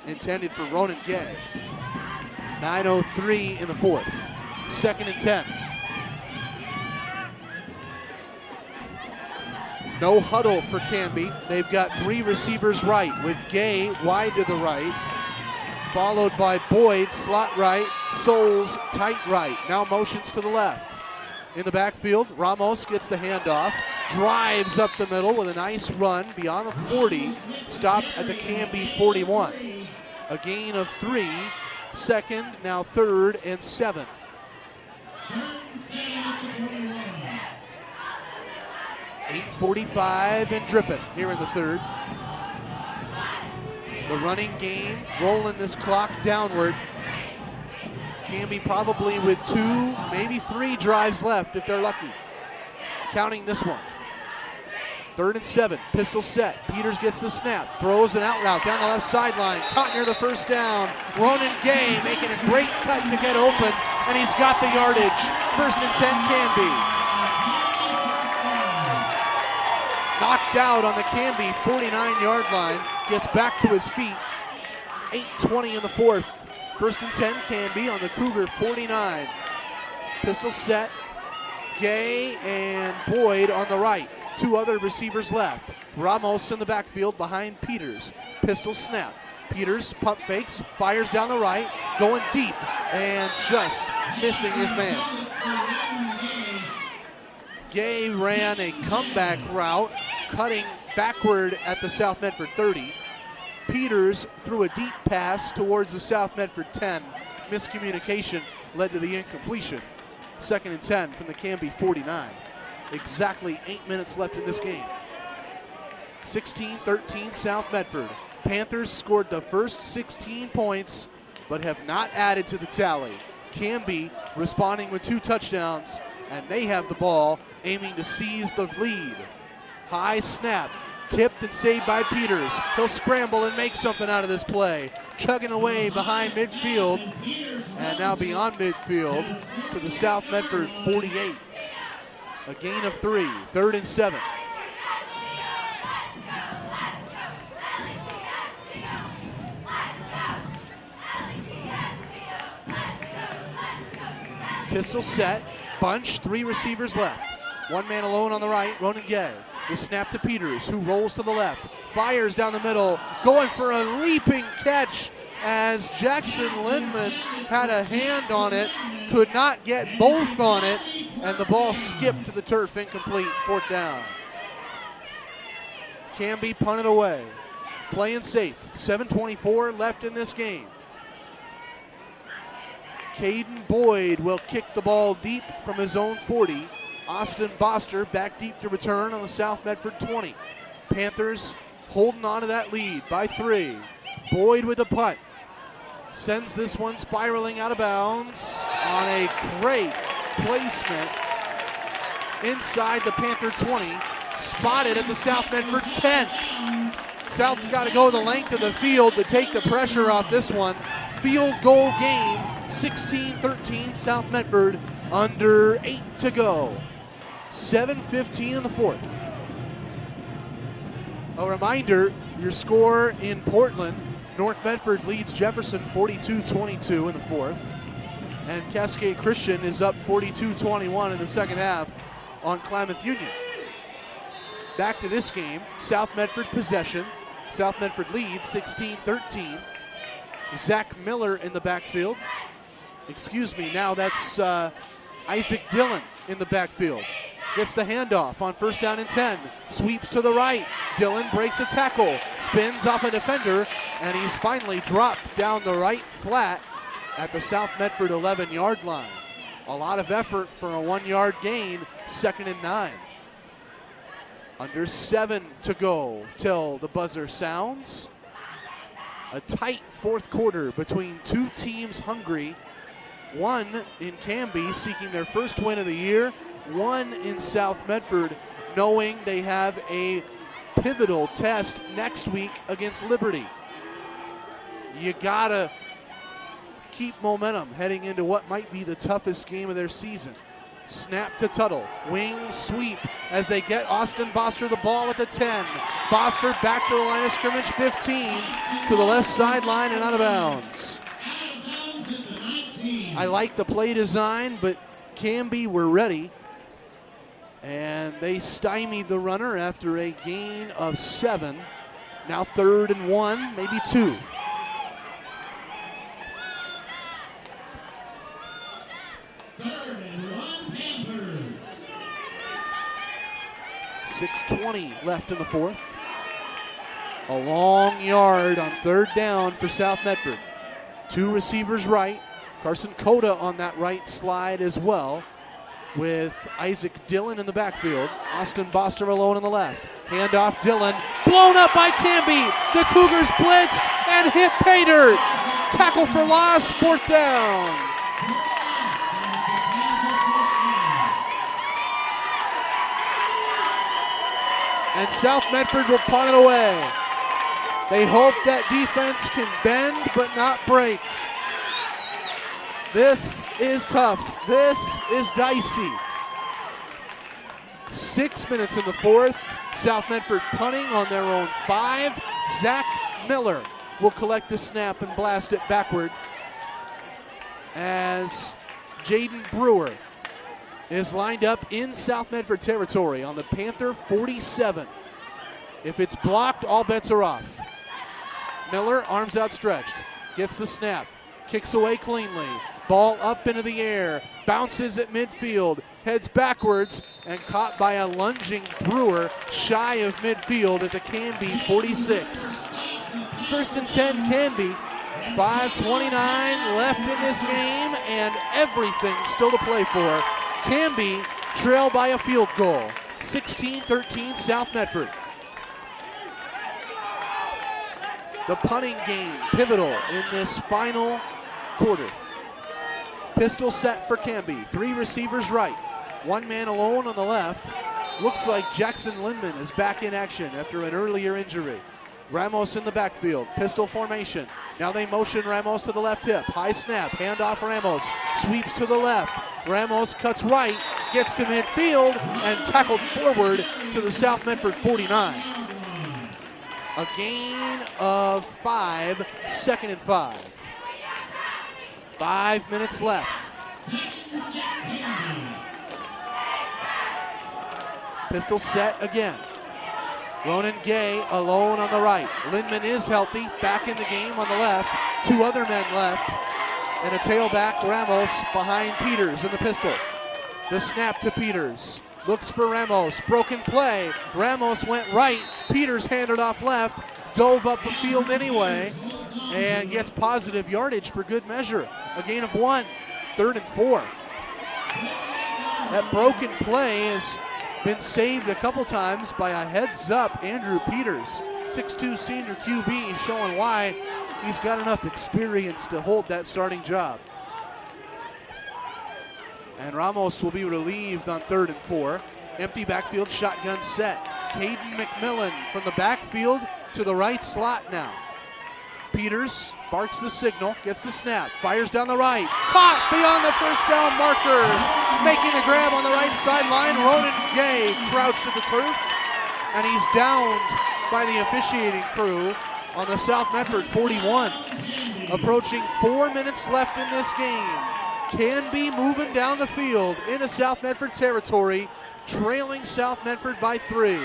intended for Ronan Gay. 9:03 in the 4th. 2nd and 10. No huddle for Canby. They've got 3 receivers right, with Gay wide to the right, followed by Boyd, slot right, Souls, tight right. Now motions to the left. In the backfield, Ramos gets the handoff, drives up the middle with a nice run beyond the 40, stopped at the Canby 41. A gain of 3, 2nd, now 3rd and 7. 8:45 and dripping here in the 3rd. The running game rolling this clock downward. Canby probably with 2, maybe 3 drives left if they're lucky, counting this one. 3rd and 7, pistol set. Peters gets the snap, throws an out route down the left sideline, caught near the first down. Ronan Gay making a great cut to get open, and he's got the yardage. 1st and 10, Canby. Knocked out on the Canby 49-yard line, gets back to his feet. 8:20 in the 4th. 1st and 10, Canby on the Cougar 49. Pistol set. Gay and Boyd on the right. Two other receivers left. Ramos in the backfield behind Peters. Pistol snap. Peters pump fakes, fires down the right, going deep, and just missing his man. Gay ran a comeback route, cutting backward at the South Medford 30. Peters threw a deep pass towards the South Medford 10. Miscommunication led to the incompletion. 2nd and 10 from the Canby 49. Exactly 8 minutes left in this game. 16-13 South Medford. Panthers scored the first 16 points, but have not added to the tally. Canby responding with 2 touchdowns, and they have the ball, aiming to seize the lead. High snap, tipped and saved by Peters. He'll scramble and make something out of this play. Chugging away behind midfield, and now beyond midfield to the South Medford 48. A gain of 3, 3rd and 7. Pistol set, bunch, 3 receivers left. 1 man alone on the right, Ronan Gay. The snap to Peters, who rolls to the left, fires down the middle, going for a leaping catch as Jackson Lindman had a hand on it, could not get both on it, and the ball skipped to the turf, incomplete, 4th down. Canby punted away, playing safe, 7:24 left in this game. Caden Boyd will kick the ball deep from his own 40. Austin Boster back deep to return on the South Medford 20. Panthers holding on to that lead by 3. Boyd with a punt. Sends this one spiraling out of bounds on a great placement inside the Panther 20. Spotted at the South Medford 10. South's got to go the length of the field to take the pressure off this one. Field goal game, 16-13 South Medford, under 8 to go. 7:15 in the 4th. A reminder, your score in Portland, North Medford leads Jefferson 42-22 in the 4th. And Cascade Christian is up 42-21 in the 2nd half on Klamath Union. Back to this game, South Medford possession. South Medford leads 16-13. Zach Miller in the backfield. Excuse me, now that's Isaac Dillon in the backfield. Gets the handoff on 1st down and 10. Sweeps to the right. Dillon breaks a tackle. Spins off a defender, and he's finally dropped down the right flat at the South Medford 11-yard line. A lot of effort for a 1-yard gain, 2nd and 9. Under 7 to go till the buzzer sounds. A tight 4th quarter between 2 teams hungry. One in Canby seeking their first win of the year. One in South Medford knowing they have a pivotal test next week against Liberty. You gotta keep momentum heading into what might be the toughest game of their season. Snap to Tuttle, wing sweep as they get Austin Boster the ball at the 10. Boster back to the line of scrimmage, 15 to the left sideline and out of bounds. I like the play design, but Canby were ready, and they stymied the runner after a gain of 7. Now 3rd and 1, maybe 2. Third and 1 Panthers. 6:20 left in the 4th. A long yard on 3rd down for South Medford. 2 receivers right. Carson Cota on that right slide as well, with Isaac Dillon in the backfield. Austin Boster alone on the left. Handoff Dillon, blown up by Canby. The Cougars blitzed and hit pay dirt. Tackle for loss, 4th down. And South Medford will punt it away. They hope that defense can bend but not break. This is tough. This is dicey. 6 minutes in the 4th. South Medford punting on their own 5. Zach Miller will collect the snap and blast it backward as Jaden Brewer is lined up in South Medford territory on the Panther 47. If it's blocked, all bets are off. Miller, arms outstretched, gets the snap, kicks away cleanly. Ball up into the air, bounces at midfield, heads backwards, and caught by a lunging Brewer shy of midfield at the Canby 46. First and 10, Canby. 5:29 left in this game, and everything still to play for. Canby trail by a field goal. 16-13 South Medford. The punting game pivotal in this final quarter. Pistol set for Canby. 3 receivers right. 1 man alone on the left. Looks like Jackson Lindman is back in action after an earlier injury. Ramos in the backfield. Pistol formation. Now they motion Ramos to the left hip. High snap. Handoff Ramos. Sweeps to the left. Ramos cuts right. Gets to midfield and tackled forward to the South Medford 49. A gain of 5. 2nd and 5. 5 minutes left. Pistol set again. Ronan Gay alone on the right. Lindman is healthy, back in the game on the left. 2 other men left. And a tailback, Ramos, behind Peters in the pistol. The snap to Peters. Looks for Ramos. Broken play. Ramos went right. Peters handed off left. Dove up the field anyway. And gets positive yardage for good measure. A gain of 1. 3rd and 4. That broken play has been saved a couple times by a heads-up Andrew Peters. 6'2 senior QB showing why he's got enough experience to hold that starting job. And Ramos will be relieved on 3rd and 4. Empty backfield, shotgun set. Caden McMillan from the backfield to the right slot now. Peters barks the signal, gets the snap, fires down the right. Caught beyond the first down marker. Making the grab on the right sideline. Ronan Gay crouched at the turf, and he's downed by the officiating crew on the South Medford 41. Approaching 4 minutes left in this game. Canby moving down the field into South Medford territory, trailing South Medford by 3.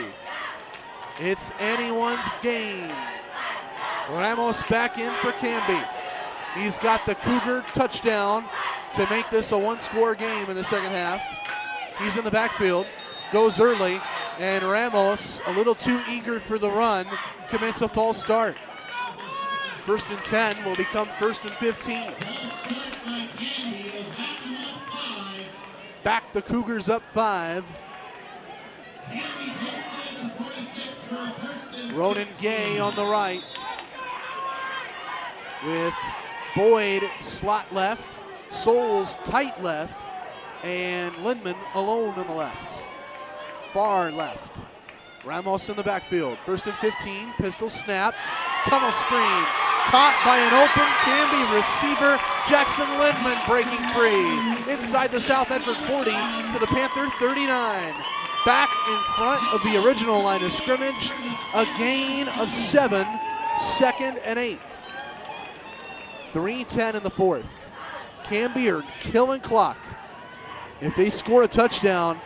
It's anyone's game. Ramos back in for Canby. He's got the Cougar touchdown to make this a 1-score game in the second half. He's in the backfield, goes early, and Ramos, a little too eager for the run, commits a false start. 1st and 10 will become 1st and 15. Back the Cougars up 5. Ronan Gay on the right, with Boyd slot left, Souls tight left, and Lindman alone on the left. Far left. Ramos in the backfield. 1st and 15, pistol snap, tunnel screen. Caught by an open Canby receiver. Jackson Lindman breaking free. Inside the South Medford 40 to the Panther 39. Back in front of the original line of scrimmage. A gain of 7, 2nd and 8. 3:10 in the 4th. Canby are killing clock. If they score a touchdown,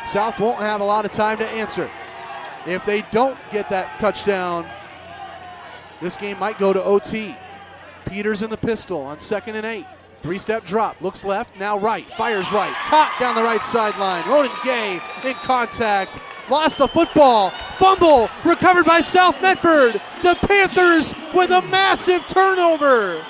South won't have a lot of time to answer. If they don't get that touchdown, this game might go to OT. Peters in the pistol on 2nd and 8. 3-step drop, looks left, now right, fires right. Caught down the right sideline. Ronan Gay in contact. Lost the football. Fumble recovered by South Medford. The Panthers with a massive turnover.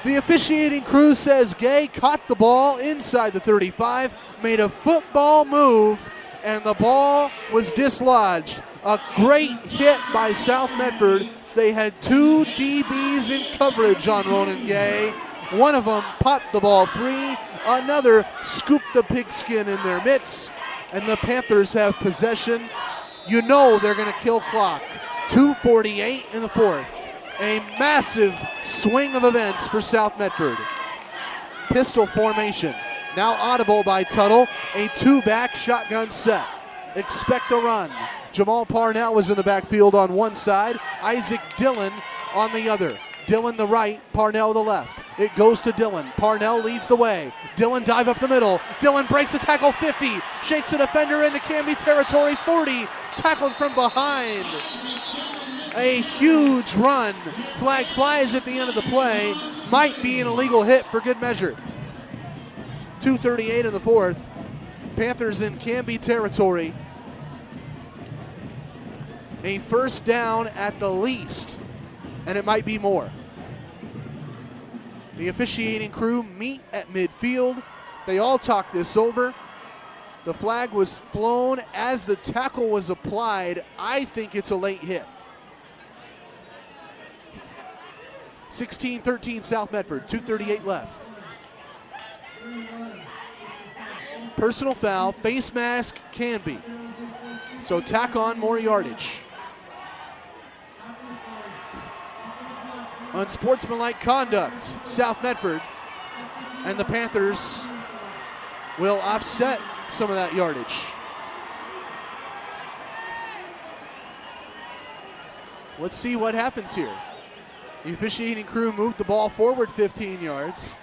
The officiating crew says Gay caught the ball inside the 35, made a football move, and the ball was dislodged. A great hit by South Medford. They had 2 DBs in coverage on Ronan Gay. One of them popped the ball free. Another scooped the pigskin in their mitts. And the Panthers have possession. You know they're going to kill clock. 2:48 in the 4th. A massive swing of events for South Medford. Pistol formation. Now audible by Tuttle. A 2-back shotgun set. Expect a run. Jamal Parnell was in the backfield on one side. Isaac Dillon on the other. Dillon the right, Parnell the left. It goes to Dillon. Parnell leads the way. Dillon dive up the middle. Dillon breaks a tackle 50. Shakes a defender into Canby territory 40. Tackled from behind. A huge run. Flag flies at the end of the play. Might be an illegal hit for good measure. 2:38 in the fourth. Panthers in Canby territory. A first down at the least, and it might be more. The officiating crew meet at midfield. They all talk this over. The flag was flown as the tackle was applied. I think it's a late hit. 16-13 South Medford, 2:38 left. Personal foul, face mask, Canby. So tack on more yardage. Unsportsmanlike conduct, South Medford, and the Panthers will offset some of that yardage. Let's see what happens here. The officiating crew moved the ball forward 15 yards.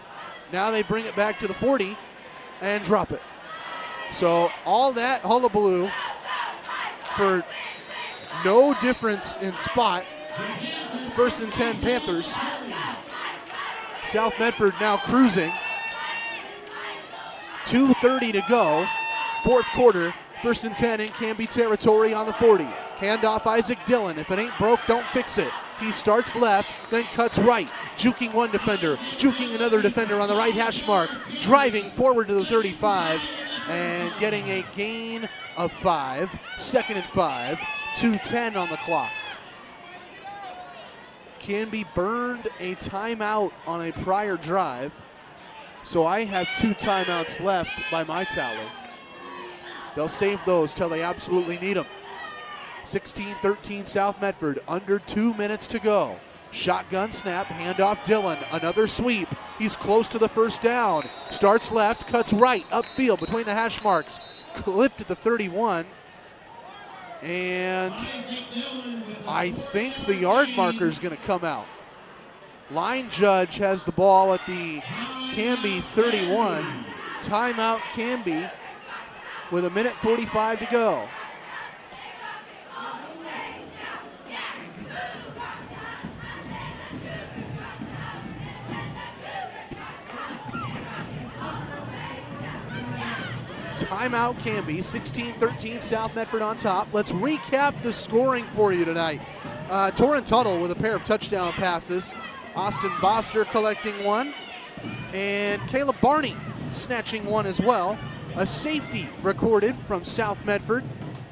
Now they bring it back to the 40 and drop it. So all that hullabaloo for no difference in spot. First and 10 Panthers. South Medford now cruising. 2:30 to go. Fourth quarter. First and 10 in Canby territory on the 40. Handoff Isaac Dillon. If it ain't broke, don't fix it. He starts left, then cuts right. Juking one defender, juking another defender on the right hash mark. Driving forward to the 35 and getting a gain of 5. Second and 5. 2:10 on the clock. Canby burned a timeout on a prior drive, so I have 2 timeouts left by my tally. They'll save those till they absolutely need them. 16-13 South Medford, under 2 minutes to go. Shotgun snap, handoff Dillon, another sweep. He's close to the first down. Starts left, cuts right, upfield between the hash marks. Clipped at the 31. And I think the yard marker is going to come out. Line judge has the ball at the Canby 31. Timeout Canby with 1:45 to go. Timeout Canby, 16-13 South Medford on top. Let's recap the scoring for you tonight. Torrin Tuttle with a pair of touchdown passes. Austin Boster collecting one. And Caleb Barney snatching one as well. A safety recorded from South Medford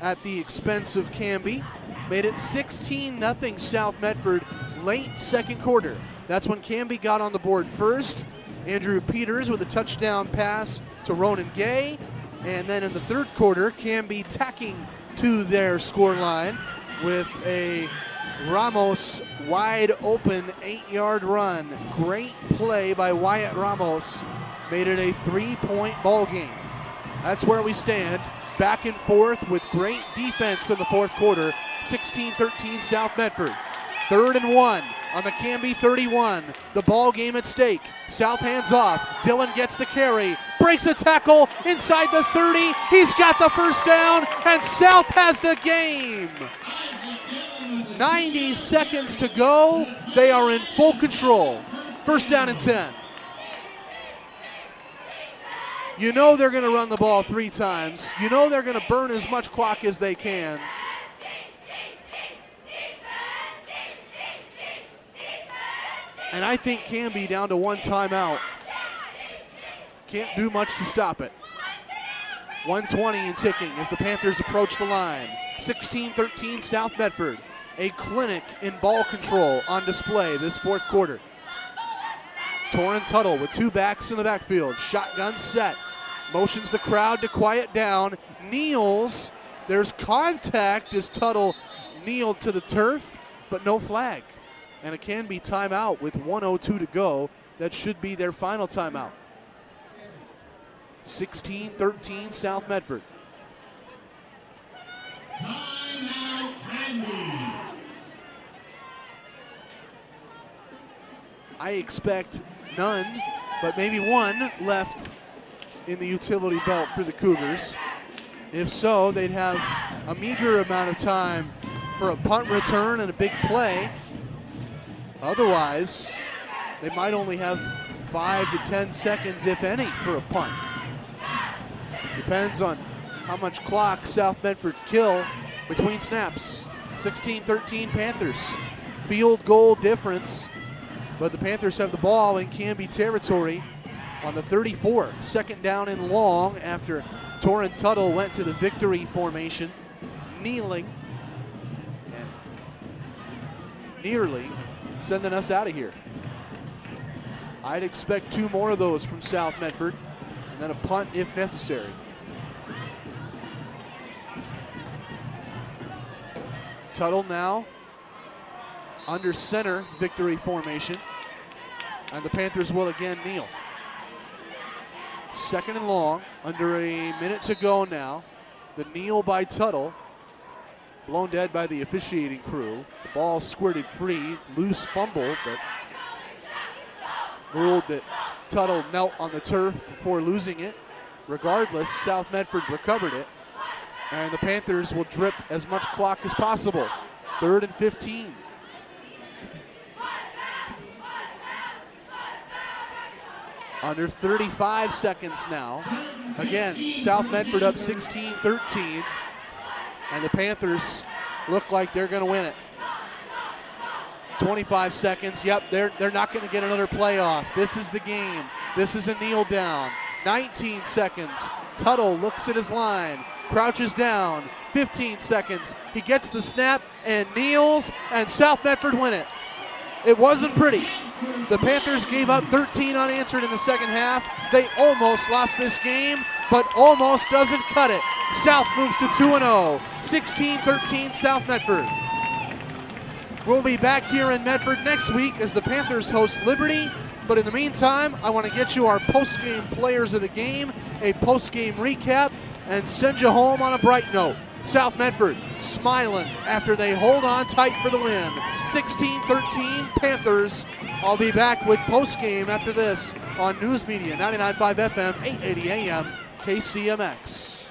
at the expense of Canby. Made it 16-0 South Medford late second quarter. That's when Canby got on the board first. Andrew Peters with a touchdown pass to Ronan Gay. And then in the third quarter, Canby tacking to their score line with a Ramos wide open 8-yard run. Great play by Wyatt Ramos. Made it a 3-point ball game. That's where we stand. Back and forth with great defense in the fourth quarter. 16-13 South Medford. 3rd and 1 on the Canby 31. The ball game at stake. South hands off. Dillon gets the carry. Breaks a tackle inside the 30. He's got the first down, and South has the game. 90 seconds to go. They are in full control. First down and 10. You know they're going to run the ball 3 times. You know they're going to burn as much clock as they can. And I think Canby down to 1 timeout. Can't do much to stop it. 1:20 and ticking as the Panthers approach the line. 16-13 South Medford. A clinic in ball control on display this fourth quarter. Torrin Tuttle with 2 backs in the backfield. Shotgun set. Motions the crowd to quiet down. Kneels. There's contact as Tuttle kneeled to the turf, but no flag. And a Canby timeout with 1:02 to go. That should be their final timeout. 16-13 South Medford. Timeout Canby. I expect none, but maybe one left in the utility belt for the Cougars. If so, they'd have a meager amount of time for a punt return and a big play. Otherwise, they might only have 5 to 10 seconds, if any, for a punt. Depends on how much clock South Medford kill between snaps. 16-13 Panthers. Field goal difference, but the Panthers have the ball in Canby territory on the 34. Second down and long after Torrin Tuttle went to the victory formation, kneeling and nearly sending us out of here. I'd expect 2 more of those from South Medford, and then a punt if necessary. Tuttle now under center victory formation, and the Panthers will again kneel. Second and long, under a minute to go now. The kneel by Tuttle, blown dead by the officiating crew. The ball squirted free, loose fumble, but ruled that Tuttle knelt on the turf before losing it. Regardless, South Medford recovered it, and the Panthers will drip as much clock as possible. 3rd and 15. Under 35 seconds now. Again, South Medford up 16-13, and the Panthers look like they're going to win it. 25 seconds. Yep, they're not going to get another playoff. This is the game. This is a kneel down. 19 seconds. Tuttle looks at his line, crouches down. 15 seconds. He gets the snap and kneels, and South Medford win it. It wasn't pretty. The Panthers gave up 13 unanswered in the second half. They almost lost this game, but almost doesn't cut it. South moves to 2-0. 16-13 South Medford. We'll be back here in Medford next week as the Panthers host Liberty. But in the meantime, I want to get you our post-game players of the game, a post-game recap, and send you home on a bright note. South Medford smiling after they hold on tight for the win. 16-13 Panthers. I'll be back with post-game after this on News Media 99.5 FM, 880 AM, KCMX.